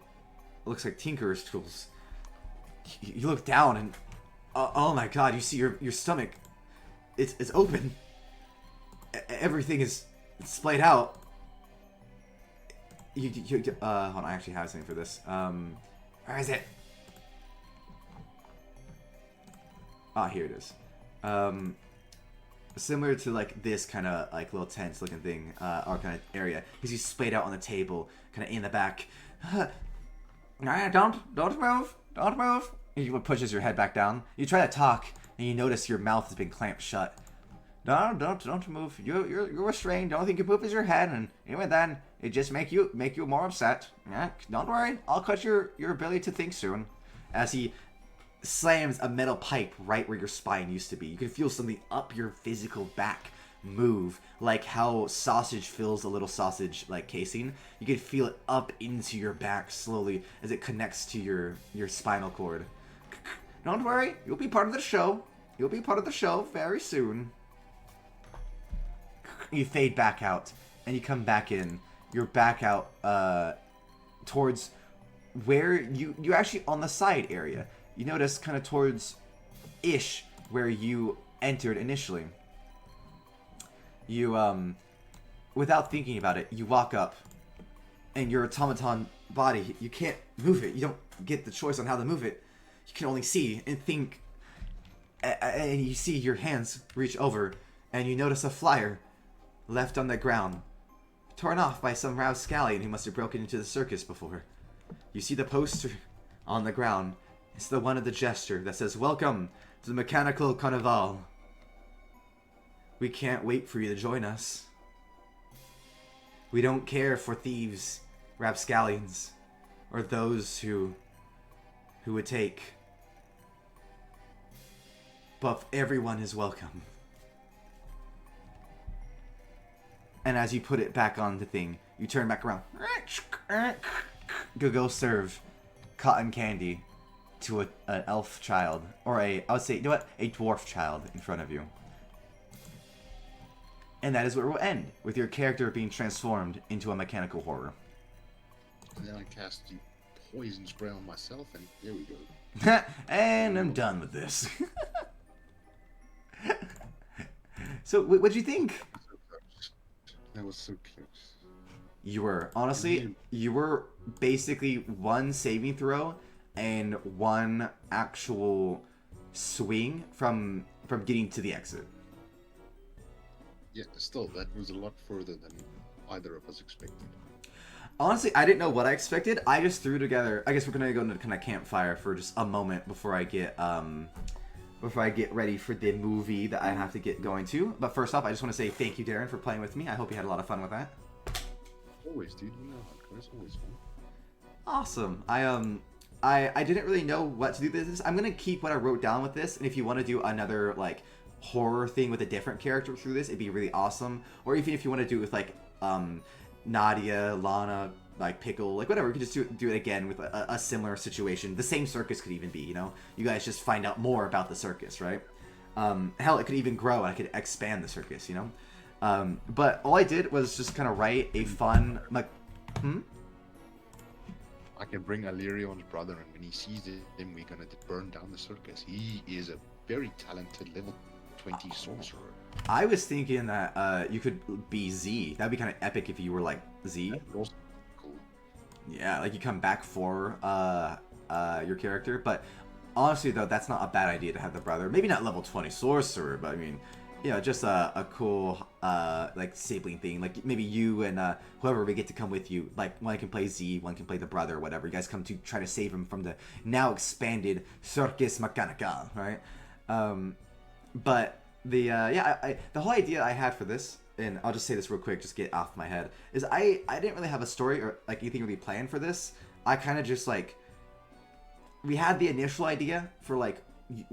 looks like tinkerer's tools. You look down and, oh my god, you see your stomach. It's open. Everything is splayed out. Hold on, I actually have something for this. Where is it? Ah, here it is. Similar to like this kind of like little tense looking thing or kind of area, because he's splayed out on the table, kind of in the back. Don't move. He pushes your head back down. You try to talk, and you notice your mouth has been clamped shut. Don't move. You're restrained. The only thing you can move is your head, and even then, it just make you more upset. Yeah, don't worry. I'll cut your ability to think soon. As he slams a metal pipe right where your spine used to be. You can feel something up your physical back move, like how sausage fills a little sausage like casing. You can feel it up into your back slowly as it connects to your spinal cord. Don't worry, you'll be part of the show. You'll be part of the show very soon. You fade back out and you come back in. You're back out towards where you're actually on the side area. You notice kind of towards ish where you entered initially. You without thinking about it, you walk up and your automaton body, you can't move it. You don't get the choice on how to move it. You can only see and think, and you see your hands reach over and you notice a flyer left on the ground, torn off by some rapscallion who must have broken into the circus before. You see the poster on the ground. It's the one of the gesture that says, "Welcome to the Mechanical Carnival. We can't wait for you to join us. We don't care for thieves, rapscallions, or those who would take. But everyone is welcome." And as you put it back on the thing, you turn back around. Go serve cotton candy to an elf child, or I would say, you know what, a dwarf child in front of you. And that is where it will end, with your character being transformed into a mechanical horror. And then I cast the poison spray on myself, and there we go. And I'm done with this. So, what'd you think? That was so close. You were, honestly, you were basically one saving throw and one actual swing from getting to the exit. Yeah, still, that was a lot further than either of us expected. Honestly, I didn't know what I expected. I just threw together. I guess we're gonna go into kind of campfire for just a moment before I get ready for the movie that I have to get going to. But first off, I just want to say thank you, Darren, for playing with me. I hope you had a lot of fun with that. Always, dude. You know how it goes. Always fun. Awesome. I didn't really know what to do with this. I'm gonna keep what I wrote down with this, and if you want to do another like horror thing with a different character through this, it'd be really awesome. Or even if you want to do it with like Nadia, Lana, like Pickle, like whatever, we could just do it again with a similar situation. The same circus could even be, you know? You guys just find out more about the circus, right? Hell, it could even grow and I could expand the circus, you know? But all I did was just kind of write a fun, like, I can bring Alirion's brother, and when he sees him, we're gonna burn down the circus. He is a very talented level 20 sorcerer. I was thinking that you could be Z. That'd be kind of epic if you were like Z. That's also cool. Yeah, like you come back for your character. But honestly, though, that's not a bad idea to have the brother. Maybe not level 20 sorcerer, but I mean, you know, just a cool like sibling thing. Like maybe you and whoever we get to come with you. Like one can play Z, one can play the brother, or whatever. You guys come to try to save him from the now expanded Circus Mechanical, right? But the the whole idea I had for this, and I'll just say this real quick, just get it off my head, is I didn't really have a story or like anything really planned for this. I kind of just like, we had the initial idea for like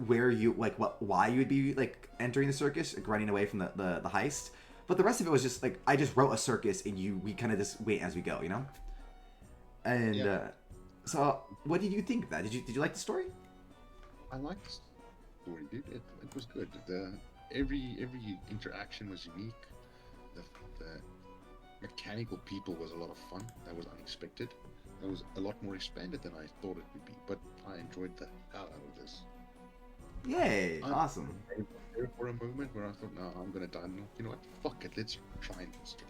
where you like why you would be like entering the circus, like, running away from the heist, but the rest of it was just like I just wrote a circus and we kind of just wait as we go, you know. And Yeah. So what did you think of that? Did you like the story? I liked the story, dude. It was good. Every interaction was unique. The mechanical people was a lot of fun. That was unexpected. That was a lot more expanded than I thought it would be. But I enjoyed the hell out of this. Yay! Awesome. I was there for a moment where I thought, no, I'm gonna die. No, you know what? Fuck it. Let's try and destroy.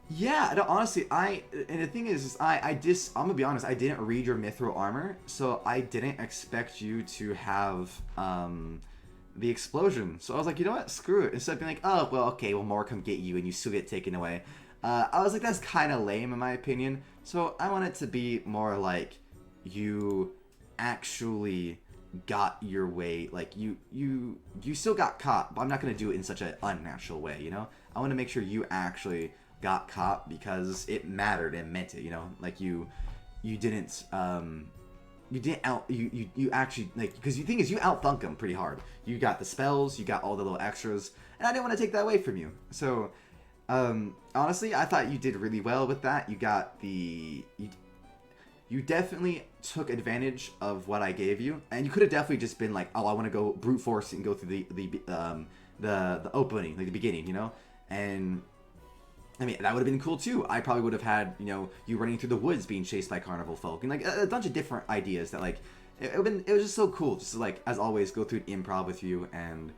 Yeah, no, honestly, and the thing is I'm gonna be honest, I didn't read your mithril armor, so I didn't expect you to have the explosion. So I was like, you know what, screw it. Instead of being like, oh well, okay, well more come get you and you still get taken away. I was like, that's kind of lame in my opinion. So I want it to be more like you actually got your way, like you still got caught, but I'm not gonna do it in such an unnatural way, you know. I want to make sure you actually got caught because it mattered and meant it, you know. Like you didn't you actually, like, because the thing is you outthunk them pretty hard. You got the spells, you got all the little extras, and I didn't want to take that away from you. So honestly, I thought you did really well with that. You got you definitely took advantage of what I gave you, and you could have definitely just been like, oh, I want to go brute force and go through the opening, like the beginning, you know. And I mean, that would have been cool too. I probably would have had, you know, you running through the woods being chased by carnival folk, and like a bunch of different ideas that like it was just so cool. Just to, like, as always, go through an improv with you and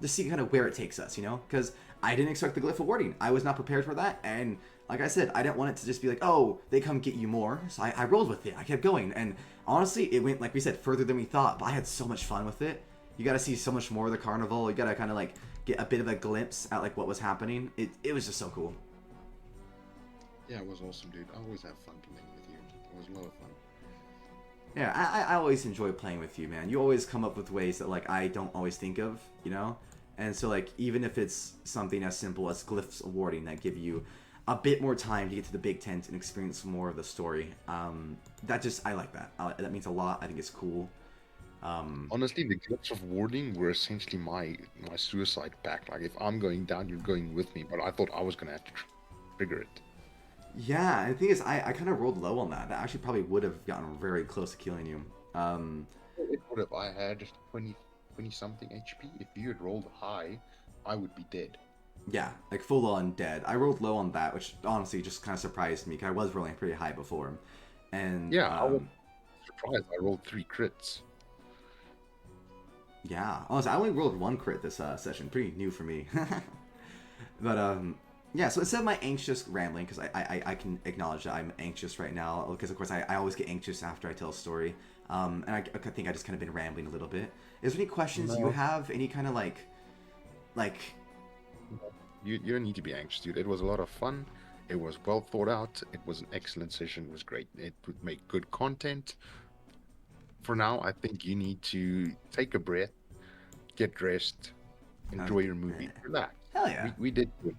just see kind of where it takes us, you know. Because I didn't expect the glyph of warding. I was not prepared for that, and like I said, I didn't want it to just be like, oh, they come get you more. So I rolled with it. I kept going, and honestly, it went, like we said, further than we thought. But I had so much fun with it. You got to see so much more of the carnival. You got to kind of like get a bit of a glimpse at like what was happening. It was just so cool. Yeah, it was awesome, dude. I always have fun playing with you. It was a lot of fun. Yeah, I always enjoy playing with you, man. You always come up with ways that like I don't always think of, you know? And so like even if it's something as simple as glyphs awarding that give you a bit more time to get to the big tent and experience more of the story, that just, I like that. That means a lot. I think it's cool. Honestly, the glyphs of warding were essentially my suicide pact. Like, if I'm going down, you're going with me. But I thought I was going to have to trigger it. Yeah, and the thing is, I kind of rolled low on that. That actually probably would have gotten very close to killing you. It would have. I had 20 something HP. If you had rolled high, I would be dead. Yeah, like full on dead. I rolled low on that, which honestly just kind of surprised me, because I was rolling pretty high before. And yeah, I was surprised. I rolled 3 crits. Yeah, honestly, I only rolled 1 crit this session. Pretty new for me. But yeah, so instead of my anxious rambling, because I can acknowledge that I'm anxious right now, because of course I always get anxious after I tell a story, and I think I just kind of been rambling a little bit. Is there any questions you have? Any kind of like You don't need to be anxious, dude. It was a lot of fun. It was well thought out. It was an excellent session. It was great. It would make good content. For now, I think you need to take a breath, get dressed, enjoy your movie, relax. Hell yeah. We did good.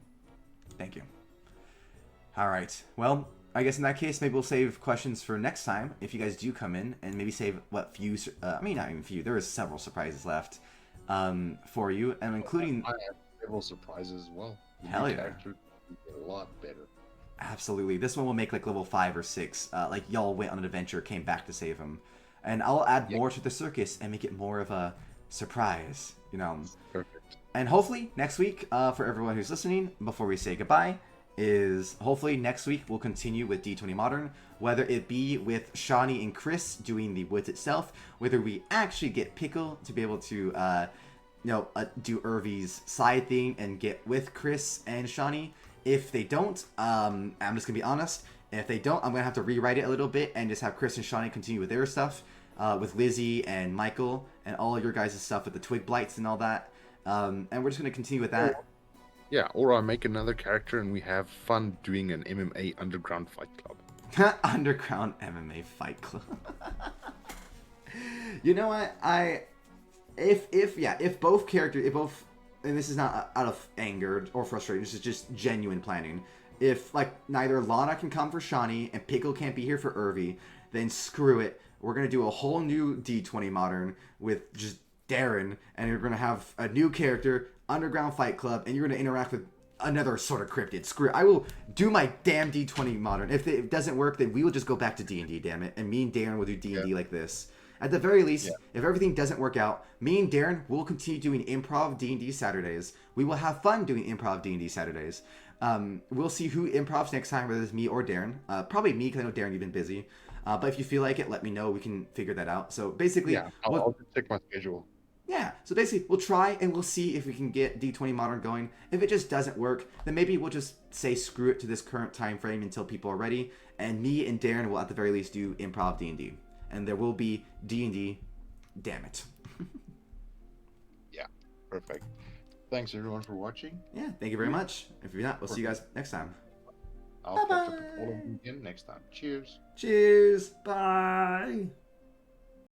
Thank you. All right. Well, I guess in that case, maybe we'll save questions for next time if you guys do come in, and maybe save what few. I mean, not even few. There is several surprises left for you, and including. I have several surprises as well. The Hell new yeah. character will get a lot better. Absolutely. This one will make like level 5 or 6. Like y'all went on an adventure, came back to save him, and I'll add more to the circus and make it more of a surprise. You know. Perfect. And hopefully next week, for everyone who's listening, before we say goodbye, is hopefully next week we'll continue with D20 Modern, whether it be with Shawnee and Chris doing the woods itself, whether we actually get Pickle to be able to, do Irvy's side thing and get with Chris and Shawnee. If they don't, I'm just gonna be honest. If they don't, I'm gonna have to rewrite it a little bit and just have Chris and Shawnee continue with their stuff, with Lizzie and Michael and all your guys' stuff with the twig blights and all that. And we're just gonna continue with that. Yeah, or I make another character and we have fun doing an MMA underground fight club. Underground MMA fight club. You know what? If both, and this is not out of anger or frustration, this is just genuine planning. If like neither Lana can come for Shawnee and Pickle can't be here for Irvy, then screw it. We're gonna do a whole new D20 Modern with just Darren, and you're gonna have a new character, Underground Fight Club, and you're gonna interact with another sort of cryptid. Screw it. I will do my damn D20 Modern. If it doesn't work, then we will just go back to D&D, damn it. And me and Darren will do D&D like this. At the very least, if everything doesn't work out, me and Darren will continue doing improv D&D Saturdays. We will have fun doing improv D&D Saturdays. We'll see who improvs next time, whether it's me or Darren. Probably me, because I know Darren, you've been busy. But if you feel like it, let me know. We can figure that out. So basically... Yeah, I'll just check my schedule. Yeah, so basically, we'll try and we'll see if we can get D20 Modern going. If it just doesn't work, then maybe we'll just say screw it to this current time frame until people are ready. And me and Darren will at the very least do improv D&D. And there will be D&D, damn it. Yeah, perfect. Thanks everyone for watching. Yeah, thank you very much. If you're not, we'll see you guys next time. I'll catch up with all of you again next time. Cheers. Cheers. Bye.